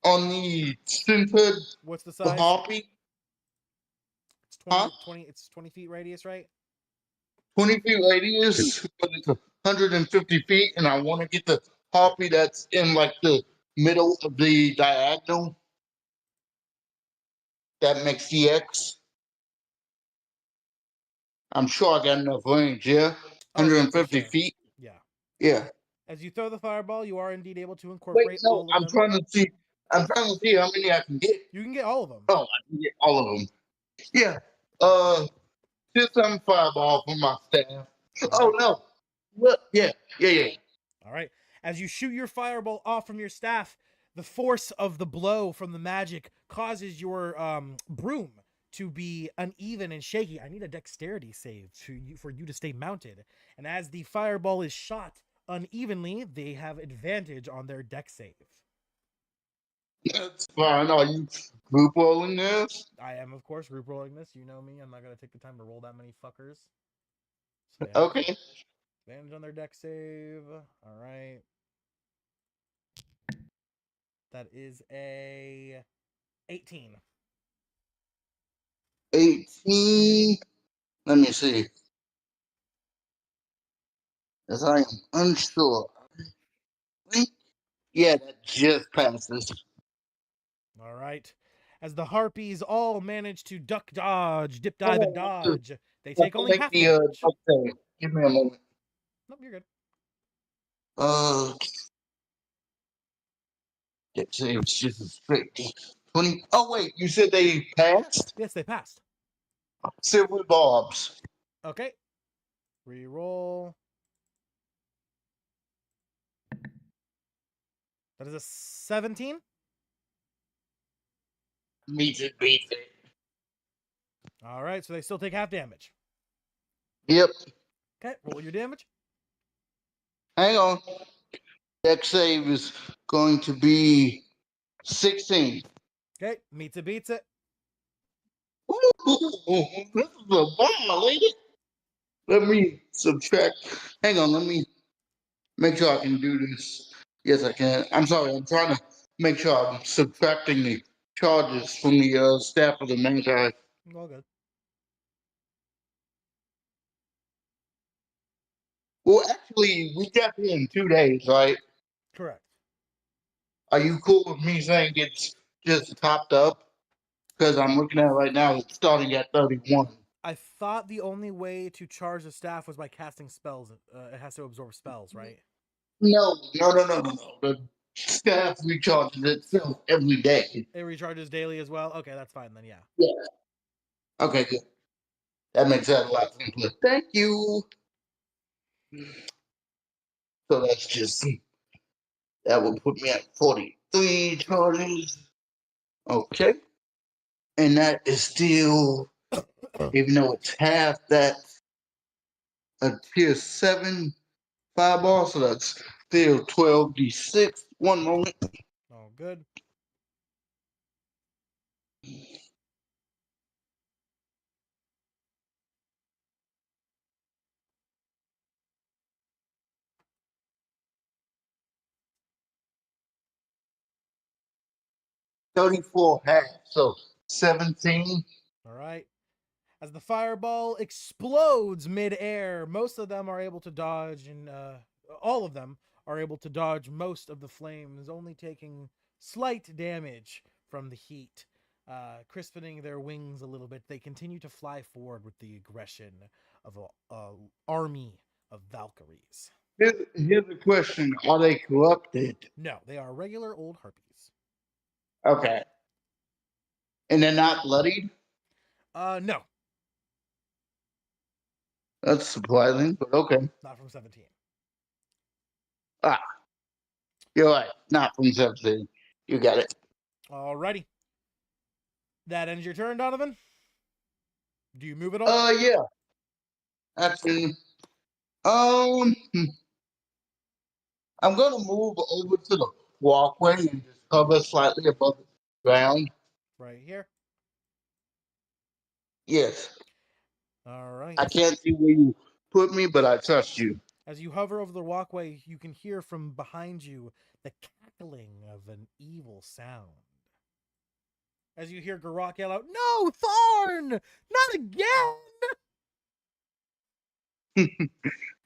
on the center. What's the size? Harpy. It's 20, It's 20 feet radius, right? 20 feet radius, but it's 150 feet, and I want to get the harpy that's in like the middle of the diagonal. That makes the X. I'm sure I got enough range, yeah? 150 feet? Yeah. Yeah. As you throw the fireball, you are indeed able to incorporate all of them. I'm trying to see how many I can get. You can get all of them. Oh, I can get all of them. Yeah. Just some fireball from my staff. Oh no. Look, yeah. All right. As you shoot your fireball off from your staff, the force of the blow from the magic causes your broom to be uneven and shaky. I need a dexterity save for you to stay mounted. And as the fireball is shot unevenly, they have advantage on their dex save. That's fine. Are you group rolling this? I am, of course, group rolling this. You know me. I'm not going to take the time to roll that many fuckers. So okay. Advantage on their dex save. All right. That is a 18. 18. Let me see. As I am unsure. Yeah, that just passes. All right. As the harpies all manage to duck, dodge, dip, dive, and dodge, they take only half damage. Okay. Give me a moment. Nope, you're good. It saves just a straight 20. Oh wait, you said they passed? Yes, they passed. Silver barbs. Okay. Reroll. That is a 17. Beats it. All right, so they still take half damage. Yep. Okay, roll your damage. Hang on. Dex save is going to be 16. Okay, meets it, beats it. Ooh, this is a bomb, lady. Let me subtract. Hang on, let me make sure I can do this. Yes, I can. I'm sorry, I'm trying to make sure I'm subtracting the charges from the staff of the main guy. All good. Well, actually, we got here in 2 days, right? Correct. Are you cool with me saying it's just topped up? Because I'm looking at it right now, it's starting at 31. I thought the only way to charge the staff was by casting spells. It has to absorb spells, right? No. The staff recharges itself every day. It recharges daily as well. Okay, that's fine then. Yeah. Yeah. Okay, good. That makes that a lot simpler. Thank you. So that's just that will put me at 43 charges. Okay. And that is still, even though it's half, that's a tier 7 fireball, so that's still 12d6. One moment. Oh, good. $34 half, so 17. All right. As the fireball explodes midair, most of them are able to dodge, and all of them are able to dodge most of the flames, only taking slight damage from the heat, crispening their wings a little bit. They continue to fly forward with the aggression of an army of Valkyries. Here's the question: are they corrupted? No, they are regular old harpies. Okay. And they're not bloodied? No, That's surprising, but okay. not from 17. You're right. Not from 17. You got it. Alrighty. That ends your turn, Donovan. Do you move at all? Yeah. Actually, I'm gonna move over to the walkway and just cover slightly above the ground. Right here. Yes. All right. I can't see where you put me, but I trust you. As you hover over the walkway, you can hear from behind you the cackling of an evil sound. As you hear Garrock yell out, "No, Thorn! Not again!"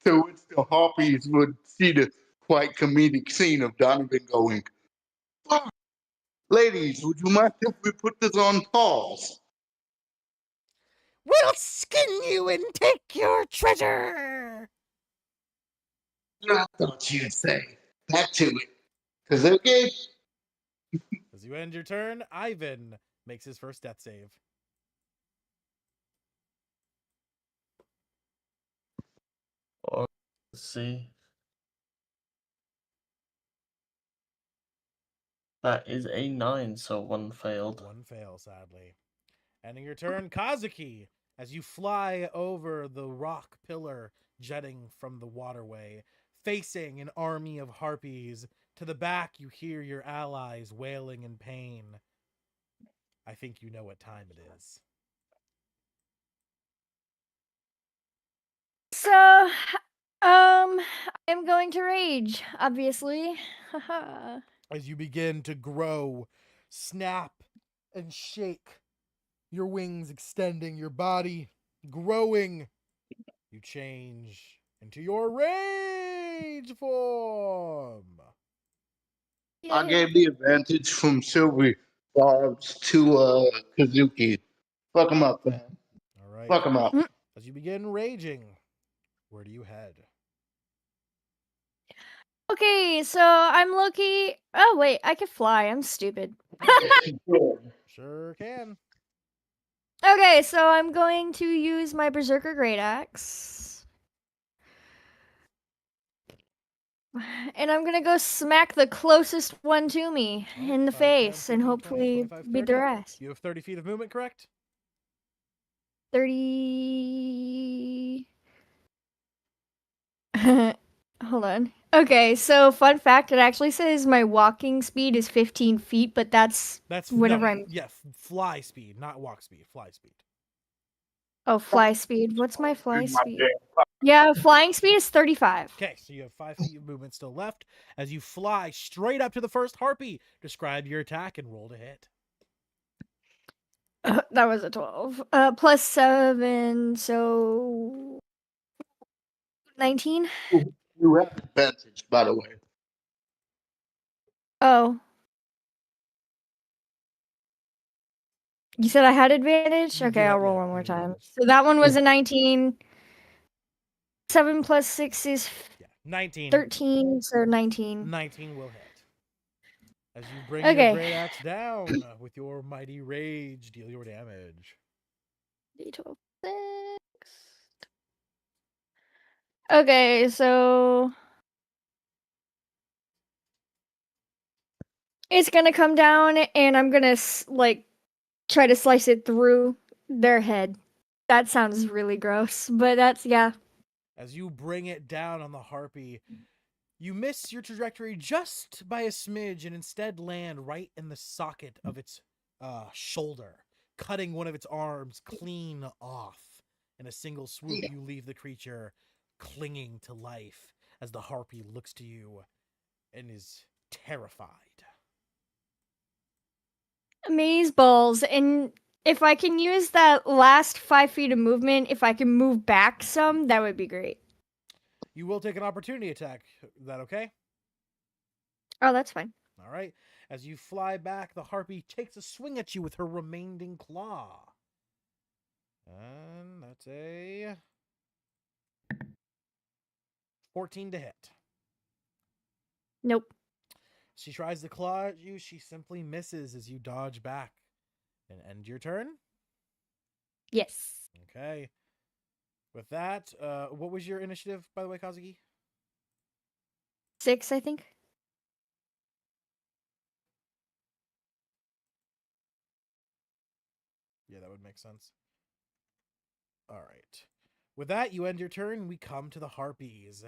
To which the harpies would see the quite comedic scene of Donovan going, "Fuck. Ladies, would you mind if we put this on pause?" We'll skin you and take your treasure. I thought you'd say back to it. Because okay. As you end your turn, Ivan makes his first death save. Let's see. That is a 9, so one failed. One fail, sadly. Ending your turn, Kazuki, as you fly over the rock pillar jetting from the waterway, facing an army of harpies. To the back, you hear your allies wailing in pain. I think you know what time it is. So, I'm going to rage, obviously. As you begin to grow, snap, and shake, your wings extending, your body growing, you change into your rage form. I gave the advantage from Sylvie Barbs to Kazuki. Fuck him up, man. All right. Fuck him up. As you begin raging, where do you head? Okay, so I'm lucky. Oh, wait, I can fly. I'm stupid. Sure can. Okay, so I'm going to use my Berserker Great Axe. And I'm gonna go smack the closest one to me in the 5, 10, face 15, and 20, hopefully 25, beat 30. their ass. You have 30 feet of movement, correct? 30. Hold on. Okay, so fun fact, it actually says my walking speed is 15 feet, but that's whenever I'm... Yeah, fly speed, not walk speed. Fly speed. Oh, fly speed. What's my fly speed? Yeah, flying speed is 35. Okay, so you have 5 feet of movement still left. As you fly straight up to the first harpy, describe your attack and roll to hit. That was a 12. Plus 7, so 19. You have advantage, by the way. Oh. You said I had advantage? You Okay, do I'll have- roll yeah, one more you have time. advantage. So that one was a 19. 7 plus 6 is Yeah, 19. 13, so 19. 19 will hit. As you bring Okay. your great axe down with your mighty rage, deal your damage. D12 6. Okay, so it's gonna come down, and I'm gonna like try to slice it through their head. That sounds really gross, but that's yeah. As you bring it down on the harpy, you miss your trajectory just by a smidge and instead land right in the socket of its shoulder, cutting one of its arms clean off. In a single swoop, you leave the creature clinging to life as the harpy looks to you and is terrified. Amaze balls, and if I can use that last 5 feet of movement, if I can move back some, that would be great. You will take an opportunity attack. Is that okay? Oh, that's fine. All right. As you fly back, the harpy takes a swing at you with her remaining claw. And that's a 14 to hit. Nope. She tries to claw at you. She simply misses as you dodge back. And end your turn? Yes. Okay. With that, what was your initiative, by the way, Kazuki? 6, I think. Yeah, that would make sense. All right. With that, you end your turn. We come to the harpies.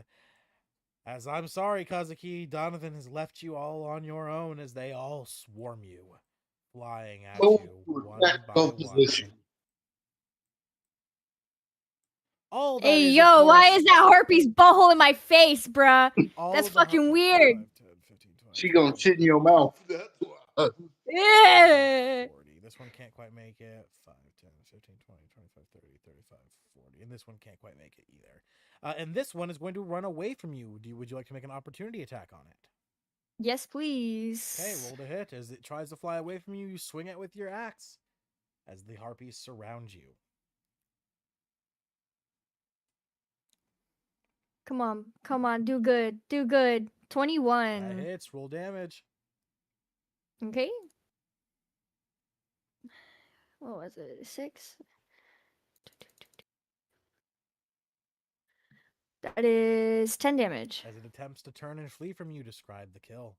As I'm sorry, Kazuki, Donovan has left you all on your own as they all swarm you, flying at you one by one. All that Hey, is, yo, of why course, is that harpy's butthole in my face, bruh? all That's of the har- fucking weird. 5, 10, 15, 20, She gonna shit in your mouth. Yeah. 40. This one can't quite make it. 5, 10, 15, 20, 25, 30, 35, 40. And this one can't quite make it either. And this one is going to run away from you. Would you like to make an opportunity attack on it? Yes, please. Okay, roll to hit. As it tries to fly away from you, you swing it with your axe as the harpies surround you. Come on, do good. 21. That hits. Roll damage. Okay. What was it? 6? That is 10 damage. As it attempts to turn and flee from you, describe the kill.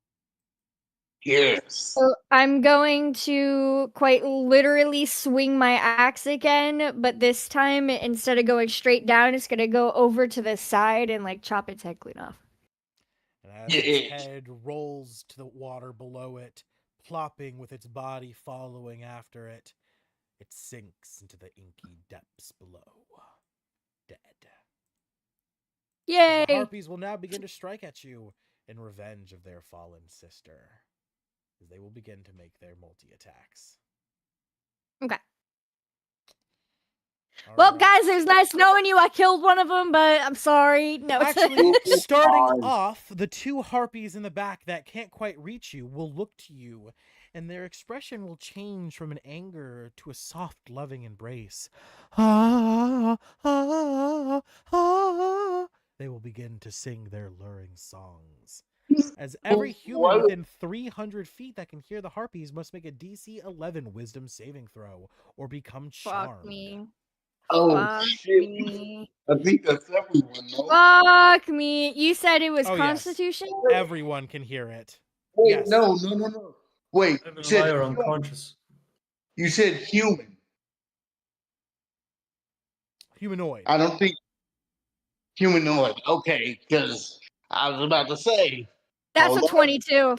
Yes. So I'm going to quite literally swing my axe again, but this time instead of going straight down, it's gonna go over to the side and like chop its head clean off. And as its head rolls to the water below it, plopping with its body following after it, it sinks into the inky depths below, dead. Yay! The harpies will now begin to strike at you in revenge of their fallen sister, as they will begin to make their multi-attacks. Okay. All Well, right. guys, it was nice knowing you. I killed one of them, but I'm sorry. No, Actually, starting off, the two harpies in the back that can't quite reach you will look to you, and their expression will change from an anger to a soft, loving embrace. Ah, ah, ah. They will begin to sing their luring songs. As every human within 300 feet that can hear the harpies must make a DC 11 wisdom saving throw or become charmed. fuck me. Oh Fuck shit! me. I think that's everyone. No? Fuck me. You said it was Oh, yes. Constitution? Everyone can hear it. Wait, Yes. no. Wait, Even you said higher human. unconscious. You said human. Humanoid. I don't think humanoid. Okay, because I was about to say. That's Hold a on. 22.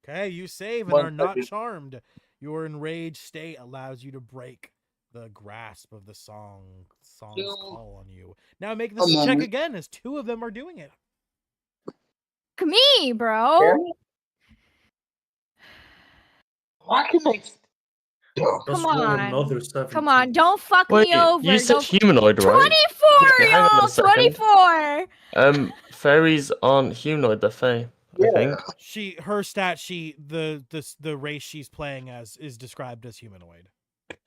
Okay, you save and One are not second. charmed. Your enraged state allows you to break the grasp of the song's No. call on you. Now make this A check moment. again, as two of them are doing it. Me, bro. Why can they? Come Just roll on. another 17. Come on, don't fuck Wait, me over. you said Don't... humanoid, right? 24, Yeah, hang on a y'all! second. 24! Fairies aren't humanoid, they're fae. I Yeah. think. Her stat sheet, the race she's playing as is described as humanoid.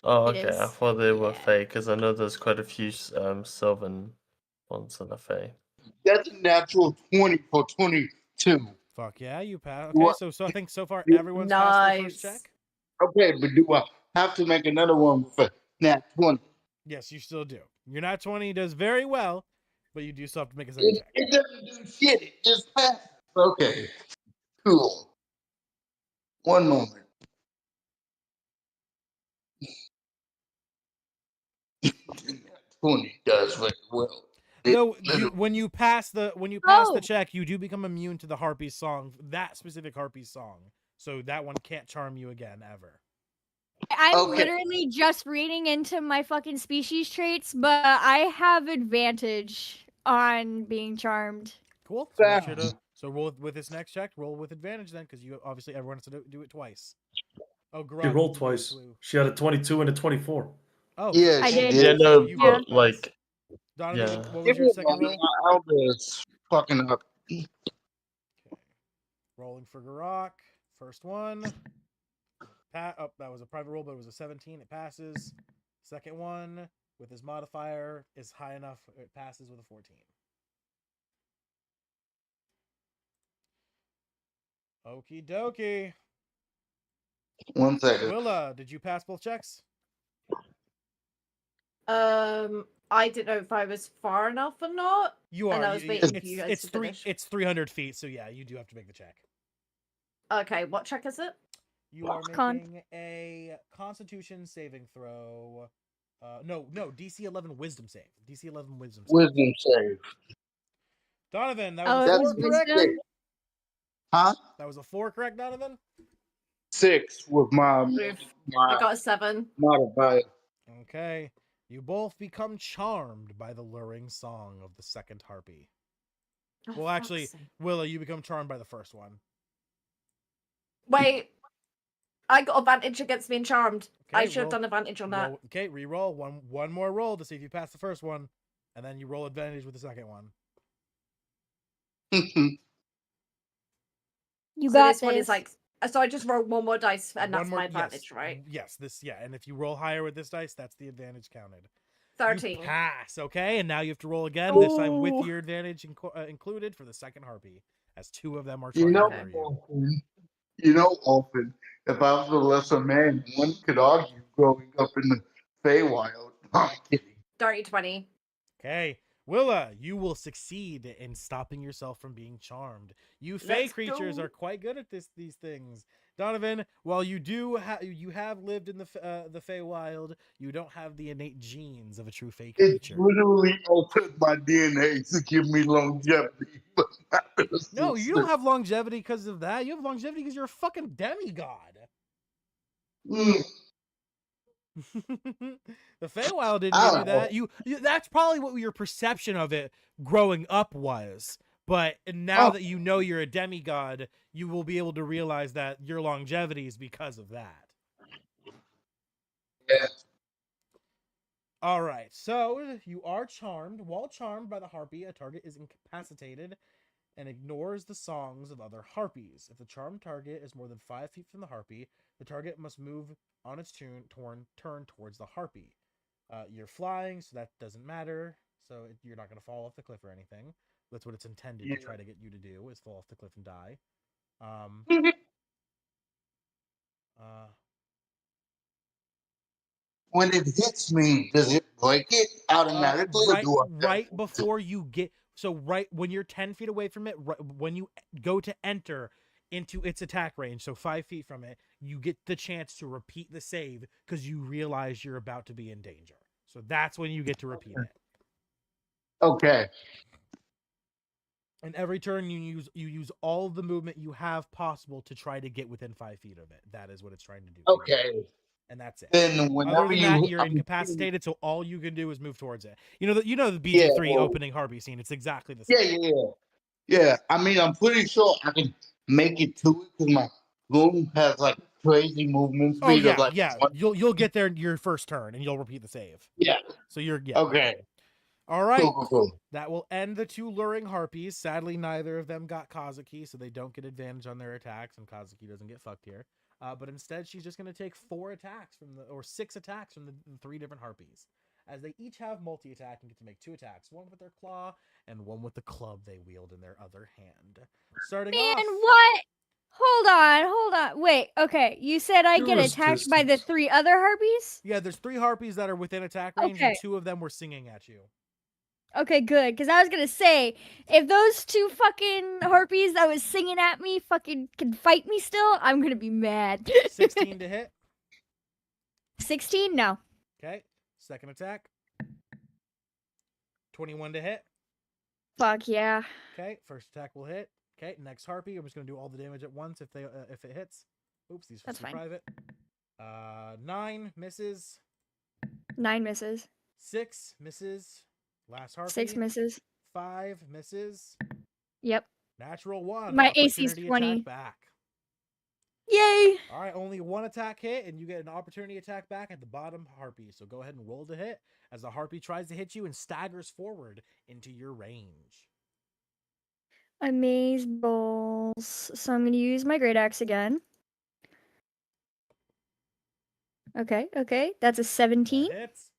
Oh, It okay. I is. thought they were Yeah. Fae because I know there's quite a few Sylvan ones in the Fae. That's a natural 20 for 22. Fuck yeah, you pass. Okay, What? so I think so far Yeah. everyone's passed their first Nice. check. Okay, but do I have to make another one with a nat 20? Yes, you still do. Your nat 20 does very well, but you do still have to make a second check. It doesn't do shit. It just passes. Okay, cool. One moment. 20 does very well. No, when you pass the check, you do become immune to the harpy's song, that specific harpy's song. So that one can't charm you again ever. I'm Okay. literally just reading into my fucking species traits, but I have advantage on being charmed. Cool. So make sure to roll with this next check. Roll with advantage then, because you obviously everyone has to do it twice. Oh, She Grog, rolled you twice. flew. She had a 22 and a 24. Oh, Yeah, I she did. Yeah, did. no, You Yeah. but like, Donovan, yeah. what was Give your me a second moment. roll? My elbow is fucking up. Okay. Rolling for Garok. First one. That was a private roll, but it was a 17. It passes. Second one with his modifier is high enough. It passes with a 14. Okie dokie. 1 second. Willa, did you pass both checks? I didn't know if I was far enough or not. You are. And I was waiting for you guys to finish. It's 300 feet, so yeah, you do have to make the check. Okay, what check is it? You are Con. making a Constitution saving throw. No, DC 11 Wisdom save. DC 11 Wisdom save. Wisdom save. Donovan, that Oh, was a it 4, was correct? wisdom? Huh? That was a 4, correct, Donovan? 6 with my I got a 7. modifier. Okay. You both become charmed by the luring song of the second harpy. Oh, Well, actually, fuck's sake. Willa, you become charmed by the first one. Wait. I got advantage against being charmed. I Okay, should have done advantage on that. Okay, re-roll one more roll to see if you pass the first one, and then you roll advantage with the second one. You So got this one is like, so I just roll one more dice and that's my advantage, yes, right? Yes, and if you roll higher with this dice, that's the advantage counted. 13. You pass, okay, and now you have to roll again. This time with Ooh. your advantage included for the second harpy, as 2 of them are You trying know, to lure you. Orphan, if I was a lesser man, one could argue growing up in the Feywild. I'm kidding. Dirty 20. Okay, Willa, you will succeed in stopping yourself from being charmed. You Fey Let's creatures go. are quite good at these things. Donovan, while you have lived in the Feywild, you don't have the innate genes of a true Fey It's creature. literally altered my DNA to give me longevity. But No, you don't have longevity because of that. You have longevity because you're a fucking demigod. Mm, The Feywild didn't I give you don't that. You that's probably what your perception of it growing up was. But now that you know you're a demigod, you will be able to realize that your longevity is because of that. Yeah. All right, so you are charmed. While charmed by the harpy, a target is incapacitated and ignores the songs of other harpies. If the charmed target is more than 5 feet from the harpy, the target must move on its turn towards the harpy. You're flying, so that doesn't matter. So you're not going to fall off the cliff or anything. That's what it's intended to try to get you to do, is fall off the cliff and die. When it hits me, does it break it automatically? Right before you get... So right when you're 10 feet away from it, when you go to enter into its attack range, so 5 feet from it, you get the chance to repeat the save because you realize you're about to be in danger. So that's when you get to repeat it. Okay. And every turn you use all of the movement you have possible to try to get within 5 feet of it. That is what it's trying to do. Okay. And that's it. Then whenever Other than that, you're incapacitated, so all you can do is move towards it. You know the BG3 opening harpy scene. It's exactly the same. Yeah. I mean, I'm pretty sure I can make it to it because my room has like crazy movement speed of like. You'll get there your first turn and you'll repeat the save. Yeah. So you're Okay. All right. Cool. That will end the 2 luring harpies. Sadly, neither of them got Kazuki, so they don't get advantage on their attacks, and Kazuki doesn't get fucked here. But instead, she's just going to take 6 attacks from the 3 different harpies. As they each have multi-attack and get to make 2 attacks, one with their claw and one with the club they wield in their other hand. Starting off. Man, what? Hold on. Wait, okay. You said I get Tourist attacked by the distance. 3 other harpies? Yeah, there's 3 harpies that are within attack range, Okay. and 2 of them were singing at you. Okay, good. Because I was going to say, if those 2 fucking harpies that was singing at me fucking can fight me still, I'm going to be mad. 16 to hit. 16? No. Okay. Second attack. 21 to hit. Fuck yeah. Okay. First attack will hit. Okay. Next harpy. I'm just gonna do all the damage at once if it hits. Oops, these are That's fine. private. 9 misses. 9 misses. 6 misses. Last harpy. 6 misses. 5 misses. Yep. Natural 1. My AC is Opportunity 20. attack back. Yay! All right, only 1 attack hit, and you get an opportunity attack back at the bottom harpy. So go ahead and roll to hit as the harpy tries to hit you and staggers forward into your range. Amaze balls. So I'm going to use my great axe again. Okay. That's a 17. That hits.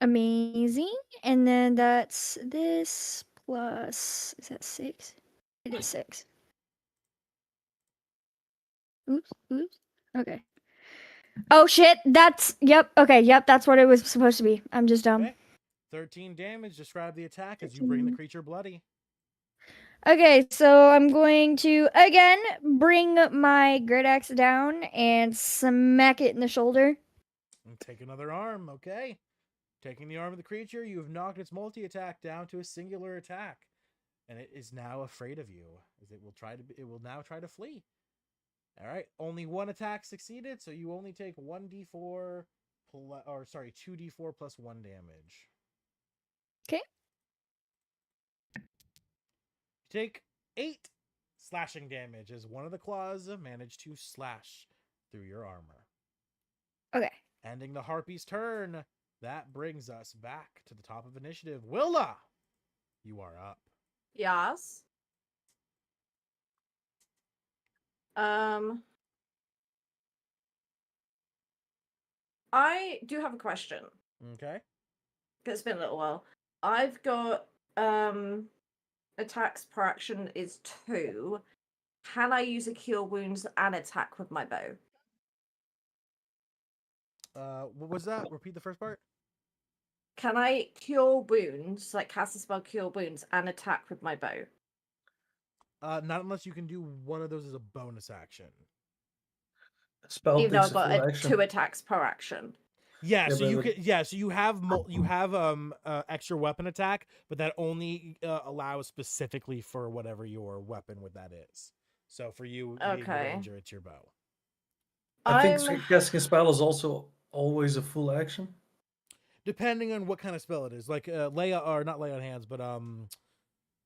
Amazing. And then that's this plus. Is that 6? It is 6. Oops. Okay. Oh shit. Yep. Okay. Yep. That's what it was supposed to be. I'm just dumb. Okay. 13 damage. Describe the attack as you bring the creature bloody. Okay, so I'm going to again bring my great axe down and smack it in the shoulder. And take another arm. Okay. Taking the arm of the creature, you have knocked its multi-attack down to a singular attack, and it is now afraid of you, as it will now try to flee. All right, only 1 attack succeeded, so you only take 2d4 plus 1 damage. Okay. You take 8 slashing damage as one of the claws managed to slash through your armor. Okay. Ending the harpy's turn. That brings us back to the top of initiative. Willa, you are up. Yes. I do have a question. Okay. It's been a little while. I've got attacks per action is 2. Can I use a cure wounds and attack with my bow? What was that? Repeat the first part. Can I cure wounds, like cast a spell cure wounds, and attack with my bow? Not unless you can do one of those as a bonus action. Spell Even though takes I've got full action. 2 attacks per action. Yeah, Yeah, so but you like- can. Yeah, so you have extra weapon attack, but that only allows specifically for whatever your weapon with that is. So for you, being the Okay. ranger, it's your bow. I think casting a spell is also always a full action. Depending on what kind of spell it is, like lay or not lay on hands, but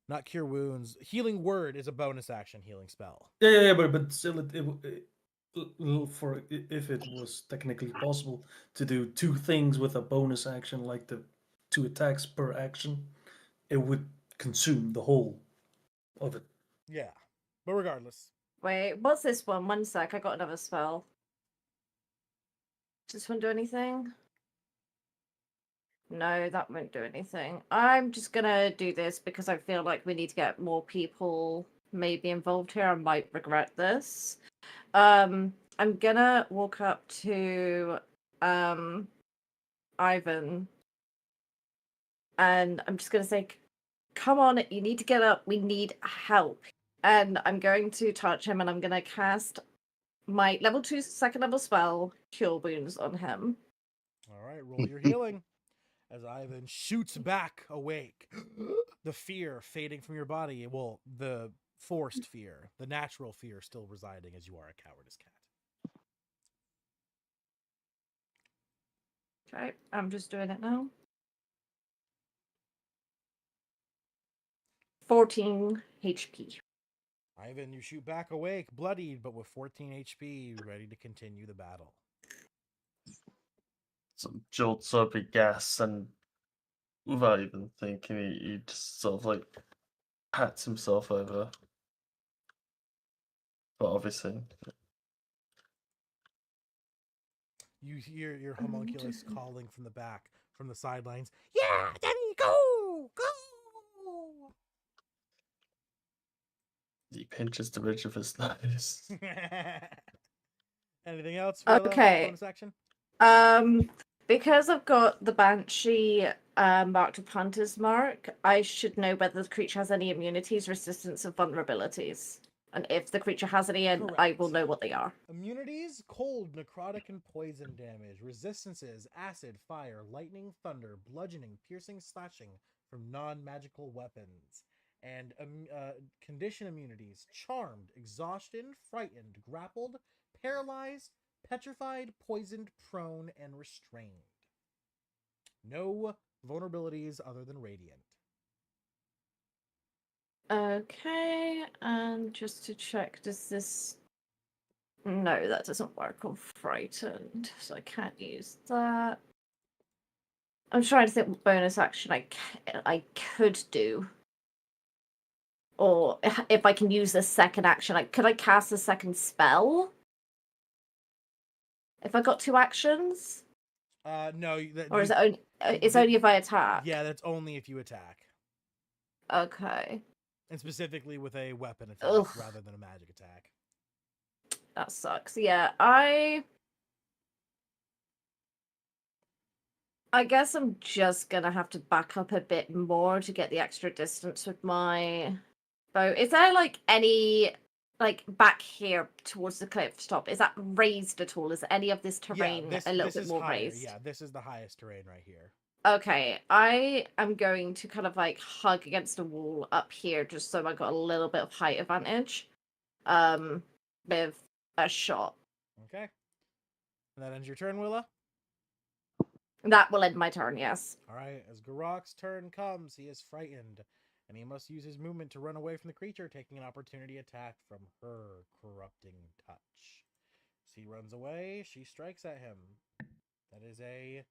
not cure wounds. Healing word is a bonus action healing spell. Yeah, but still, if it was technically possible to do 2 things with a bonus action, like the 2 attacks per action, it would consume the whole of it. Yeah, but regardless. Wait, what's this one? 1 sec, I got another spell. Does this one do anything? No, that won't do anything. I'm just gonna do this because I feel like we need to get more people maybe involved here. I might regret this. I'm gonna walk up to Ivan, and I'm just gonna say, come on, you need to get up, we need help. And I'm going to touch him, and I'm gonna cast my level 2 second level spell, Cure Wounds, on him. All right, roll your healing. As Ivan shoots back awake, the fear fading from your body. Well, the forced fear, the natural fear still residing as you are a cowardice cat. Okay, I'm just doing it now. 14 HP. Ivan, you shoot back awake, bloodied, but with 14 HP, ready to continue the battle. Some jolts up a gas and without even thinking, he just sort of like pats himself over. But obviously, You hear your homunculus calling from the back, from the sidelines. Yeah, Daddy, go, go. he pinches the ridge of his nose. Anything else? Willa? Okay. Bonus action. Because I've got the Banshee marked with Hunter's Mark, I should know whether the creature has any immunities, resistance, or vulnerabilities. And if the creature has any, I will Correct. know what they are. Immunities: cold, necrotic, and poison damage. Resistances: acid, fire, lightning, thunder, bludgeoning, piercing, slashing from non-magical weapons. And condition immunities: charmed, exhaustion, frightened, grappled, paralyzed, petrified, poisoned, prone, and restrained. No vulnerabilities other than radiant. Okay, and just to check, does this... No, that doesn't work on frightened, so I can't use that. I'm trying to think what bonus action I could do. Or if I can use the second action, could I cast a second spell? If I got 2 actions? No. Or is it only... It's only if I attack? Yeah, that's only if you attack. Okay. And specifically with a weapon attack rather than a magic attack. That sucks. Yeah, I guess I'm just gonna have to back up a bit more to get the extra distance with my bow. Is there like any back here towards the cliff top? Is that raised at all? Is any of this terrain a little bit more higher. raised? Yeah, this is the highest terrain right here. Okay, I am going to kind of hug against a wall up here just so I got a little bit of height advantage. With a shot. Okay. And that ends your turn, Willa? That will end my turn, yes. Alright, as Garok's turn comes, he is frightened, and he must use his movement to run away from the creature, taking an opportunity attack from her corrupting touch. As he runs away, she strikes at him. That is a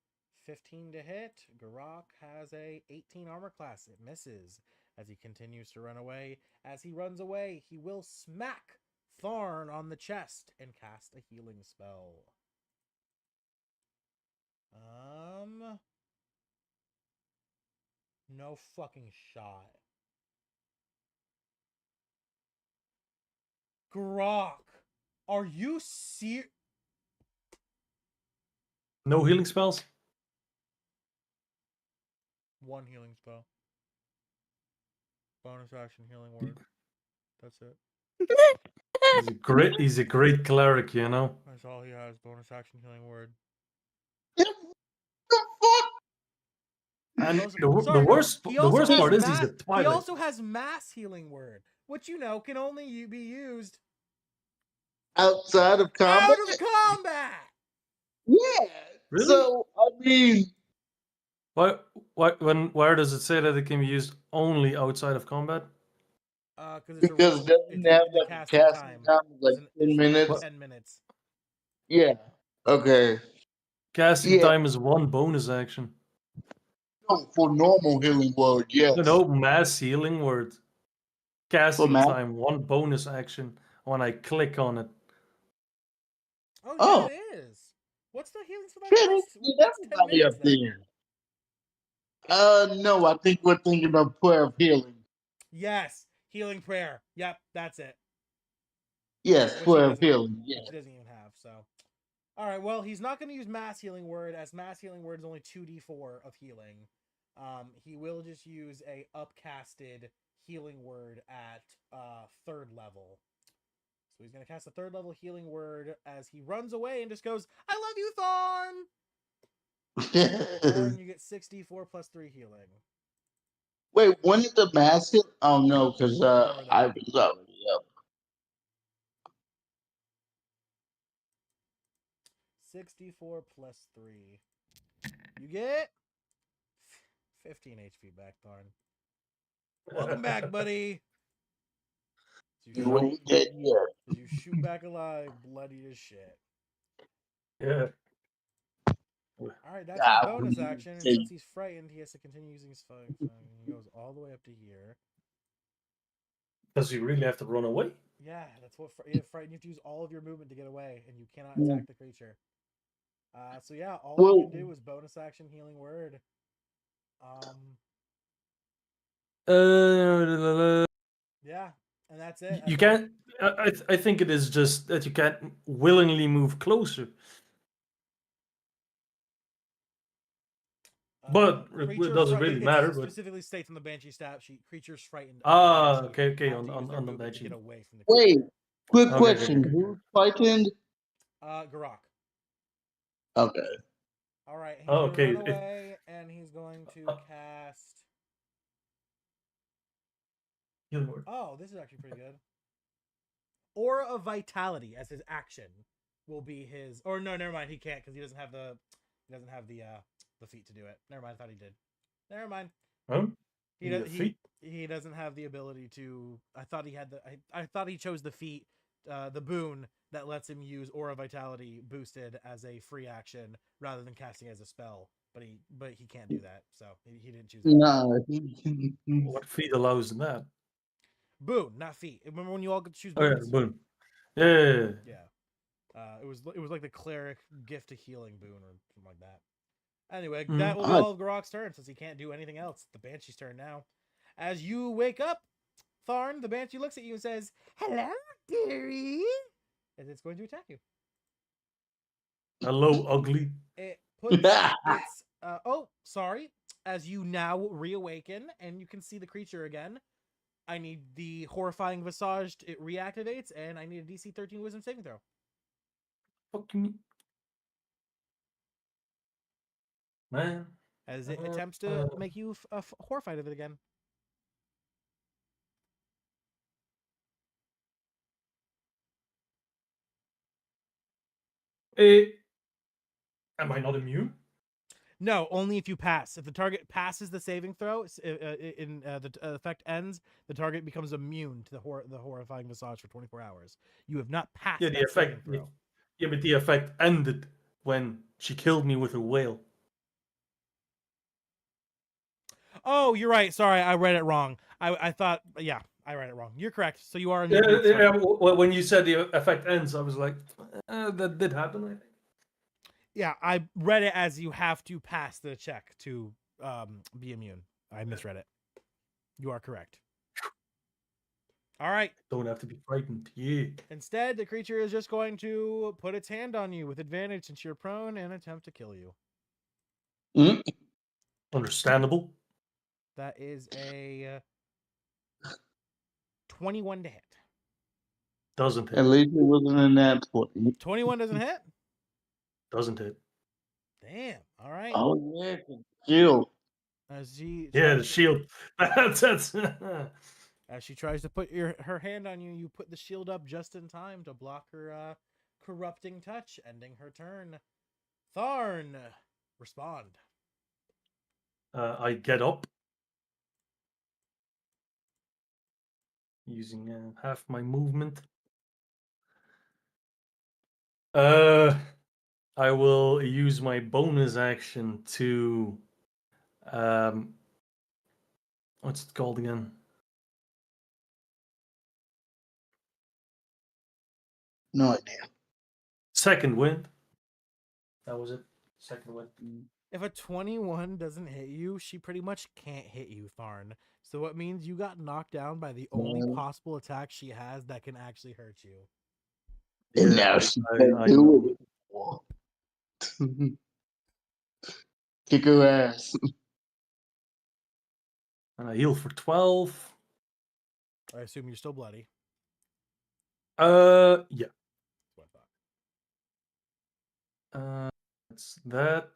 15 to hit. Garok has a 18 armor class. It misses as he continues to run away. As he runs away, he will smack Tharn on the chest and cast a healing spell. No fucking shot. Garok, are you serious? No healing spells? One healing spell. Bonus action healing word. That's it. He's a great cleric, you know. That's all he has. Bonus action healing word. And Also, the worst has part is he's a Twilight. He also has mass healing word, which can only be used outside of combat. Out of combat. Yeah. Really? So I mean, where does it say that it can be used only outside of combat? Because it doesn't have like a casting time of like 10 minutes. 10 minutes. Yeah. Okay. Casting time is one bonus action. No, for normal healing word, yes. No, mass healing word. Casting time, one bonus action when I click on it. Oh, yeah, it is. What's the healing for that? Everybody up there. No, I think we're thinking of prayer of healing. Yes, healing prayer. Yep, that's it. Yes, prayer of healing. Yeah. Which he doesn't even have. So, all right. Well, he's not going to use mass healing word, as mass healing word is only 2d4 of healing. He will just use a upcasted healing word at 3rd level. So he's going to cast a 3rd level healing word as he runs away and just goes, "I love you, Thorn." Thorn, you get 64 plus 3 healing. Wait, when did the mass heal? Oh no, because I was already up. 64 plus 3. You get 15 HP back, Thorn. Welcome back, buddy. You ain't dead yet. You shoot back alive, bloody as shit. Yeah. All right, that's Ah, his bonus action, and since he's frightened, he has to continue using his phone. He goes all the way up to here. Does he really have to run away? Yeah, that's what you have frightened. You have to use all of your movement to get away, and you cannot attack the creature. So yeah, all Well- he can do is bonus action healing word. Yeah, and that's it. You can't. I think it is just that you can't willingly move closer. But it doesn't really matter. It But specifically states on the Banshee stat sheet, creatures frightened. okay. Have to use On their the movement to Banshee. get away from the Wait, quick Okay, question. okay. Who's frightened? Garok. Okay. All right, he's Oh, gonna okay, run away, and he's going to cast. Healing word. Oh, this is actually pretty good. Aura of Vitality as his action will be his. Or no, never mind. He can't because he doesn't have the. He doesn't have the feat to do it. Never mind. I thought he did. Never mind. Huh? He The does. feat? He doesn't have the ability to. I thought he had the. I thought he chose the feat, the boon that lets him use Aura Vitality boosted as a free action rather than casting as a spell. But he can't do that, so he didn't choose that. No. What feat allows that? Boon, not feat. Remember when you all could choose Oh yeah, boons? boon. Yeah. It was like the cleric gift to healing boon or something like that. Anyway, Mhm. that will be all of Garok's turn since he can't do anything else. The Banshee's turn now. As you wake up, Tharn, the Banshee looks at you and says, "Hello, dearie," and it's going to attack you. Hello, ugly. It puts its oh, sorry. As you now reawaken and you can see the creature again, I need the horrifying visage. It reactivates, and I need a DC 13 Wisdom saving throw. Fuck me. Man. As it attempts to make you horrified of it again. Am I not immune? No, only if you pass. If the target passes the saving throw, the effect ends, the target becomes immune to the horrifying visage for 24 hours. You have not passed Yeah, that the saving effect. throw. Yeah, but the effect ended when she killed me with a whale. Oh, you're right. Sorry, I read it wrong. I thought, yeah, I read it wrong. You're correct. So you are immune. Yeah, when you said the effect ends, I was like, that did happen, I think. Yeah, I read it as you have to pass the check to be immune. I misread it. You are correct. All right. Don't have to be frightened. Yeah. Instead, the creature is just going to put its hand on you with advantage since you're prone and attempt to kill you. Understandable. That is a 21 to hit. Doesn't hit. At least it wasn't in that 20. 21 doesn't hit? Doesn't hit. Damn. All right. Oh, yeah. Shield. As she Yeah, the shield. That's as she tries to put her hand on you, you put the shield up just in time to block her corrupting touch, ending her turn. Tharn, respond. I get up. Using half my movement. I will use my bonus action to what's it called again? No idea. Second wind. That was it. Second wind. If a 21 doesn't hit you, she pretty much can't hit you, Tharn. So it means you got knocked down by the only possible attack she has that can actually hurt you. And now she I can't do it. Kick her ass. And I heal for 12. I assume you're still bloody. Yeah. That's what I thought. That's that.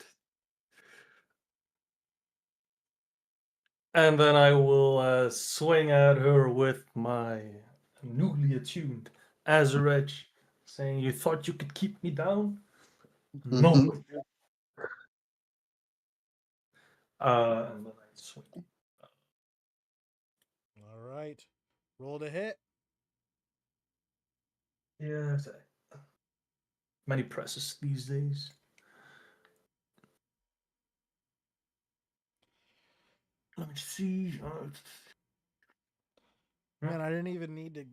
And then I will swing at her with my newly attuned Azure Edge, saying, "You thought you could keep me down? No." And then I swing. All right. Roll to hit. Yeah, many presses these days. Let me see. Man, I didn't even need to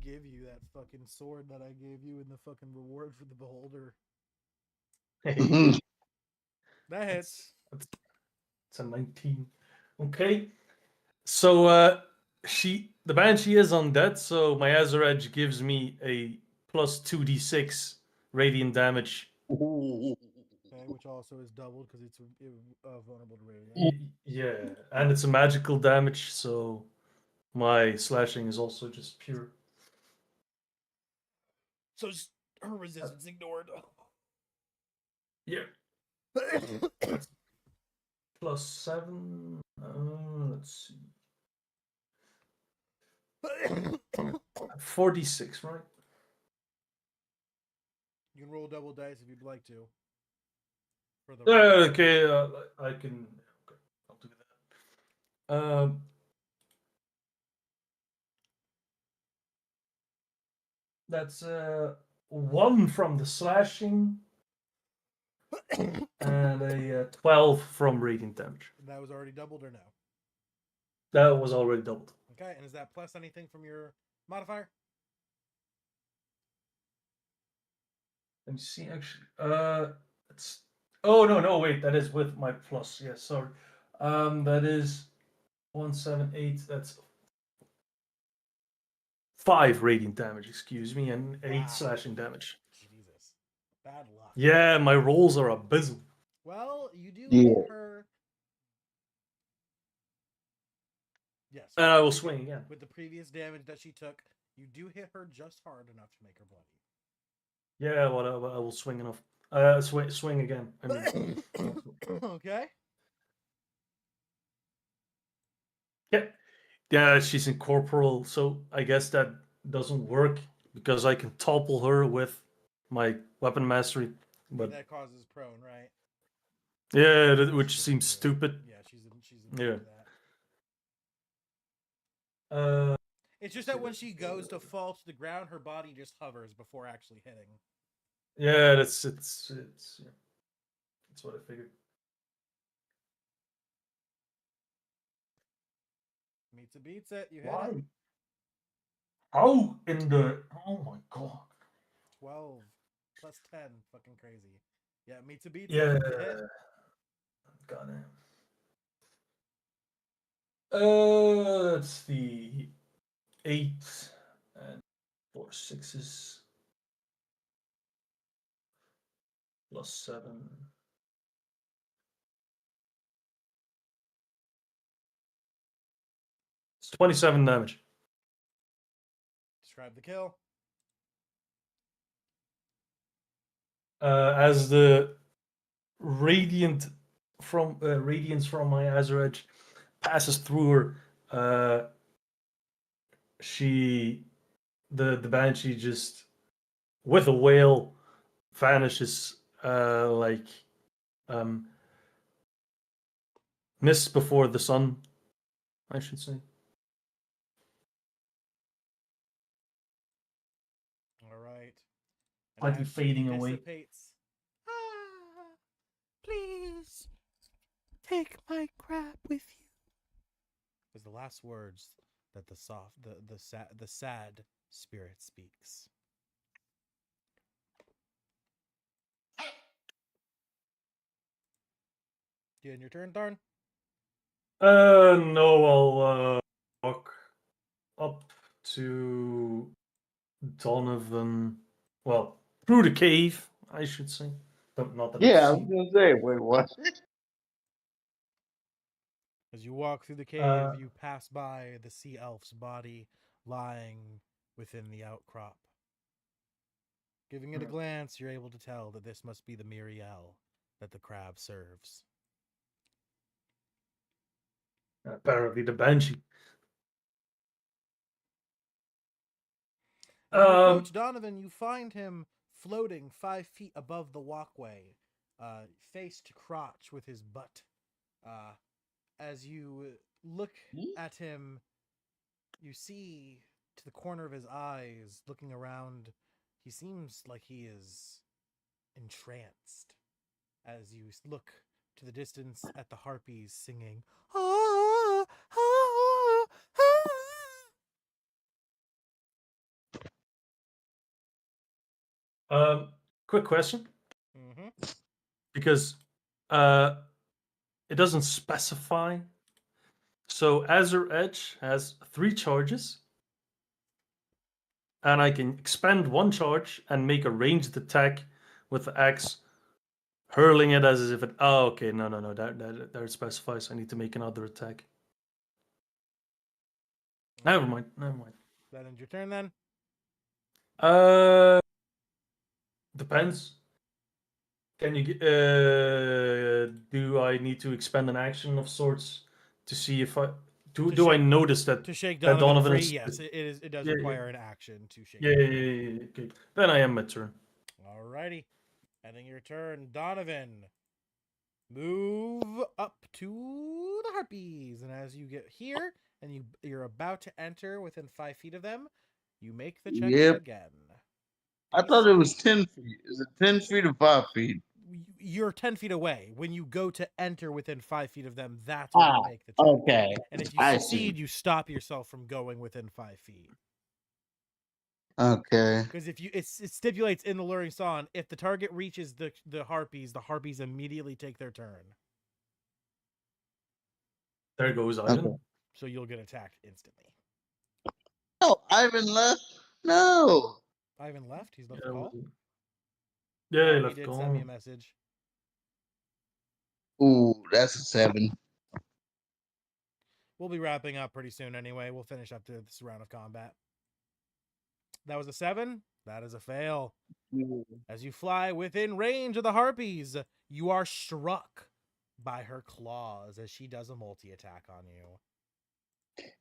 give you that fucking sword that I gave you in the fucking reward for the beholder. Hey, That hits. it's a 19. Okay. So the banshee is undead, so my Azure Edge gives me a plus 2d6 radiant damage. Okay, which also is doubled because it's vulnerable to radiant. Yeah, and it's a magical damage, so my slashing is also just pure. So her resistance ignored. Yeah. Plus 7. Let's see. 46, right? You can roll double dice if you'd like to. For the Okay, I can. Okay, I'll do that. That's 1 from the slashing and a 12 from radiant damage. That was already doubled or no? That was already doubled. Okay, and is that plus anything from your modifier? Let me see. Actually, it's. Oh no, wait. That is with my plus. Yes, sorry. That is 178. That's 5 radiant damage. Excuse me, and 8 slashing damage. Jesus, bad luck. Yeah, my rolls are abysmal. Well, you do Yeah. hit her. Yes. And I will swing again. With the previous damage that she took, you do hit her just hard enough to make her bloody. Yeah, whatever. I will swing enough. Swing again. I mean, Okay. yeah, she's incorporeal, so I guess that doesn't work because I can topple her with my weapon mastery. But that causes prone, right? yeah, which seems stupid. Yeah, she's Yeah. that. It's just that when she goes to fall to the ground, her body just hovers before actually hitting. Yeah, it's what I figured. Meets it, beats it. You hit Why? it. How in the? Oh my god. 12 plus 10, fucking crazy. Yeah, meets it, beats Yeah. it. You hit. Got it. It's the 8 and 4 6s plus 7. It's 27 damage. Describe the kill. As the radiance from my Azure Edge passes through her, the banshee just with a wail vanishes like mist before the sun, I should say. All right. Slightly fading away. Dissipates. Please take my crab with you. Is the last words that the sad spirit speaks. You in your turn, Tharn? No, I'll walk up to Donovan. Well, through the cave, I should say. Not that Yeah, I I've was seen. gonna say, wait, what? As you walk through the cave, you pass by the sea elf's body lying within the outcrop. Giving it a glance, you're able to tell that this must be the Miriel that the crab serves. Apparently, the banshee. As you approach Donovan, you find him floating 5 feet above the walkway, face to crotch with his butt. As you look at him, you see to the corner of his eyes, looking around, he seems like he is entranced. As you look to the distance at the harpies singing, "Ah!" Quick question, Mm-hmm. because it doesn't specify. So Azure Edge has 3 charges, and I can expend 1 charge and make a ranged attack with the axe, hurling it as if it. Oh, okay. No. That specifies I need to make another attack. Never mind. That ends your turn then. Depends. Can you do I need to expend an action of sorts to see if I do I notice that To shake that Donovan Donovan free, is yes, it does Yeah, require an action to shake. yeah. Okay. Then I am my turn. Alrighty. Ending your turn, Donovan. Move up to the harpies, and as you get here, and you're about to enter within 5 feet of them, you make the check Yep. again. I thought it was 10 feet. Is it 10 feet or 5 feet? You're 10 feet away. When you go to enter within 5 feet of them, that's when you make the check. Okay. And if you I succeed, see. you stop yourself from going within 5 feet. Okay. Because if it stipulates in the luring song, if the target reaches the harpies immediately take their turn. There goes Ivan. Okay. So you'll get attacked instantly. No, Ivan left. No. Ivan left. He's left the call. Yeah, Oh, he he left did call. send me a message. Ooh, that's a 7. We'll be wrapping up pretty soon anyway. We'll finish up to this round of combat. That was a 7. That is a fail. As you fly within range of the harpies, you are struck by her claws as she does a multi-attack on you.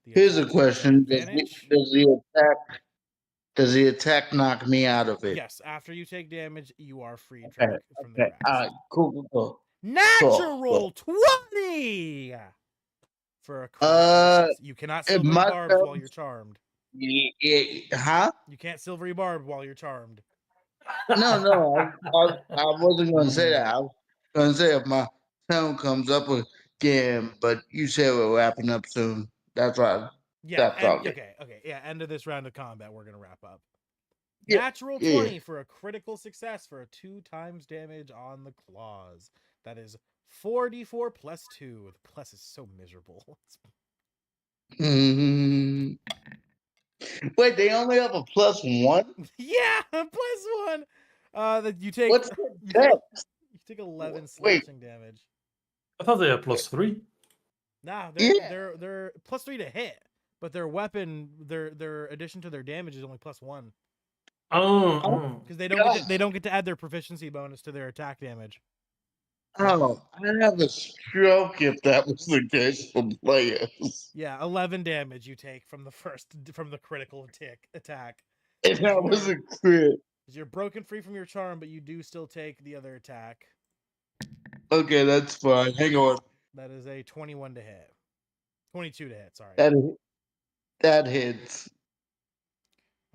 Here's a question. Advantage? Does the attack knock me out of it? Yes, after you take damage, you are freed Okay. from the grasp. All right. Cool. Natural 20 for a critical success. You cannot silvery barbs while you're charmed. Huh? You can't silvery barb while you're charmed. No. I wasn't going to say that. I was going to say if my tone comes up again, but you said we're wrapping up soon. That's right. Yeah. That's all. Okay. Yeah. End of this round of combat. We're gonna wrap up. Yeah, Natural 20 for a critical success for a 2 times damage on the claws. That is 4d4 plus 2. The plus is so miserable. Wait, they only have a +1? Yeah, +1. That you take. What's the you take 11 Wait. slashing damage. I thought they had +3. Nah, Yeah. they're +3 to hit, but their weapon, their addition to their damage is only +1 Oh. because they don't get to add their proficiency bonus to their attack damage. Oh, I'd have a stroke if that was the case for players. Yeah, 11 damage you take from the critical attack. If that was a crit. You're broken free from your charm, but you do still take the other attack. Okay, that's fine. Hang on. That is a 21 to hit. 22 to hit, sorry. That hits.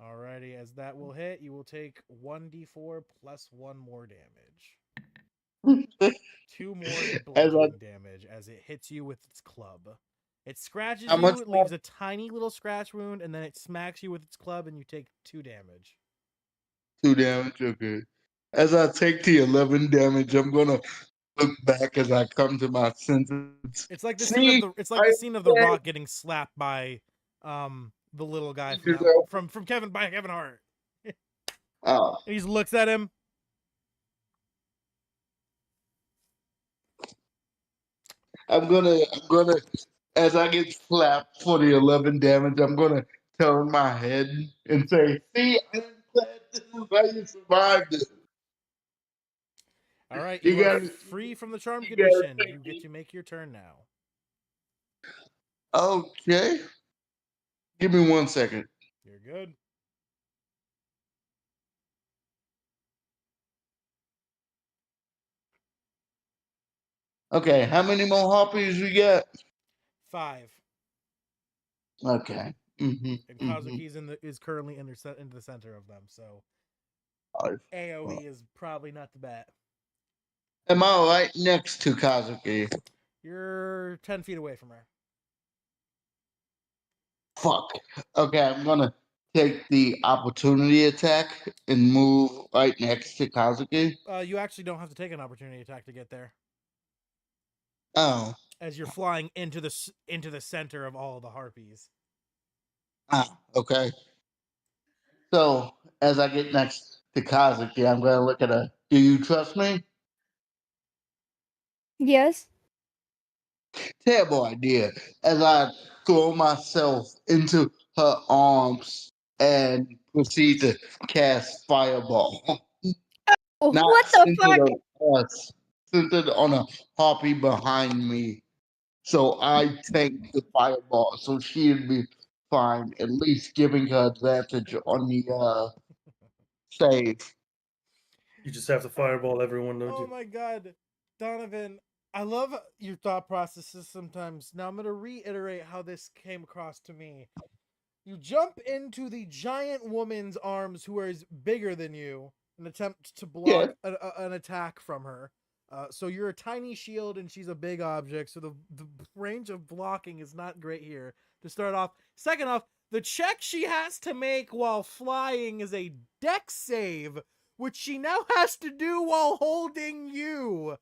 Alrighty, as that will hit, you will take 1d4 plus 1 more damage. 2 more bludgeoning damage as it hits you with its club. It scratches you, it leaves a tiny little scratch wound, and then it smacks you with its club, and you take 2 damage. 2 damage, okay. As I take the 11 damage, I'm gonna look back as I come to my senses. It's like the scene of the Rock getting slapped by the little guy from Kevin Hart. Oh. And he looks at him. I'm gonna as I get slapped for the 11 damage, I'm gonna turn my head and say, "See, I'm glad this is how you survived it." All right, you are free from the charm condition. You get to make your turn now. Okay. Give me 1 second. You're good. Okay, how many more harpies we got? 5. Okay. And Kazuki's is currently into the center of them, so 5. AoE is probably not the bet. Am I right next to Kazuki? You're 10 feet away from her. Fuck. Okay, I'm gonna take the opportunity attack and move right next to Kazuki? You actually don't have to take an opportunity attack to get there, Oh, as you're flying into the center of all the harpies. okay. So as I get next to Kazuki, I'm gonna look at her. Do you trust me? Yes. Terrible idea. As I throw myself into her arms and proceed to cast Fireball. Oh, Not what the fuck? centered on a harpy behind me. So I take the Fireball, so she'd be fine, at least giving her advantage on the save. You just have to fireball everyone, don't Oh you? my god, Donovan, I love your thought processes sometimes. Now I'm going to reiterate how this came across to me. You jump into the giant woman's arms who is bigger than you and attempt to block an attack from her. So you're a tiny shield and she's a big object, so the range of blocking is not great here to start off. Second off, the check she has to make while flying is a dex save, which she now has to do while holding you,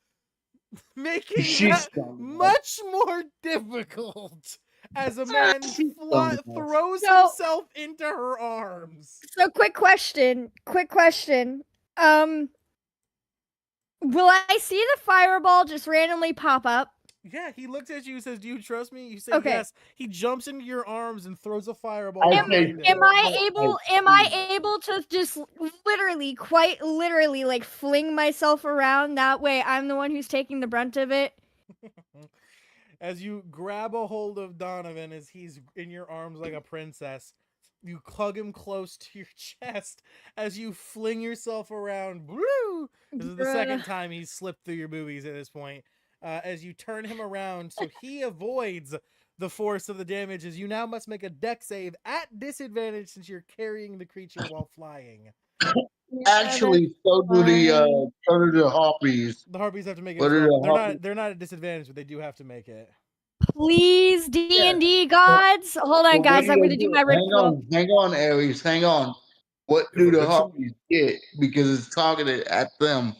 making She's that much more difficult as a man throws himself into her arms. So quick question. Will I see the fireball just randomly pop up? Yeah, he looks at you and says, "Do you trust me?" You say Okay. yes. He jumps into your arms and throws a fireball Am behind him. I able to just quite literally, like fling myself around? That way I'm the one who's taking the brunt of it. As you grab a hold of Donovan as he's in your arms like a princess, you hug him close to your chest as you fling yourself around. Woo! This is the second time he's slipped through your boobies at this point. As you turn him around so he avoids the force of the damage, as you now must make a dex save at disadvantage since you're carrying the creature while flying. Actually, so do the harpies. The harpies have to make it as well. They're not at disadvantage, but they do have to make it. Please, D&D gods. Hold on, guys. I'm going to do my ritual. Hang on, Aries. Hang on. What do the harpies get? Because it's targeted at them.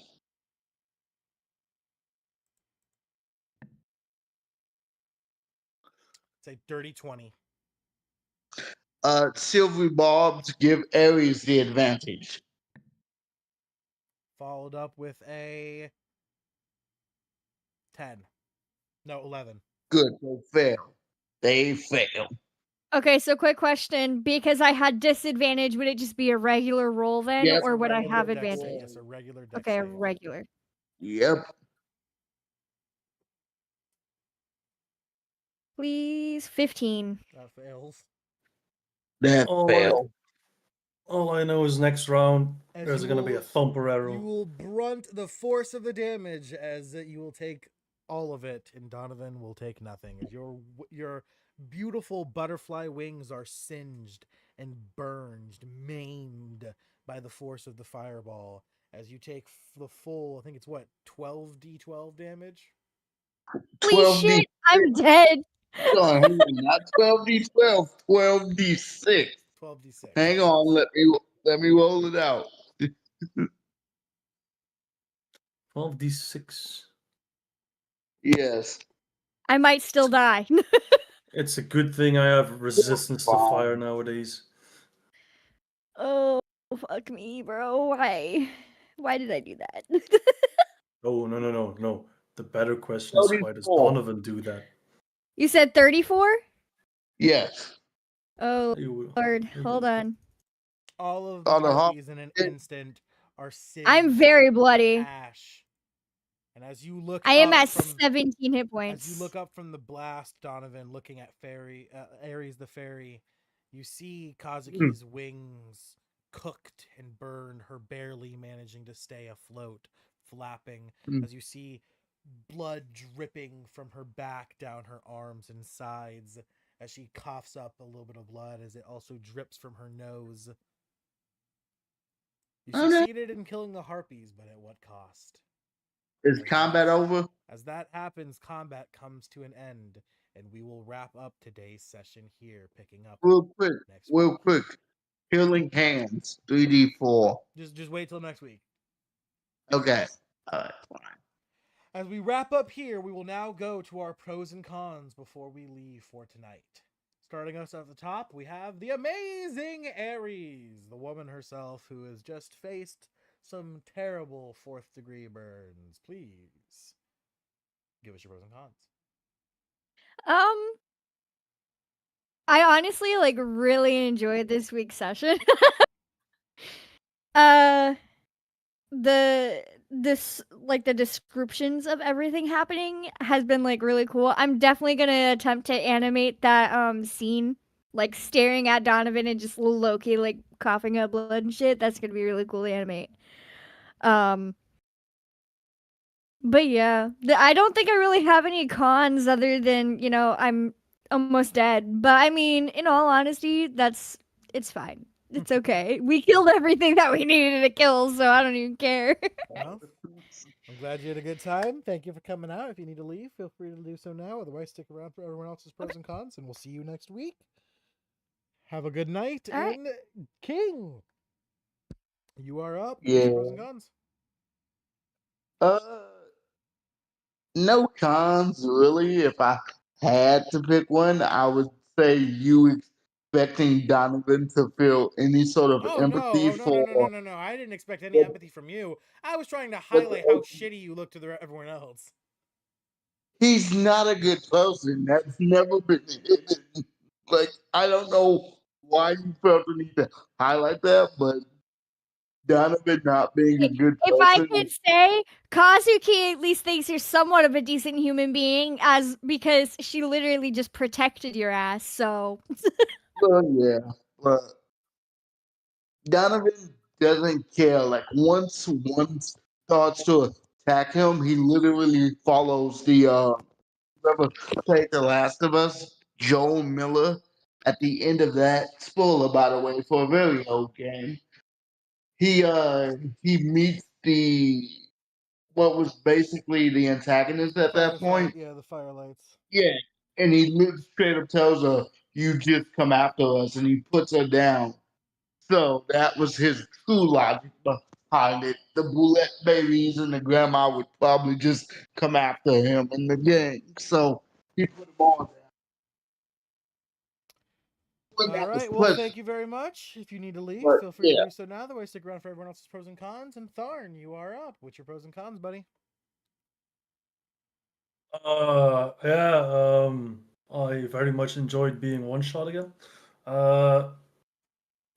Say dirty 20. Silvery barbs give Aries the advantage. Followed up with a 10. No, 11. Good. They fail. Okay, so quick question. Because I had disadvantage, would it just be a regular roll then? Yes, or would I have advantage? Yes, a regular dex Okay, a save. regular. Yep. Please, 15. That fails. That failed. All I know is next round there's going to be a thumper arrow. You will brunt the force of the damage as you will take all of it, and Donovan will take nothing. As your beautiful butterfly wings are singed and burned, maimed by the force of the fireball. As you take the full, I think it's what, 12d12 damage? Holy shit, I'm dead. Not 12d12, 12d6. 12d6. Hang on, let me roll it out. 12d6. Yes. I might still die. It's a good thing I have resistance to fire nowadays. Oh, fuck me, bro. Why? Why did I do that? Oh, no. The better question is, why does Donovan do that? You said 34? Yes. Oh, Lord. Hold on. All of the harpies in an instant are singed. I'm very bloody. Ash. And as you look I am at 17 hit points. As you look up from the blast, Donovan, looking at Ares the fairy, you see Kazuki's wings cooked and burned, her barely managing to stay afloat, flapping, as you see blood dripping from her back down her arms and sides as she coughs up a little bit of blood as it also drips from her nose. You succeeded in killing the harpies, but at what cost? Is combat over? As that happens, combat comes to an end, and we will wrap up today's session here, picking up real quick. Healing Hands, 3d4. Just wait till next week. Okay. All right. As we wrap up here, we will now go to our pros and cons before we leave for tonight. Starting us at the top, we have the amazing Ares, the woman herself who has just faced some terrible 4th degree burns. Please give us your pros and cons. I honestly really enjoyed this week's session. The descriptions of everything happening has been really cool. I'm definitely gonna attempt to animate that scene, staring at Donovan and just low-key coughing up blood and shit. That's gonna be really cool to animate. But yeah, I don't think I really have any cons other than I'm almost dead. But I mean, in all honesty, it's fine. It's okay. We killed everything that we needed to kill, so I don't even care. Well, I'm glad you had a good time. Thank you for coming out. If you need to leave, feel free to do so now. Otherwise, stick around for everyone else's pros and cons, and we'll see you next week. Have a good night. All right. And King, you are up. Yeah. Pros and cons. No cons really. If I had to pick one, I would say you expecting Donovan to feel any sort of Oh empathy for. no! I didn't expect any empathy from you. I was trying to highlight how shitty you look to everyone else. He's not a good person. That's never been hidden. Like, I don't know why you felt the need to highlight that, but Donovan not being a good If I person. could say, Kazuki at least thinks you're somewhat of a decent human being, because she literally just protected your ass. So Well, yeah, but Donovan doesn't care. Like, once one starts to attack him, he literally follows the whoever played The Last of Us, Joel Miller. At the end of that, spoiler by the way, for a very old game, he meets the what was basically the antagonist at that point. Yeah, the firelights. Yeah, and he straight up tells her, "You just come after us," and he puts her down. So that was his true logic behind it. The bullet babies and the grandma would probably just come after him in the game. So he put them all down. Well, All that was right. Well, pleasant, thank you very much. If you need to leave, but feel free to yeah. do so now. Otherwise, stick around for everyone else's pros and cons. And Tharn, you are up. What's your pros and cons, buddy? I very much enjoyed being one shot again.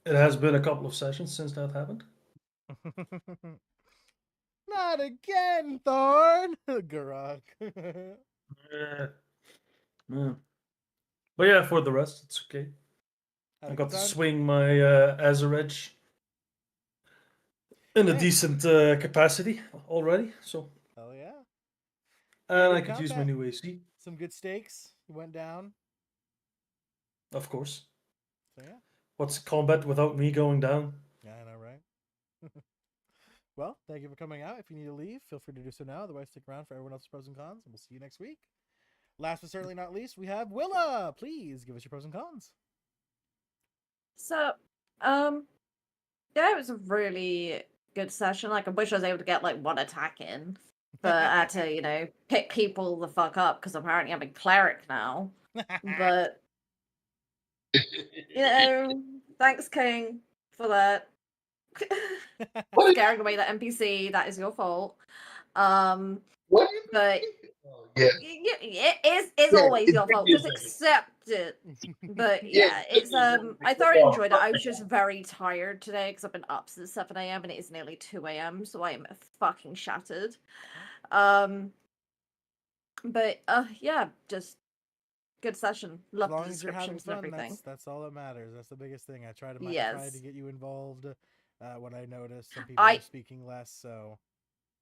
It has been a couple of sessions since that happened. Not again, Thorn. Garak. Yeah. Yeah. But yeah, for the rest, it's okay. Had I a got good to time? swing my Azure Edge in a Yeah. decent capacity already. So, Hell yeah. and good I could use my combat. new AC, Some good stakes. You went down. of course. So yeah. What's combat without me going down? Yeah, I know, right? Well, thank you for coming out. If you need to leave, feel free to do so now. Otherwise, stick around for everyone else's pros and cons, and we'll see you next week. Last but certainly not least, we have Willa. Please give us your pros and cons. So, yeah, it was a really good session. Like, I wish I was able to get one attack in, but I had to, pick people the fuck up because apparently I'm a cleric now. But thanks, King, for that. Scaring away that NPC. That is your fault. What? But Yeah. it's always your fault. Just accept it. But yeah, it's I thoroughly enjoyed it. I was just very tired today because I've been up since 7 a.m. and it is nearly 2 a.m. So I am fucking shattered. But yeah, just good session. Love As long the as you're having descriptions and fun, everything. that's all that matters. That's the biggest thing. I try to Yes. get you involved when I notice some people are speaking less. So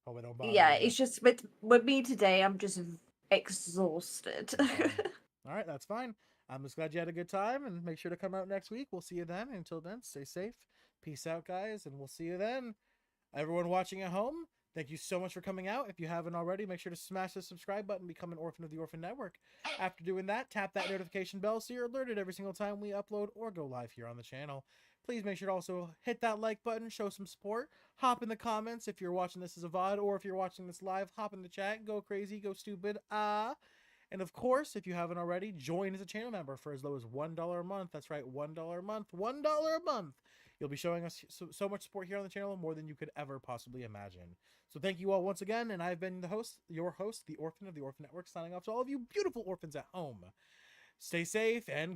hope I don't bother. Yeah, you. it's just with me today. I'm just exhausted. All right, that's fine. I'm just glad you had a good time, and make sure to come out next week. We'll see you then. Until then, stay safe. Peace out, guys, and we'll see you then. Everyone watching at home, thank you so much for coming out. If you haven't already, make sure to smash the subscribe button, become an orphan of the Orphan Network. After doing that, tap that notification bell so you're alerted every single time we upload or go live here on the channel. please make sure to also hit that like button, show some support, hop in the comments if you're watching this as a VOD, or if you're watching this live, hop in the chat, go crazy, go stupid, and of course, if you haven't already, join as a channel member for as low as $1 a month. That's right, $1 a month, $1 a month. You'll be showing us so much support here on the channel, more than you could ever possibly imagine. So thank you all once again, and I've been your host, the Orphan of the Orphan Network, signing off to all of you beautiful orphans at home. Stay safe and